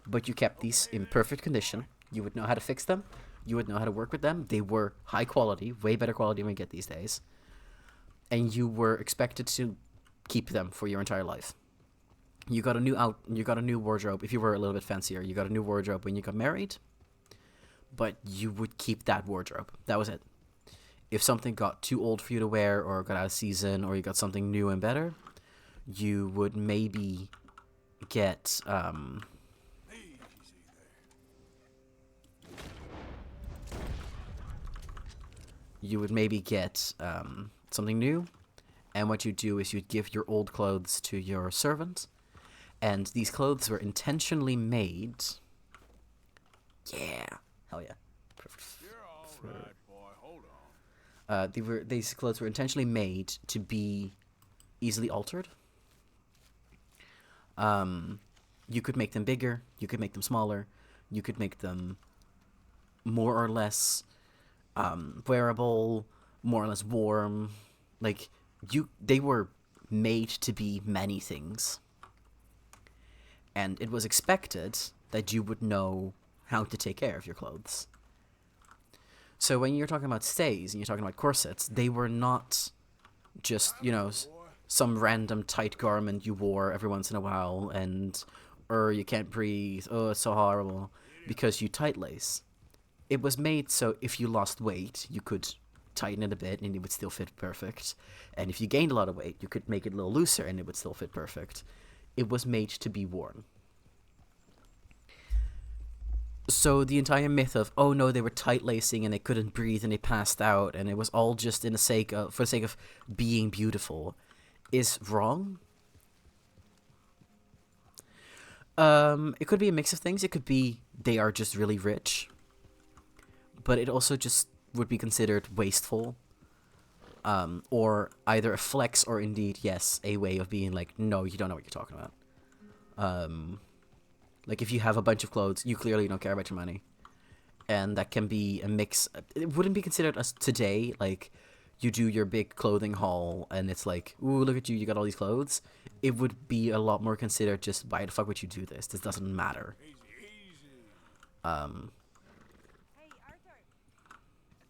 But you kept these in perfect condition. You would know how to fix them. You would know how to work with them. They were high quality, way better quality than we get these days. And you were expected to keep them for your entire life. You got a new wardrobe. If you were a little bit fancier, you got a new wardrobe when you got married. But you would keep that wardrobe. That was it. If something got too old for you to wear, or got out of season, or you got something new and better, you would maybe get something new, and what you'd do is you'd give your old clothes to your servant, and these clothes were intentionally made. Yeah, hell yeah. You're all right, boy. Hold on. These clothes were intentionally made to be easily altered. You could make them bigger, you could make them smaller, you could make them more or less wearable, more or less warm. Like, they were made to be many things. And it was expected that you would know how to take care of your clothes. So when you're talking about stays and you're talking about corsets, they were not just, some random tight garment you wore every once in a while and, you can't breathe, it's so horrible, because you tight lace. It was made so if you lost weight, you could tighten it a bit and it would still fit perfect. And if you gained a lot of weight, you could make it a little looser and it would still fit perfect. It was made to be worn. So the entire myth of, oh no, they were tight lacing and they couldn't breathe and they passed out and it was all just for the sake of being beautiful, is wrong. It could be a mix of things. It could be they are just really rich, but it also just would be considered wasteful, or either a flex or indeed, yes, a way of being like, no, you don't know what you're talking about. Like, if you have a bunch of clothes, you clearly don't care about your money. And that can be a mix. It wouldn't be considered as today, like, you do your big clothing haul, and it's like, ooh, look at you, you got all these clothes. It would be a lot more considered just, why the fuck would you do this? This doesn't matter. Hey, Arthur.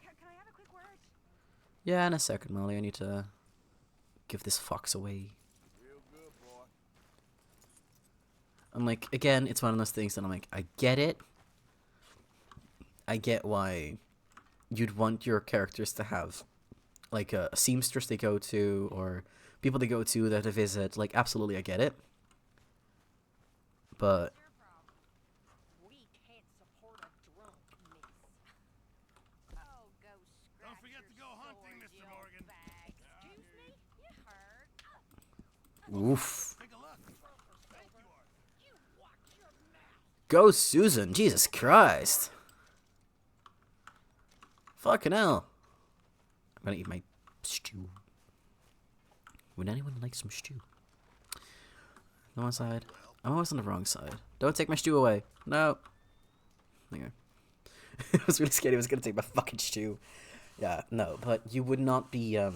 Can I have a quick word? Yeah, in a second, Molly. I need to give this fox away. Real good, boy. I'm like, again, it's one of those things that I'm like, I get it. I get why you'd want your characters to have like a seamstress they go to or people they go to that they visit. Like, absolutely, I get it. But We can't support a drunk, miss. Oh, go scratch Don't forget to go hunting, Mr. Morgan. Excuse me? You heard. oof. Take a look. Go Susan, Jesus Christ. Fucking hell. I'm gonna eat my stew. Would anyone like some stew? On one side. I'm always on the wrong side. Don't take my stew away. No. Okay. I was really scared he was gonna take my fucking stew. Yeah, no, but you would not be, it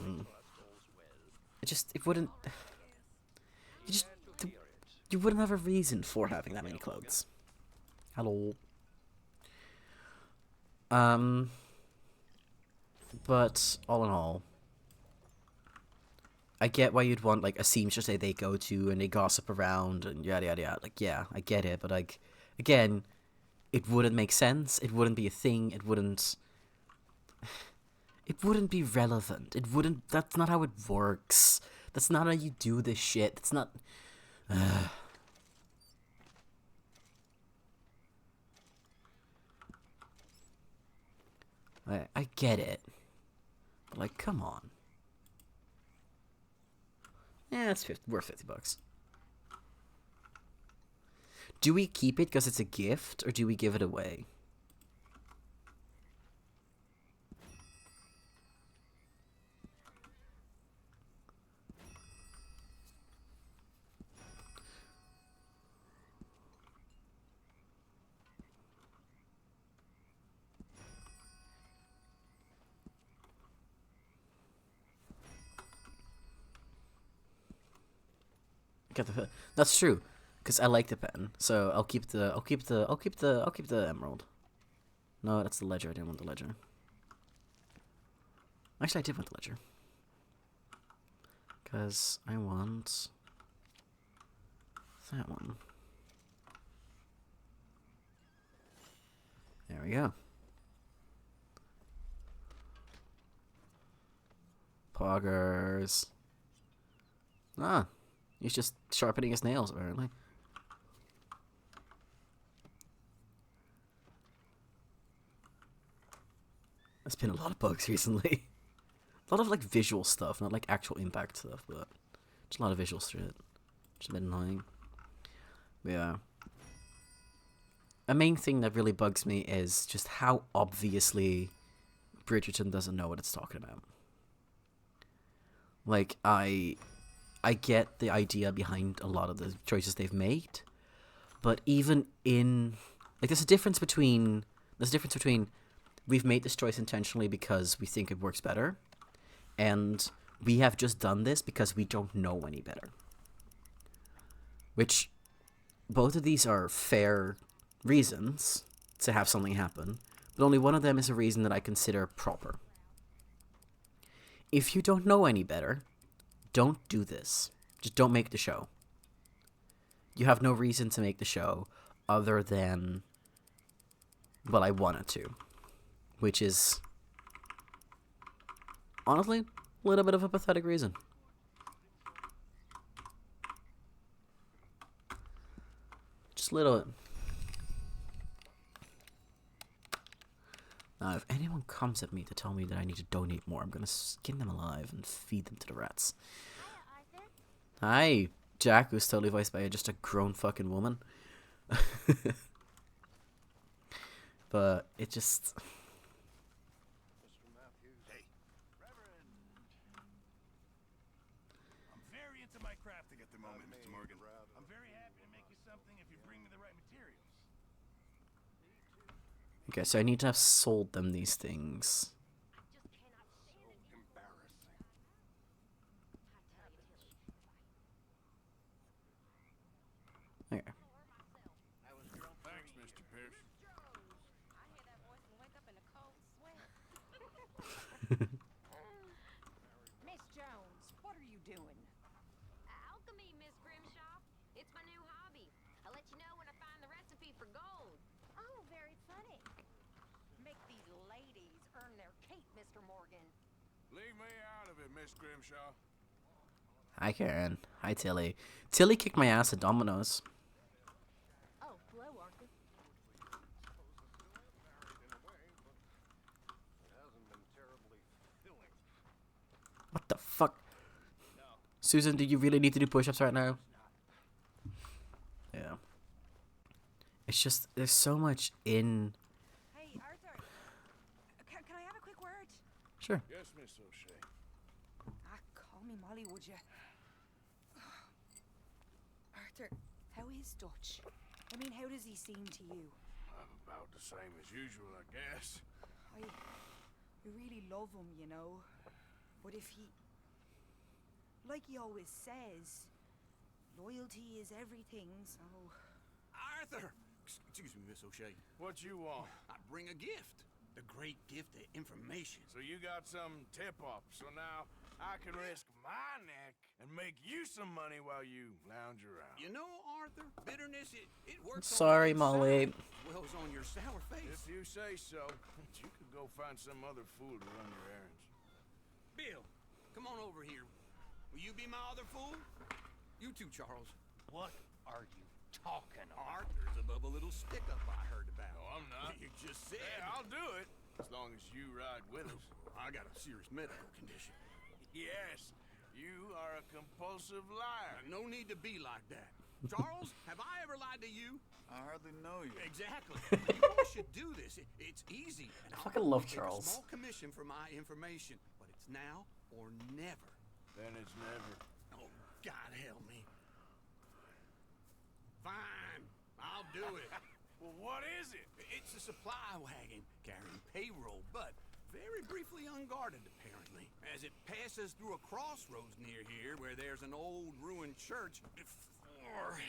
wouldn't, you wouldn't have a reason for having that many clothes. Hello. But all in all, I get why you'd want like a seamstress that they go to and they gossip around and yada yada yada. Like, yeah, I get it, but like, again, it wouldn't make sense. It wouldn't be a thing. It wouldn't be relevant. It wouldn't. That's not how it works. That's not how you do this shit. That's not. I get it. But like, come on. Yeah, it's worth $50. Do we keep it because it's a gift, or do we give it away? That's true, because I like the pen, so I'll keep the emerald. No, that's the ledger. I didn't want the ledger. Actually, I did want the ledger, because I want that one. There we go. Poggers. Ah. He's just sharpening his nails, apparently. There's been a lot of bugs recently. A lot of, like, visual stuff, not, like, actual impact stuff, but just a lot of visual shit. Which is a bit annoying. But yeah. A main thing that really bugs me is just how obviously Bridgerton doesn't know what it's talking about. Like, I get the idea behind a lot of the choices they've made, but even in like there's a difference between we've made this choice intentionally because we think it works better, and we have just done this because we don't know any better. Which both of these are fair reasons to have something happen, but only one of them is a reason that I consider proper. If you don't know any better, don't do this. Just don't make the show. You have no reason to make the show other than, well, I wanted to. Which is, honestly, a little bit of a pathetic reason. Just a little bit. Now, if anyone comes at me to tell me that I need to donate more, I'm gonna skin them alive and feed them to the rats. Hi, Jack, who's totally voiced by just a grown fucking woman. But it just... Hey, Reverend. I'm very into my crafting at the moment, Mr. Morgan. I'm very happy to make you something if you bring me the right materials. Okay, so I need to have sold them these things. Okay. Thanks, Mr. Pierce. I hear that voice and wake up in a cold sweat. Miss Jones, what are you doing? earn their keep, Mr. Morgan. Leave me out of it, Miss Grimshaw. Hi, Karen. Hi, Tilly. Tilly kicked my ass at Domino's. Oh, hello, Arthur. What the fuck? Susan, do you really need to do push-ups right now? Yeah. It's just, there's so much in... Hey, Arthur. Can I have a quick word? Sure. Yes, Miss O'Shea. Call me Molly, would you? Arthur, how is Dutch? I mean, how does he seem to you? I'm about the same as usual, I guess. I really love him, you know. But if he... Like he always says, loyalty is everything, so... Arthur! Excuse me, Miss O'Shea. What you want? I bring a gift. The great gift of information. So you got some tip-off, so now I can risk my neck and make you some money while you lounge around. You know, Arthur, bitterness, it works Sorry, on Molly. as well as on your sour face. If you say so, you could go find some other fool to run your errands. Bill, come on over here. Will you be my other fool? You too, Charles. What are you talking about? Arthur's above a little stick-up I heard about. No, I'm not. You just said. Hey, I'll do it, as long as you ride with us. I got a serious medical condition. Yes, you are a compulsive liar. No need to be like that. Charles, have I ever lied to you? I hardly know you. Exactly. You boys should do this. It's easy. And I fucking love take Charles. a small commission for my information, but it's now or never. Then it's never. Oh, God help me. Fine, I'll do it. Well, what is it? It's a supply wagon carrying payroll, but very briefly unguarded, apparently. As it passes through a crossroads near here where there's an old ruined church, before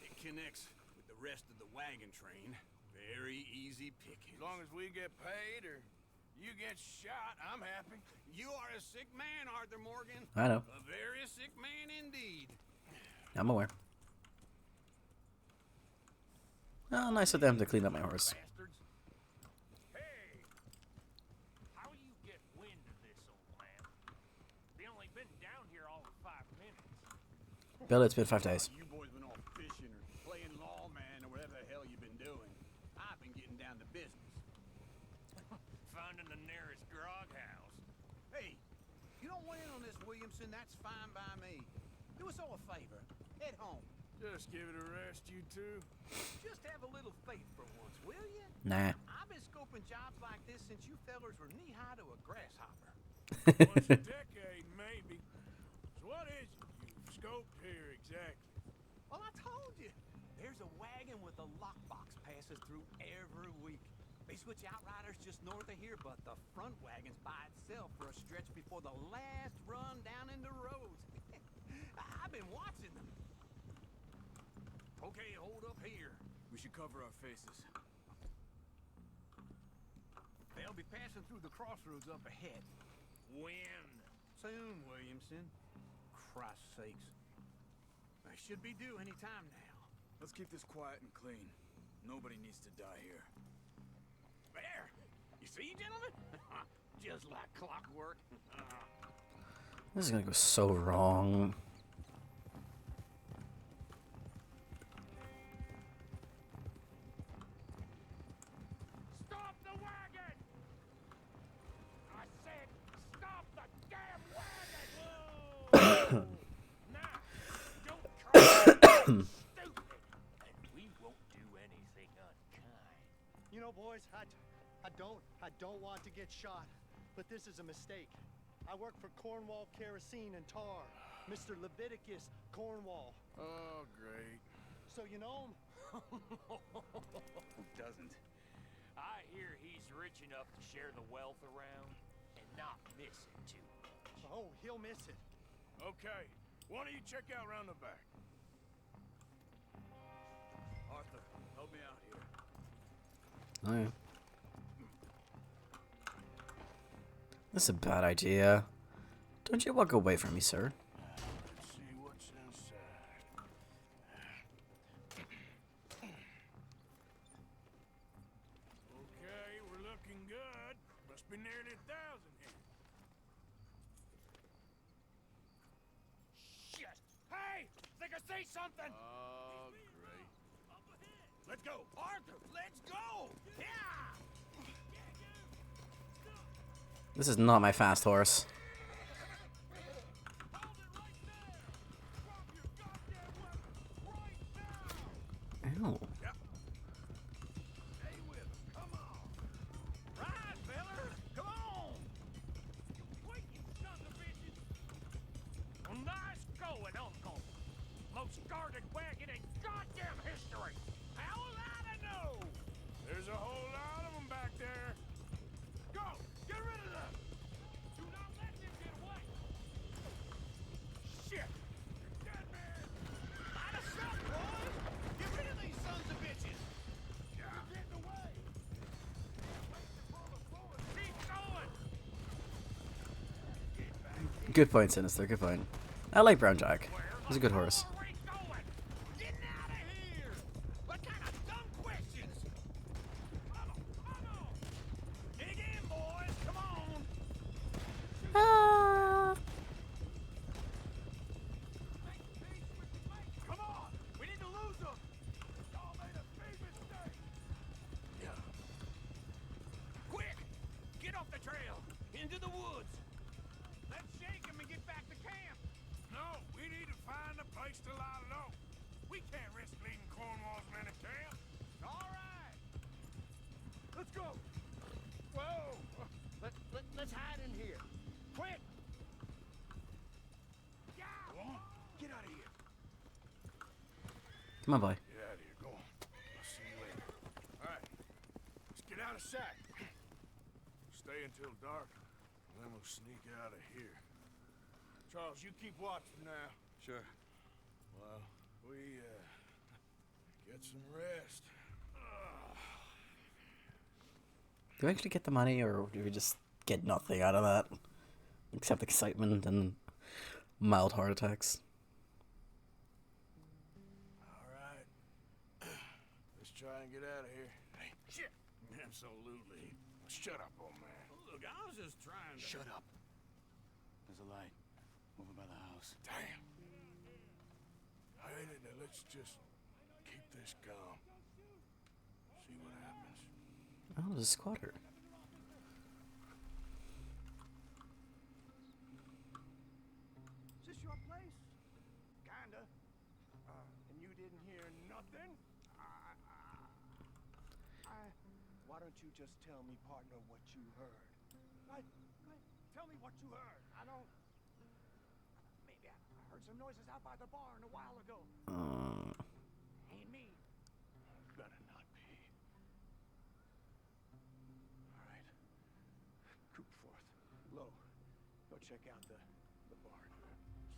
it connects with the rest of the wagon train. Very easy pickings. As long as we get paid or you get shot, I'm happy. You are a sick man, Arthur Morgan. I know. A very sick man indeed. I'm aware. Oh, nice of them to clean up my horse. Bastards. Hey! How you get wind of this, old man? We only been down here all of 5 minutes. Bill, it's been 5 days. You boys been off fishing or playing lawman or whatever the hell you've been doing. I've been getting down to business. Finding the nearest grog house. Hey, you don't want in on this, Williamson, that's fine by me. Do us all a favor. Head home. Just give it a rest, you two. Just have a little faith for once, will you? Nah. I've been scoping jobs like this since you fellers were knee-high to a grasshopper. Once a decade, maybe. So what is it you've scoped here exactly? Well, I told you. There's a wagon with a lockbox passes through every week. They switch outriders just north of here, but the front wagon's by itself for a stretch before the last run down into roads. I've been watching them. Okay, hold up here. We should cover our faces. They'll be passing through the crossroads up ahead. When? Soon, Williamson. Christ's sakes. They should be due any time now. Let's keep this quiet and clean. Nobody needs to die here. There! You see, gentlemen? Just like clockwork. This is gonna go so wrong. Stop the wagon! I said, stop the damn wagon! Now, don't try to be stupid, and we won't do anything unkind. You know, boys, I don't want to get shot, but this is a mistake. I work for Cornwall Kerosene and Tar, Mr. Leviticus Cornwall. Oh, great. So you know him? Who doesn't? I hear he's rich enough to share the wealth around and not miss it too much. Oh, he'll miss it. Okay, why don't you check out around the back? Arthur, help me out here. Oh, yeah. That's a bad idea. Don't you walk away from me, sir. Let's see what's inside. Okay, we're looking good. Must be nearly 1,000 here. Shit! Hey! Think I see something! Oh, great. Let's go! Arthur, let's go! Yeah! This is not my fast horse. Ew. Stay with him. Come on. Ride, fella. Come on. Wait, you sons of bitches. Well, nice going, Uncle. Most guarded wagon in goddamn history. How will I know? There's a whole lot of them back there. Go. Get rid of them. Do not let them get away. Shit. You're dead, man. Line us up, boys. Get rid of these sons of bitches. You're getting away. Keep going. Good point, Sinister. Good point. I like Brown Jack. He's a good horse. Where are we going? Getting out of here. What kind of dumb questions? Come on. Dig in, boys. Come on. Come on. We need to lose them. Y'all made a big mistake. Yeah. Quick. Get off the trail. Into the woods. Let's shake them and get back to camp. No, we need to find a place to lie low. We can't risk leaving Cornwall's men at camp. All right. Let's go. Whoa. Let's hide in here. Quick. Yeah. Go on. Get out of here. Come on, boy. Get out of here. Go on. I'll see you later. All right. Let's get out of sight. Stay until dark, and then we'll sneak out of here. Charles, you keep watch for now. Sure. Well, we, get some rest. Do we actually get the money, or do we just get nothing out of that? Except excitement and mild heart attacks. All right. Let's try and get out of here. Hey, shit. Absolutely. Shut up, old man. Look, I was just trying to... Shut up. There's a light over by the house. Damn. All right, now let's just keep this calm. See what happens. Oh, there's a squatter. Is this your place? Kinda. And you didn't hear nothing? Why don't you just tell me, partner, what you heard? Right? Tell me what you heard. I don't... Maybe I heard some noises out by the barn a while ago. Ain't me. Better not be. All right. Troop forth. Low. Go check out the barn.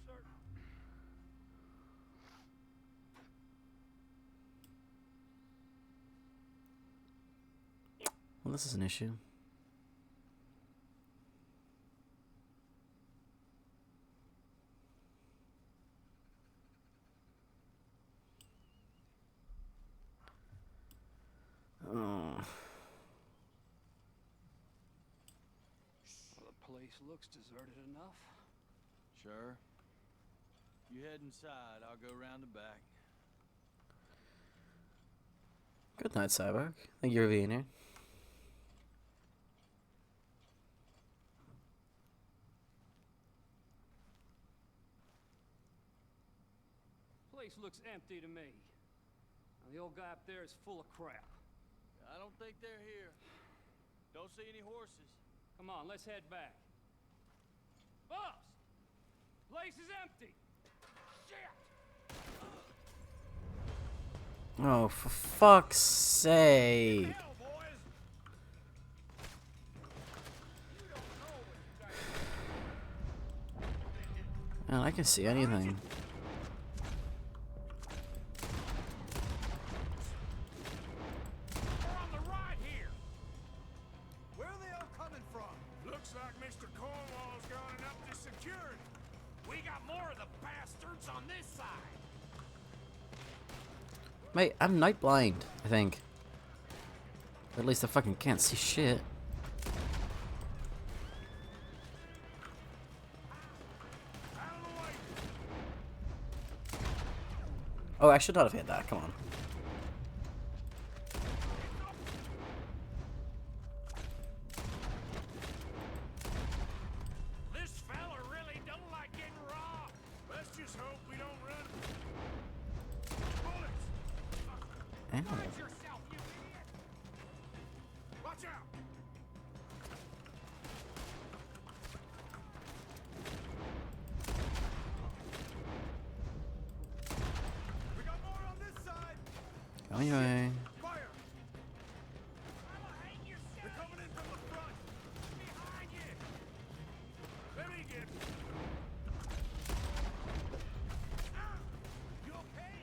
Sir. Well, this is an issue. Oh. Well, the place looks deserted enough. Sure. You head inside, I'll go round the back. Good night, Cyborg. Thank you for being here. Place looks empty to me. Now, the old guy up there is full of crap. I don't think they're here. Don't see any horses. Come on, let's head back. Boss! Place is empty! Shit! Oh, for fuck's sake. Hell, boys! Man, I can see anything. We're on the right here. Where are they all coming from? Looks like Mr. Cornwall's gone up to security. We got more of the bastards on this side. Mate, I'm night blind, I think. Or at least I fucking can't see shit. Oh, I should not have hit that. Come on. This fella really don't like getting raw. Let's just hope we don't run bullets. Ow. Watch yourself, you idiot! Watch out! We got more on this side. Anyway. Fire! They're coming in from the front. Behind you! Let me get... You okay?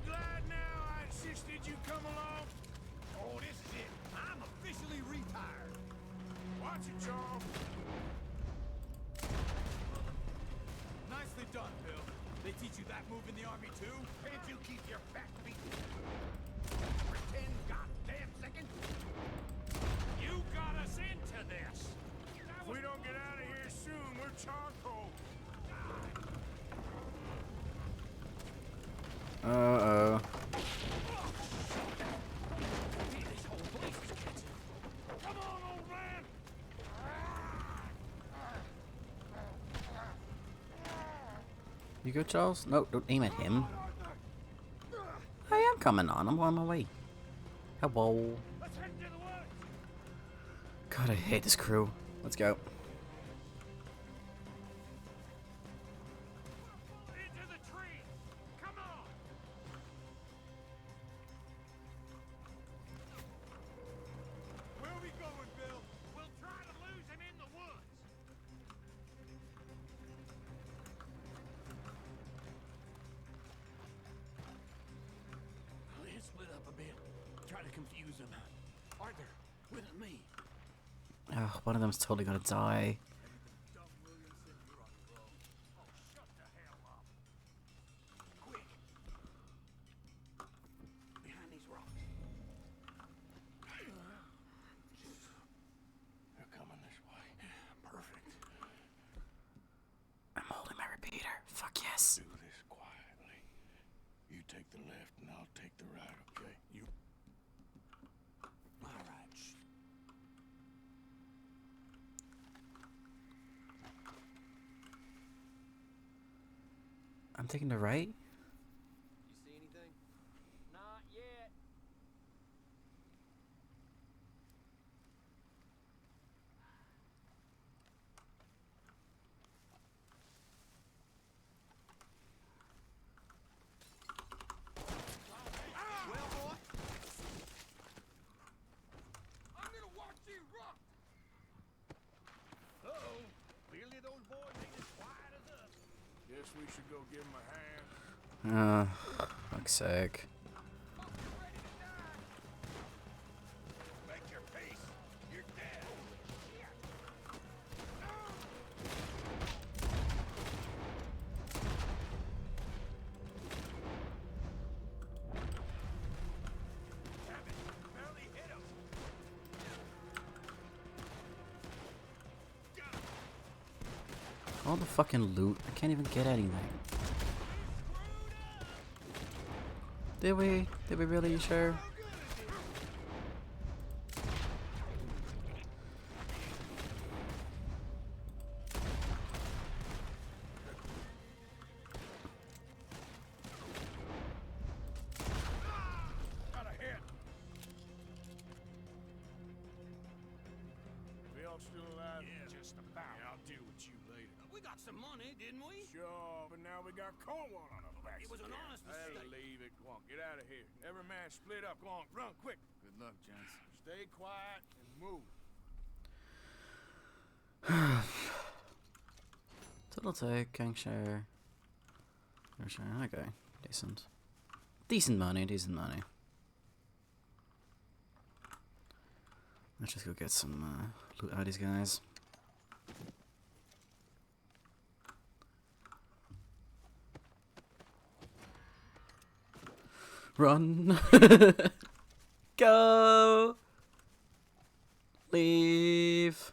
Glad now I insisted you come along? Oh, this is it. I'm officially retired. Watch it, Charles. Nicely done, Bill. They teach you that move in the army too? Can't you keep your back beat? For 10 goddamn seconds? You got us into this. If we don't get out of here soon, we're charcoal. Uh-oh. Come on, old man. You good, Charles? No, don't aim at him. I am coming on. I'm on my way. Hello. Let's head into the woods. God, I hate this crew. Let's go. Into the tree. Come on. Where are we going, Bill? We'll try to lose him in the woods. Let's split up a bit. Try to confuse them. Arthur, with me. Oh, one of them's totally gonna die. Quick. Behind these rocks. They're coming this way. Perfect. I'm holding my repeater. Fuck yes. Do this quietly. You take the left and I'll take the right, okay? You. All right. Shh. I'm taking the right? You see anything? Not yet. Well, boy. I'm gonna watch you rock. Uh-oh. Clearly those boys ain't as quiet as us. Guess we should go give him a hand. Fuck's sake. Make your peace. You're dead. Barely hit him. All the fucking loot. I can't even get anything. Did we? Did we really? Sure. Got a hit. We all still alive? Yeah, Just about. Yeah, I'll deal with you later. We got some money, didn't we? Sure, but now we got Cornwall on our backs. It was an honest I'll mistake. leave it. Go on, get out of here. Every man split up. Go on, run quick. Good luck, gents. Stay quiet and move. Total take, gang share. Share. Okay, decent. Decent money, decent money. Let's just go get some loot out of these guys. Run! Go! Leave!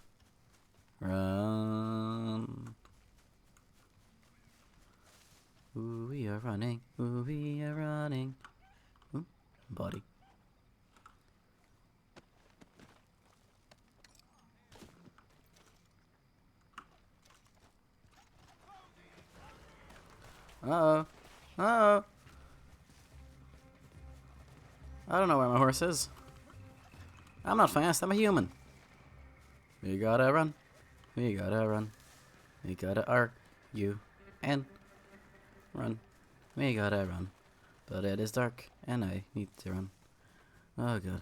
are running. Ooh, we are running. Ooh, body. Uh-oh. Uh-oh. I don't know where my horse is. I'm not fast, I'm a human. We gotta run. We gotta run. We gotta R-U-N. Run. We gotta run. But it is dark, and I need to run. Oh god.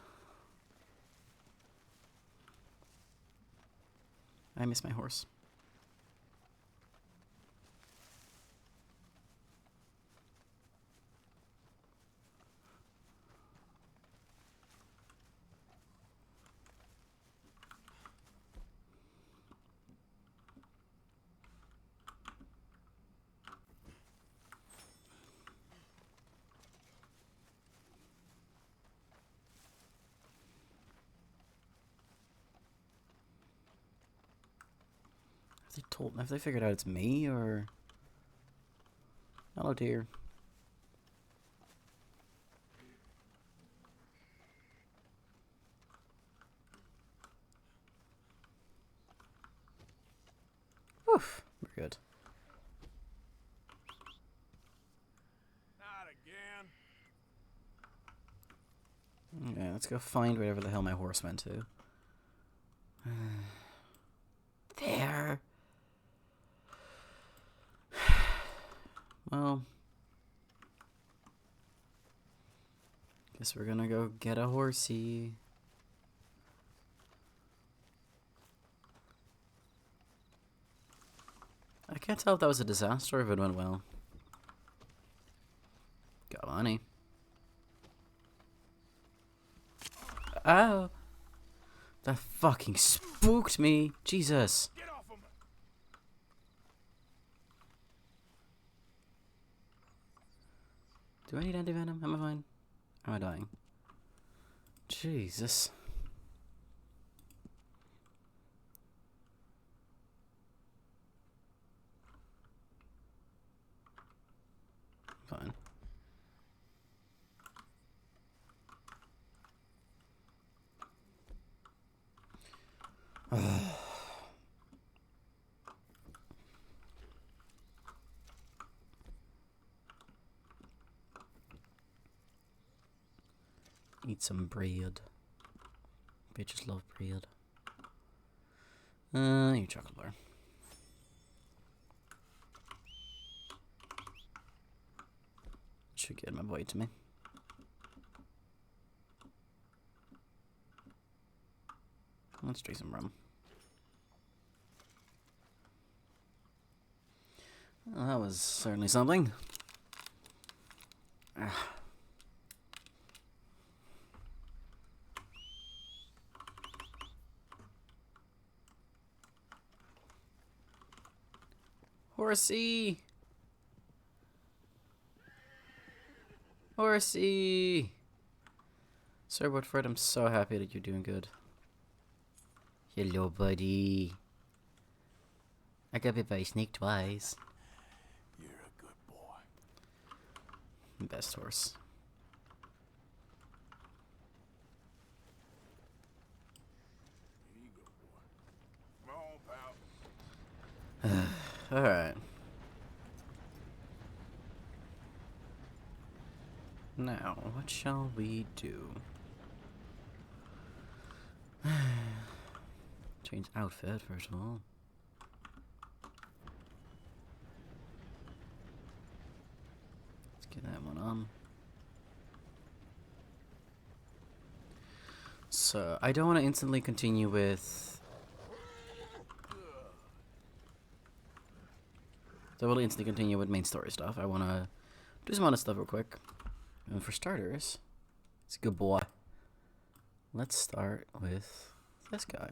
I miss my horse. Have they figured out it's me, or... Hello, dear. Woof, we're good. Not again. Okay, let's go find wherever the hell my horse went to. There. Well, guess we're gonna go get a horsey. I can't tell if that was a disaster or if it went well. Got money. Oh! That fucking spooked me! Jesus! Get off of me. Do I need anti-venom? Am I fine? Am I dying? Jesus. Fine. Eat some bread. Bitches love bread. Eat chocolate bar. Should get my boy to me. Let's drink some rum. Well, that was certainly something. Horsey! Horsey! Sir Woodford, I'm so happy that you're doing good. Hello, buddy. I got bit by a snake twice. You're a good boy. Best horse. Here you go, boy. Come on, pal. Alright. Now, what shall we do? Change outfit, first of all. Let's get that one on. So, I don't want to instantly continue with... So we'll instantly continue with main story stuff. I want to do some other stuff real quick. And for starters, it's a good boy. Let's start with this guy.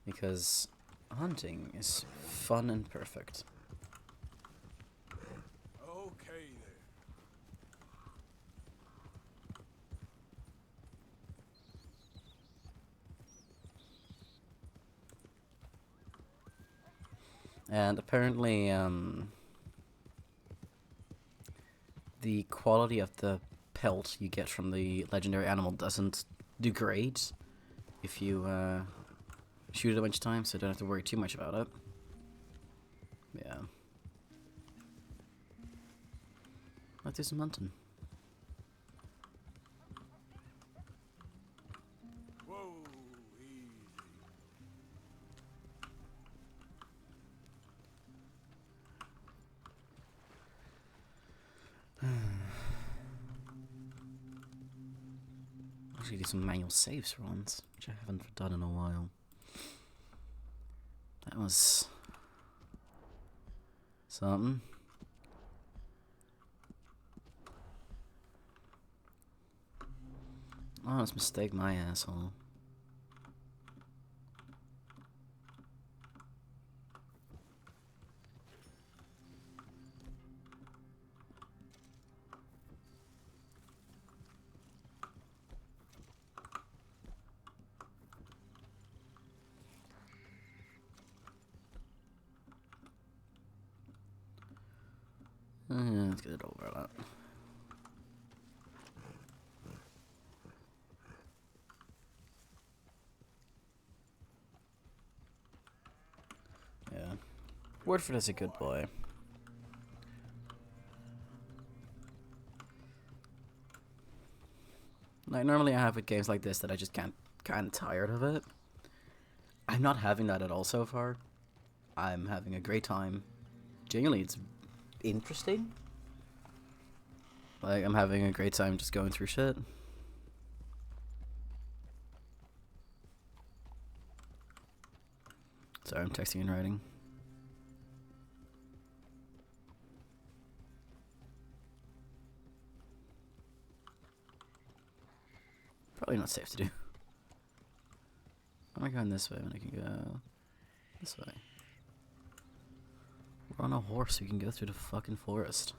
Because hunting is fun and perfect. Okay And apparently, the quality of the pelt you get from the legendary animal doesn't degrade if you shoot it a bunch of times, so don't have to worry too much about it. Yeah. Let's do some hunting. Whoa, easy. Actually do some manual saves for once, which I haven't done in a while. That was something. Oh, let's mistake my asshole. Let's get it over that. Yeah. Woodford is a good boy. Like, normally I have with games like this that I just can't tired of it. I'm not having that at all so far. I'm having a great time. Genuinely, it's interesting. Like, I'm having a great time just going through shit. Sorry, I'm texting and writing. Probably not safe to do. Why am I going this way when I can go this way? We're on a horse, we can go through the fucking forest.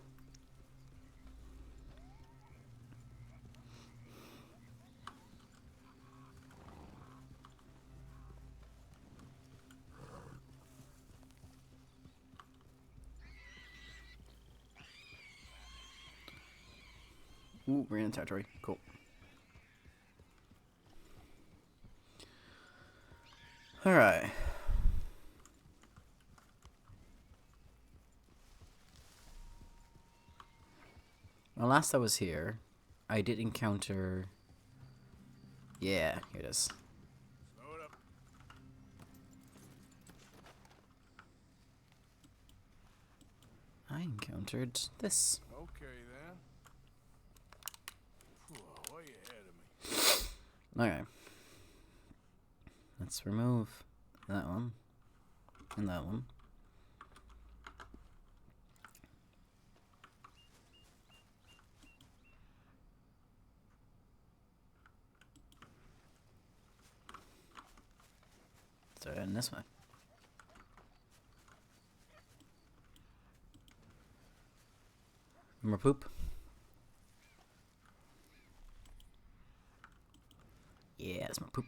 Ooh, we're in territory. Cool. Alright. Well, last I was here, I did encounter... Yeah, here it is. Slow it up. I encountered this. Okay then. Whew, way ahead of me. Okay. Let's remove that one. And that one. Start heading this way. More poop. Yeah, that's more poop.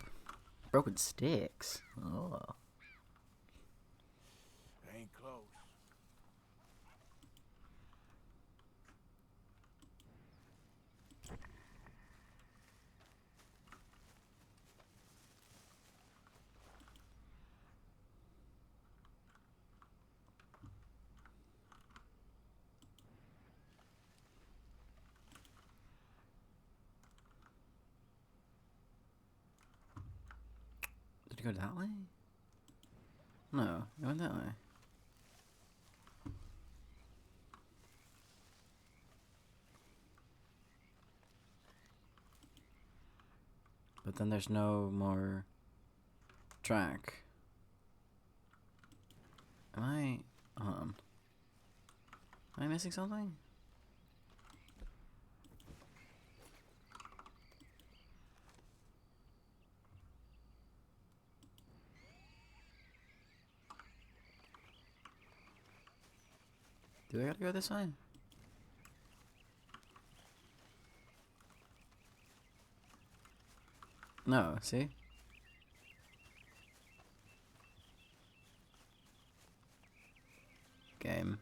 Broken sticks. Oh. Ain't close. Did it go that way? No, it went that way. But then there's no more track. Am I... Hold on. Am I missing something? Do I gotta go this way? No, see? Game.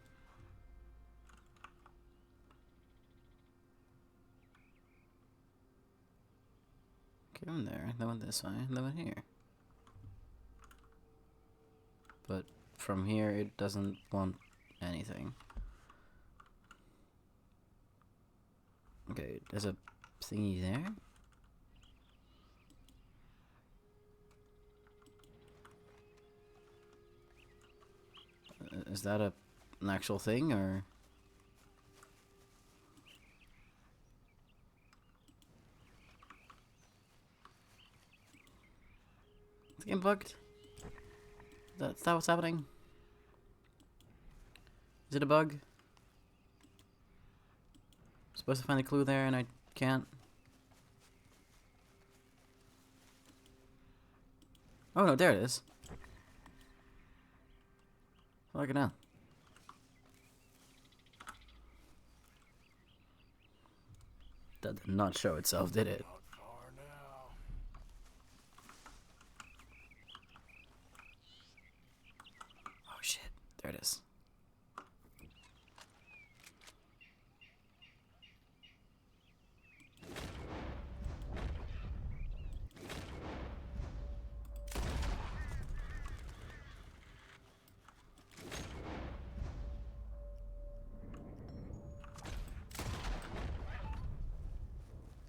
Going there, then went this way, and then went here. But from here, it doesn't want anything. Okay, there's a thingy there. Is that an actual thing, or? Is the game bugged? Is that what's happening? Is it a bug? I'm supposed to find a clue there and I can't. Oh no, there it is. Fucking hell. That did not show itself, did it? Oh shit, there it is.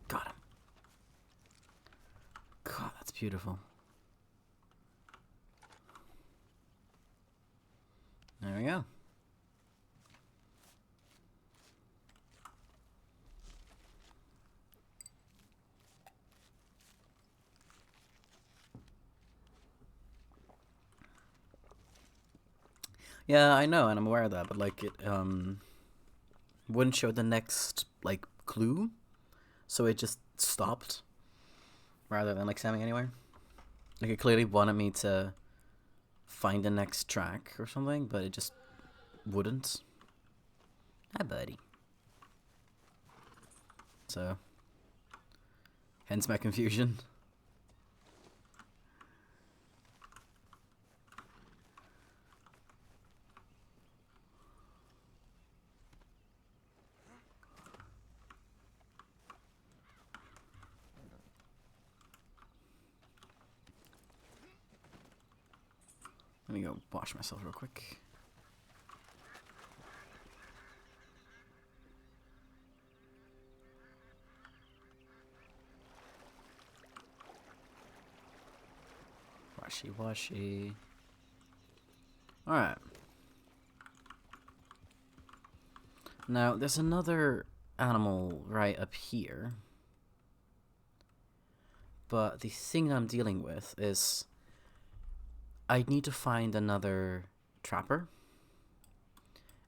Got him. God, that's beautiful. There we go. Yeah, I know, and I'm aware of that, but like it wouldn't show the next like clue, so it just stopped rather than like sending anywhere. Like it clearly wanted me to find the next track or something, but it just wouldn't. Hi, buddy. So, hence my confusion. Let me go wash myself real quick. Washy, washy. Alright. Now, there's another animal right up here. But the thing I'm dealing with is I need to find another trapper.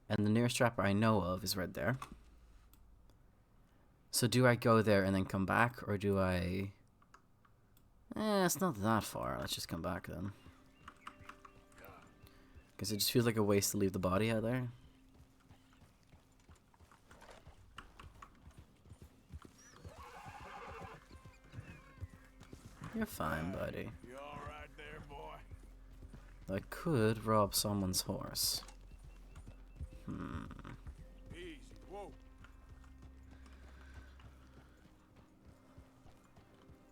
And the nearest trapper I know of is right there. So do I go there and then come back, or do I... it's not that far. Let's just come back then. Because it just feels like a waste to leave the body out there. You're fine, buddy. You all right there, boy? I could rob someone's horse. Easy. Whoa.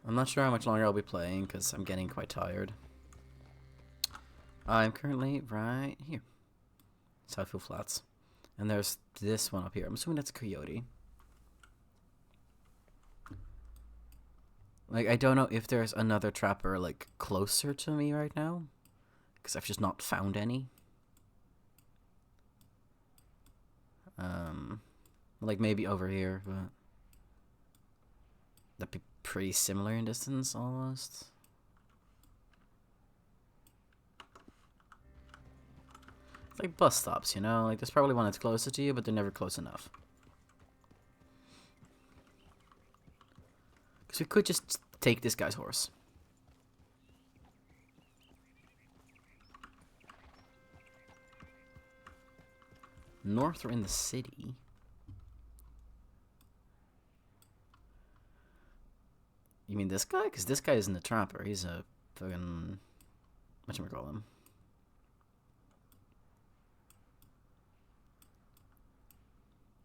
I'm not sure how much longer I'll be playing because I'm getting quite tired. I'm currently right here. Southfield Flats. And there's this one up here. I'm assuming that's Coyote. Like, I don't know if there's another trapper, like, closer to me right now. Because I've just not found any. Like, maybe over here, but... that'd be pretty similar in distance, almost. It's like bus stops, you know? Like, there's probably one that's closer to you, but they're never close enough. Because we could just take this guy's horse. North or in the city? You mean this guy? Because this guy isn't a trapper. He's a fucking... whatchamacallit?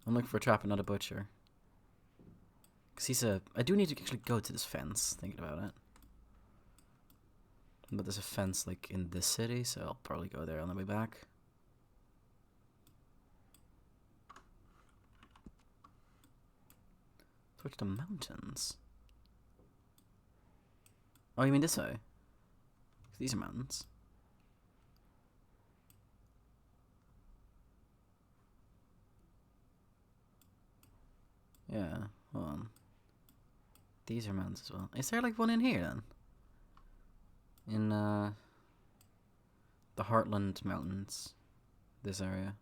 I'm looking for a trapper, not a butcher. Because he's a... I do need to actually go to this fence, thinking about it. But there's a fence, like, in this city, so I'll probably go there on the way back. Towards the mountains. Oh, you mean this way? These are mountains. Yeah, hold on. These are mountains as well. Is there like one in here then? In the Heartland Mountains. This area.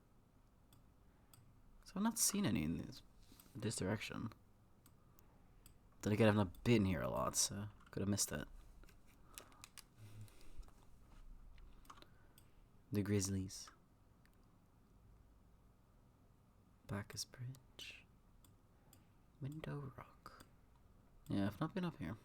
So I've not seen any in this direction. Then again, I've not been here a lot, so could have missed it. The Grizzlies. Bacchus Bridge. Window Rock. Yeah, I've not been up here.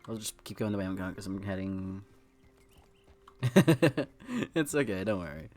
I'll just keep going the way I'm going because I'm heading... It's okay, don't worry.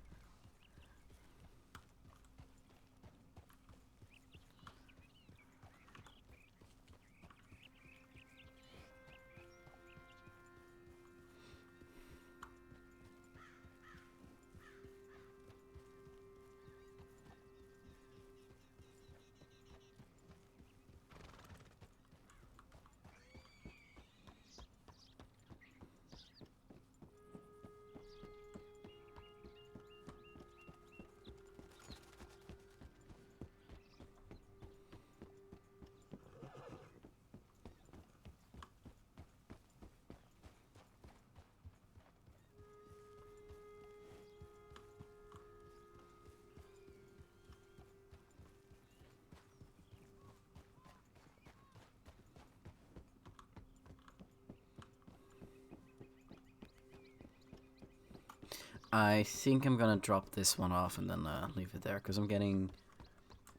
I think I'm gonna drop this one off and then leave it there because I'm getting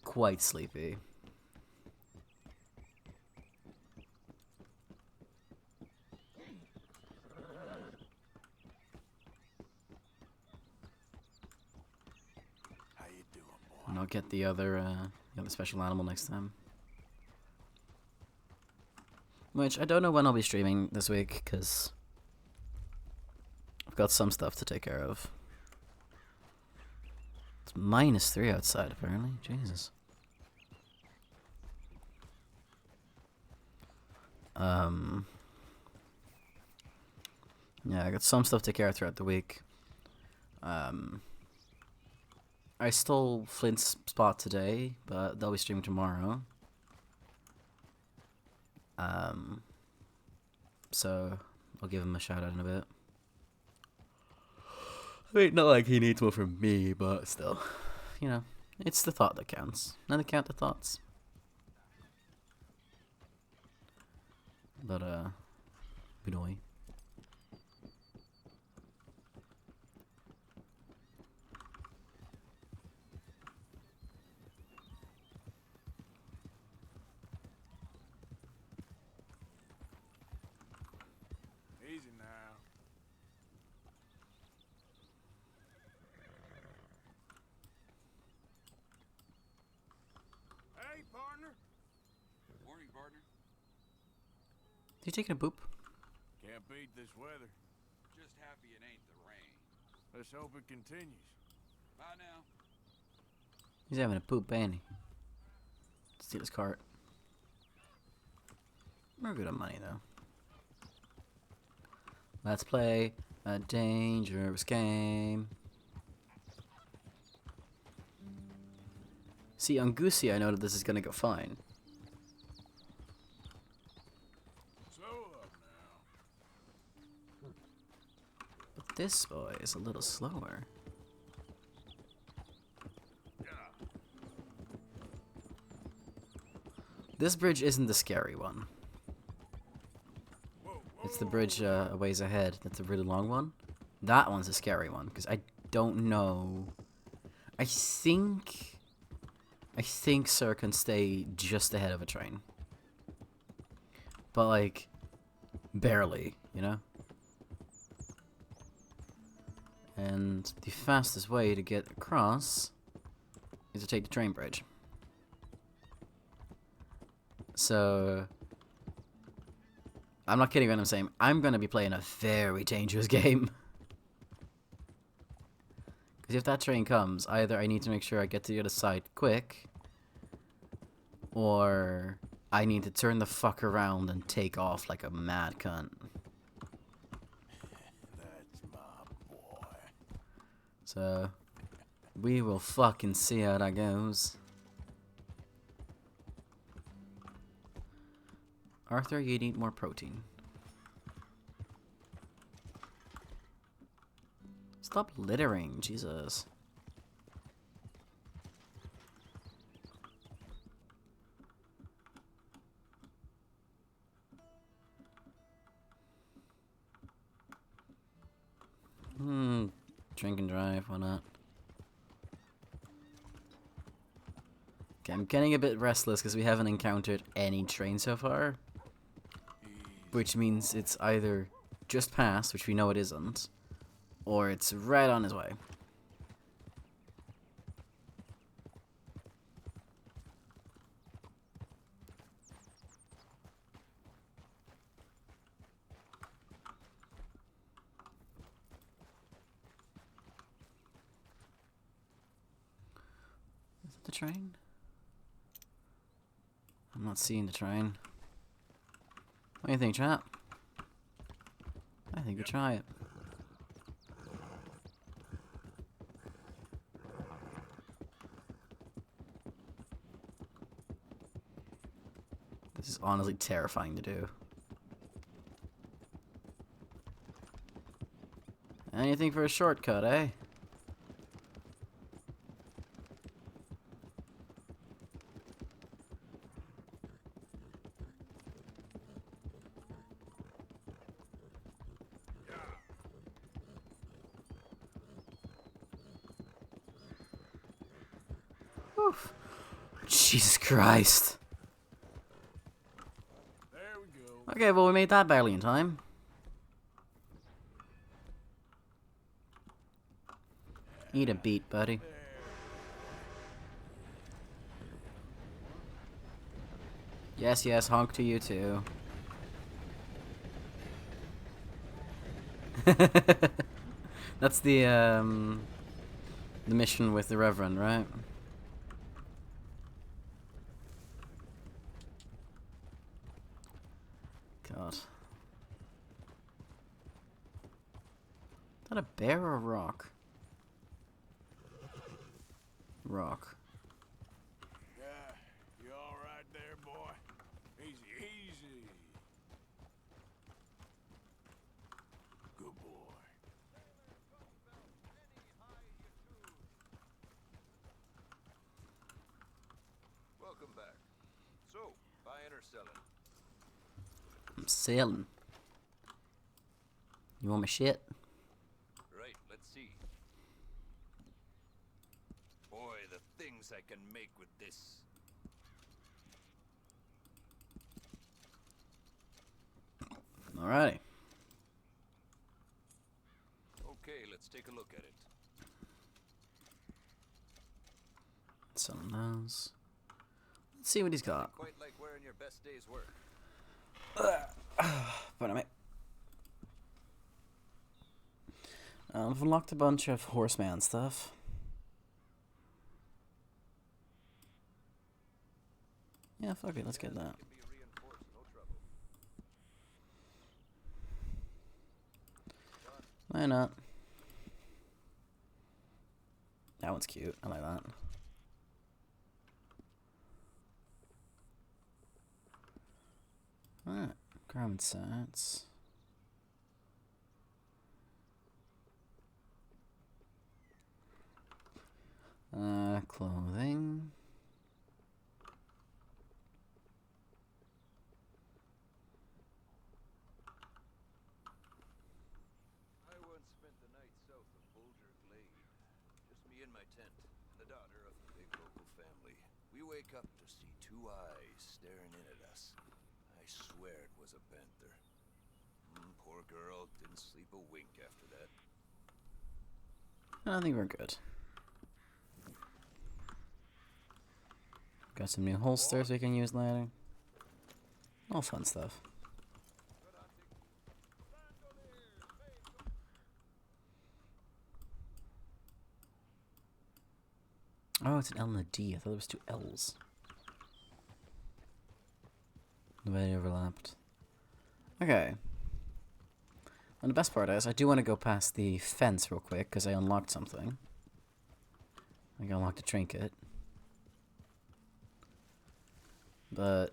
quite sleepy. How you doing, boy? And I'll get the other special animal next time. Which I don't know when I'll be streaming this week because I've got some stuff to take care of. It's -3 outside, apparently. Jesus. Yeah, I got some stuff to take care of throughout the week. I stole Flint's spot today, but they'll be streaming tomorrow. So I'll give him a shout out in a bit. I mean, not like he needs one from me, but still, you know, it's the thought that counts. And I count the thoughts. But, Binoy. Easy now. Hey, partner. Morning, partner. You taking a poop? Can't beat this weather. Just happy it ain't the rain. Let's hope it continues. Bye now. He's having a poop, ain't he? Steal his cart. We're good on money, though. Let's play a dangerous game. See, on Goosey, I know that this is gonna go fine. Slow up now. But this boy is a little slower. This bridge isn't the scary one. It's the bridge a ways ahead. That's a really long one. That one's a scary one because I don't know. I think Sir can stay just ahead of a train. but like barely, you know? And the fastest way to get across is to take the train bridge. So I'm not kidding when I'm saying I'm gonna be playing a very dangerous game. Because if that train comes, either I need to make sure I get to the other side quick, or I need to turn the fuck around and take off like a mad cunt. That's my boy. So we will fucking see how that goes. Arthur, you need more protein. Stop littering, Jesus. Drink and drive, why not? Okay, I'm getting a bit restless because we haven't encountered any train so far. Which means it's either just past, which we know it isn't, or it's right on his way. Is it the train? I'm not seeing the train. What do you think, chat? I think we try it. This is honestly terrifying to do. Anything for a shortcut, eh? Oof. Jesus Christ. There we go. Okay, well we made that barely in time. Eat a beat, buddy. Yes, yes, honk to you too. That's the mission with the Reverend, right? God. Is that a bear or a rock? Rock. Yeah, you all right there, boy? Easy, easy. Good boy. Welcome back. So, buying or selling? I'm selling. You want my shit? Right, let's see. Boy, the things I can make with this. Alrighty. Okay, let's take a look at it. Selling those. Let's see what he's got. Quite like wearing your best day's work. Pardon me. I've unlocked a bunch of horseman stuff. Yeah, fuck it, let's get that. Why not? That one's cute. I like that. Alright, garment sets. Clothing. I once spent the night south of Bulger Glade. Just me and my tent, and the daughter of the big local family. We wake up to see two eyes staring in at us. I I swear it was a panther. Poor girl didn't sleep a wink after that. I think we're good. Got some new holsters we can use later. All fun stuff. Oh, it's an L and a D. I thought it was two L's. The way they overlapped. Okay. And the best part is, I do want to go past the fence real quick, because I unlocked something. I unlocked a trinket. But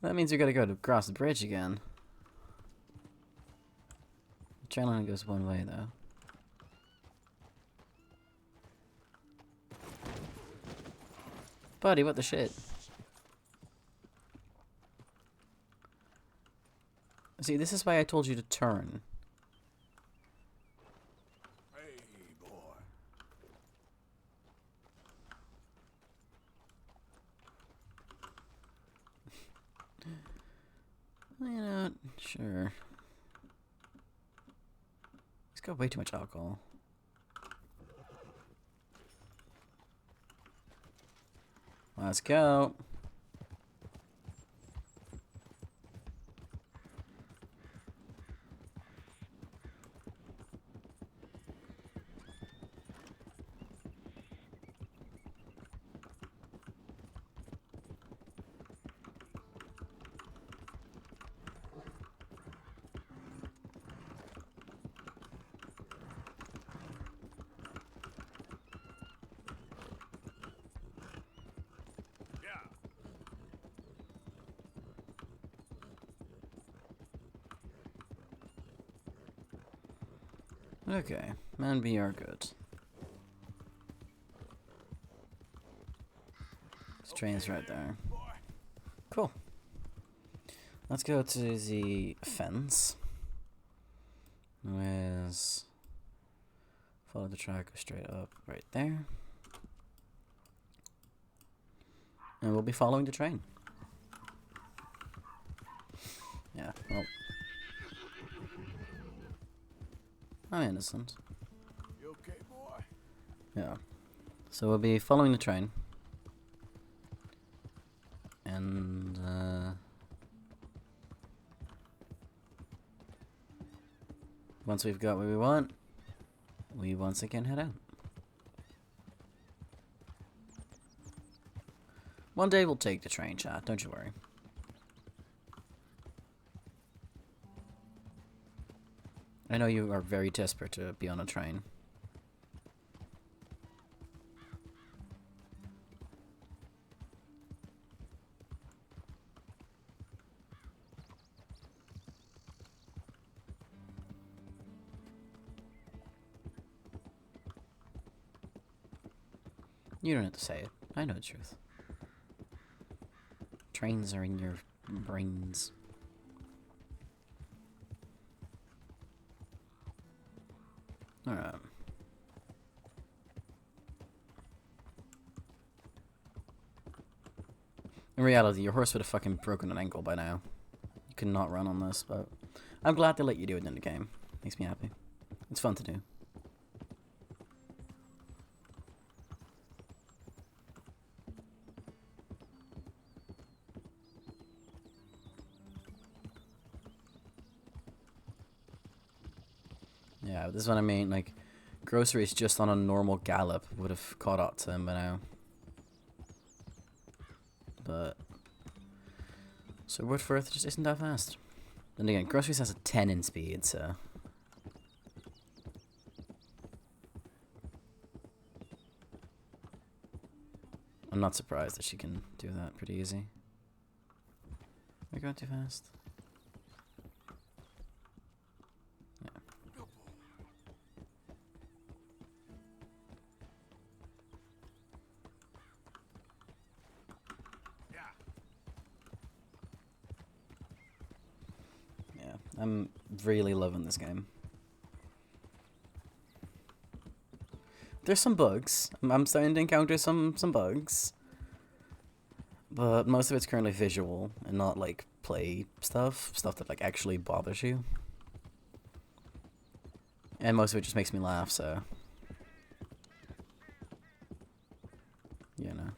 that means we gotta go to cross the bridge again. The train only goes one way, though. Buddy, what the shit? See, this is why I told you to turn. Hey, boy. You know, sure. He's got way too much alcohol. Let's go. Okay, man, we are good. This train's right there. Cool. Let's go to the fence. Where's... Follow the track, go straight up right there. And we'll be following the train. Yeah, well... I'm innocent. You okay, boy? Yeah. So we'll be following the train. And, once we've got what we want, we once again head out. One day we'll take the train, chat, don't you worry. I know you are very desperate to be on a train. You don't have to say it. I know the truth. Trains are in your brains. Alright. In reality, your horse would have fucking broken an ankle by now. You could not run on this, but I'm glad they let you do it in the game. Makes me happy. It's fun to do. Yeah, this is what I mean, like, groceries just on a normal gallop would have caught up to him by now. But... So Woodford just isn't that fast. Then again, groceries has a 10 in speed, so... I'm not surprised that she can do that pretty easy. We're going too fast. I'm really loving this game. There's some bugs. I'm starting to encounter some bugs. But most of it's currently visual and not like play stuff that like actually bothers you. And most of it just makes me laugh, so you know.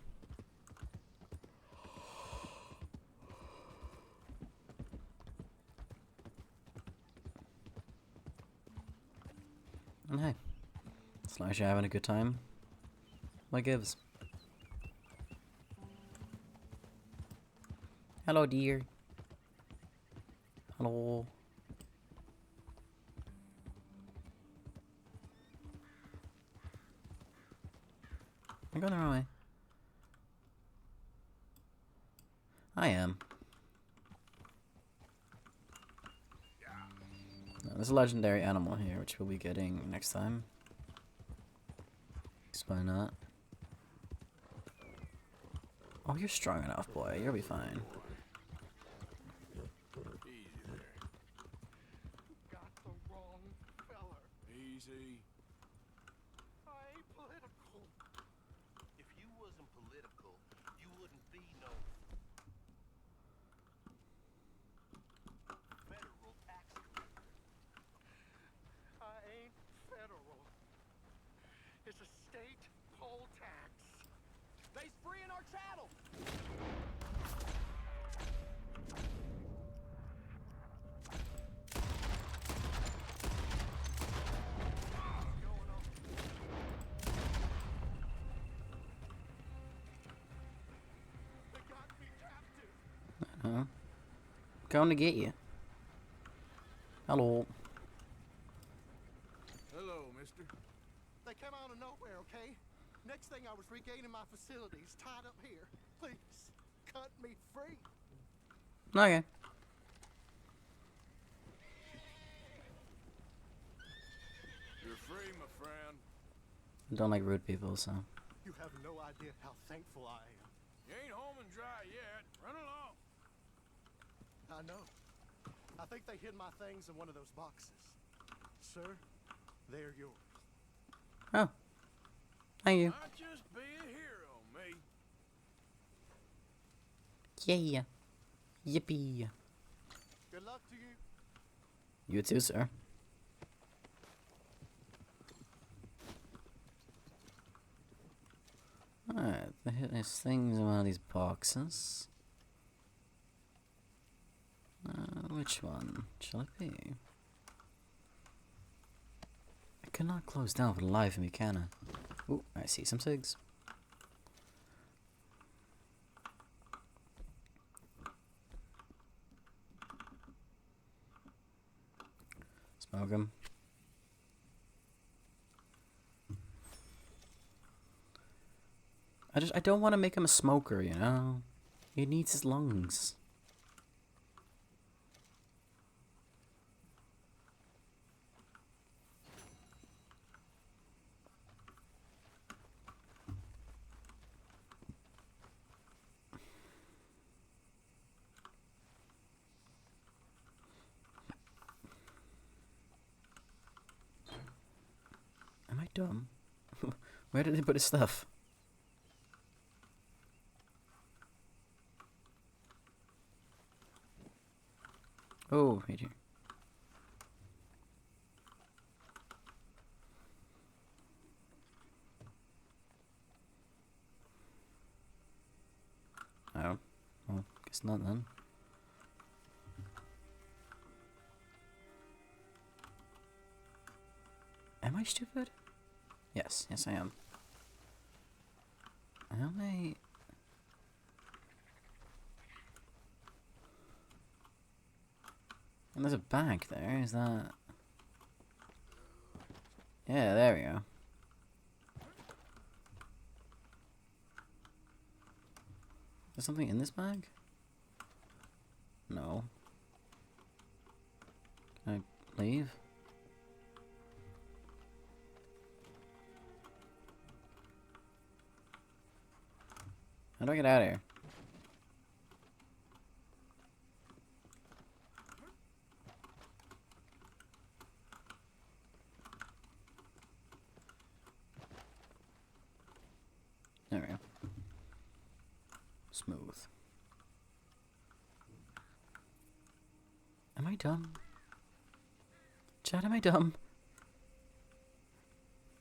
And hey, as long as you're having a good time, what gives? Hello, dear. Hello. I'm going the wrong way. I am. No, there's a legendary animal here, which we'll be getting next time. So why not? Oh, you're strong enough, boy. You'll be fine. Easy there. Got the wrong feller. Easy. I ain't political. If you wasn't political, you wouldn't be no federal tax collector. I ain't federal. It's a state poll tax. They's freeing our chattel. Going to get you. Hello. Hello, mister. They came out of nowhere, okay? Next thing I was regaining my facilities, tied up here. Please, cut me free. Okay. You're free, my friend. I don't like rude people, so. You have no idea how thankful I am. You ain't home and dry yet. Run along. I know. I think they hid my things in one of those boxes. Sir, they're yours. Oh. Thank you. Might just be a hero, me. Yeah. Yippee. Good luck to you. You too, sir. Alright, there's things in one of these boxes. Which one shall it be? I cannot close down for the life of me, can I? Ooh, I see some cigs. Smoke 'em. I don't want to make him a smoker, you know? He needs his lungs. Am I dumb? Where did he put his stuff? Oh, right here. Oh, well, guess not then. Am I stupid? Yes, yes I am. Am I... And there's a bag there, is that... Yeah, there we go. There's something in this bag? No. Can I leave? How do I get out of here? There we go. Smooth. Am I dumb? Chad, am I dumb?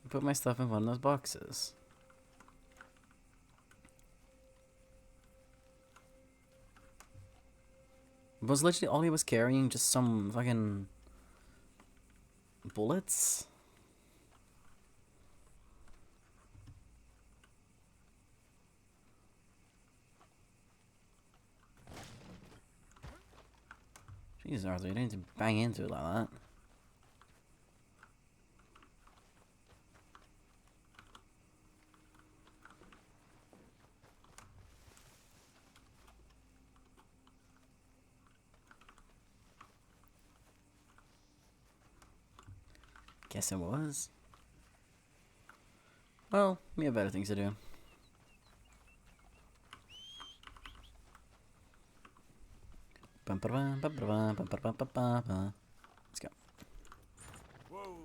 I put my stuff in one of those boxes. Was literally all he was carrying just some fucking bullets? Jesus, Arthur, you didn't need to bang into it like that. Guess it was. Well, we have better things to do. Let's go. Whoa.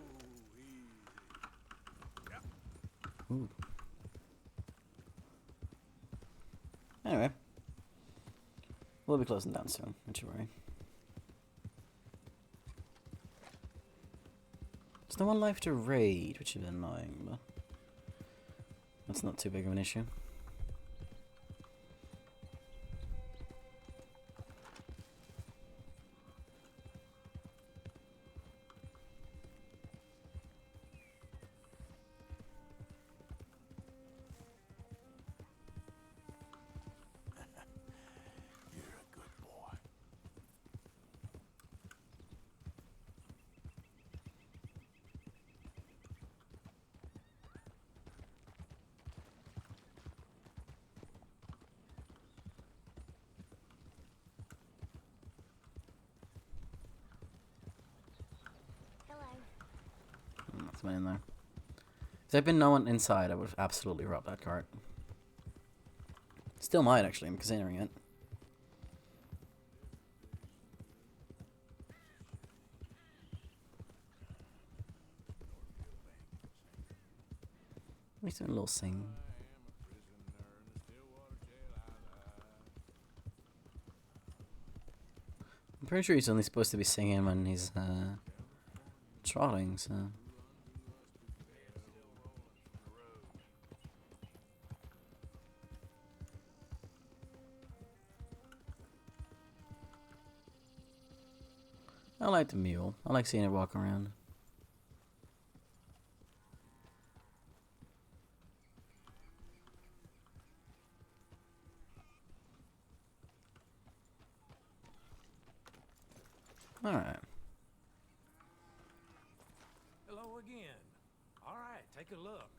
Ooh. Anyway. We'll be closing down soon, don't you worry. There's no one left to raid, which is annoying, but that's not too big of an issue. You're a good boy. That's my in there. If there'd been no one inside, I would have absolutely robbed that cart. Still might, actually, I'm considering it. He's doing a little sing. I'm pretty sure he's only supposed to be singing when he's trotting, so. I like the mule. I like seeing it walk around. Alright. Hello again. All right, take a look.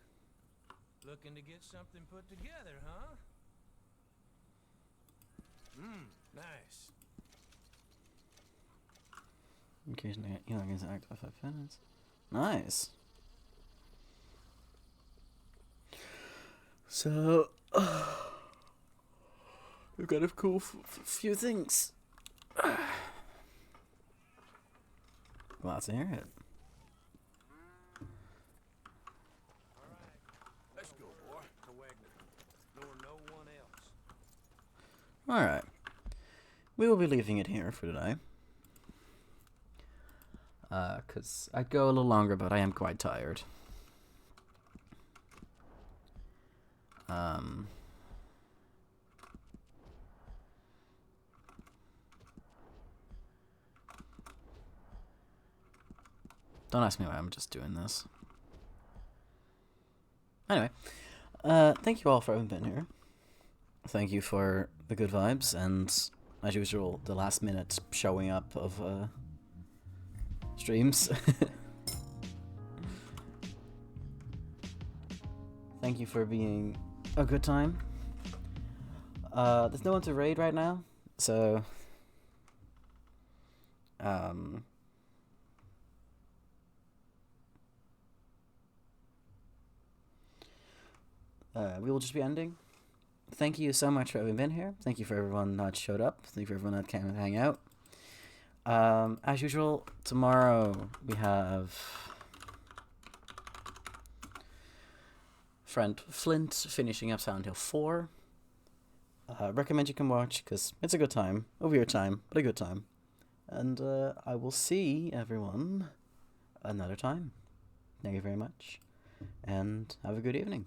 Looking to get something put together, huh? Nice. Occasionally, you know, against act for 5 minutes. Nice. So, we've got a cool few things. Glad to hear it. Let's go, boy. To Wagner. Nor no one else. Alright. We will be leaving it here for today. Because I'd go a little longer, but I am quite tired. Don't ask me why I'm just doing this. Anyway, thank you all for having been here. Thank you for the good vibes, and as usual, the last minute showing up of streams. Thank you for being a good time. There's no one to raid right now, so we will just be ending. Thank you so much for having been here. Thank you for everyone that showed up. Thank you for everyone that came and hang out. As usual, tomorrow we have friend Flint finishing up Silent Hill 4. recommend you can watch because it's a good time. A weird time, but a good time. And I will see everyone another time. Thank you very much, and have a good evening.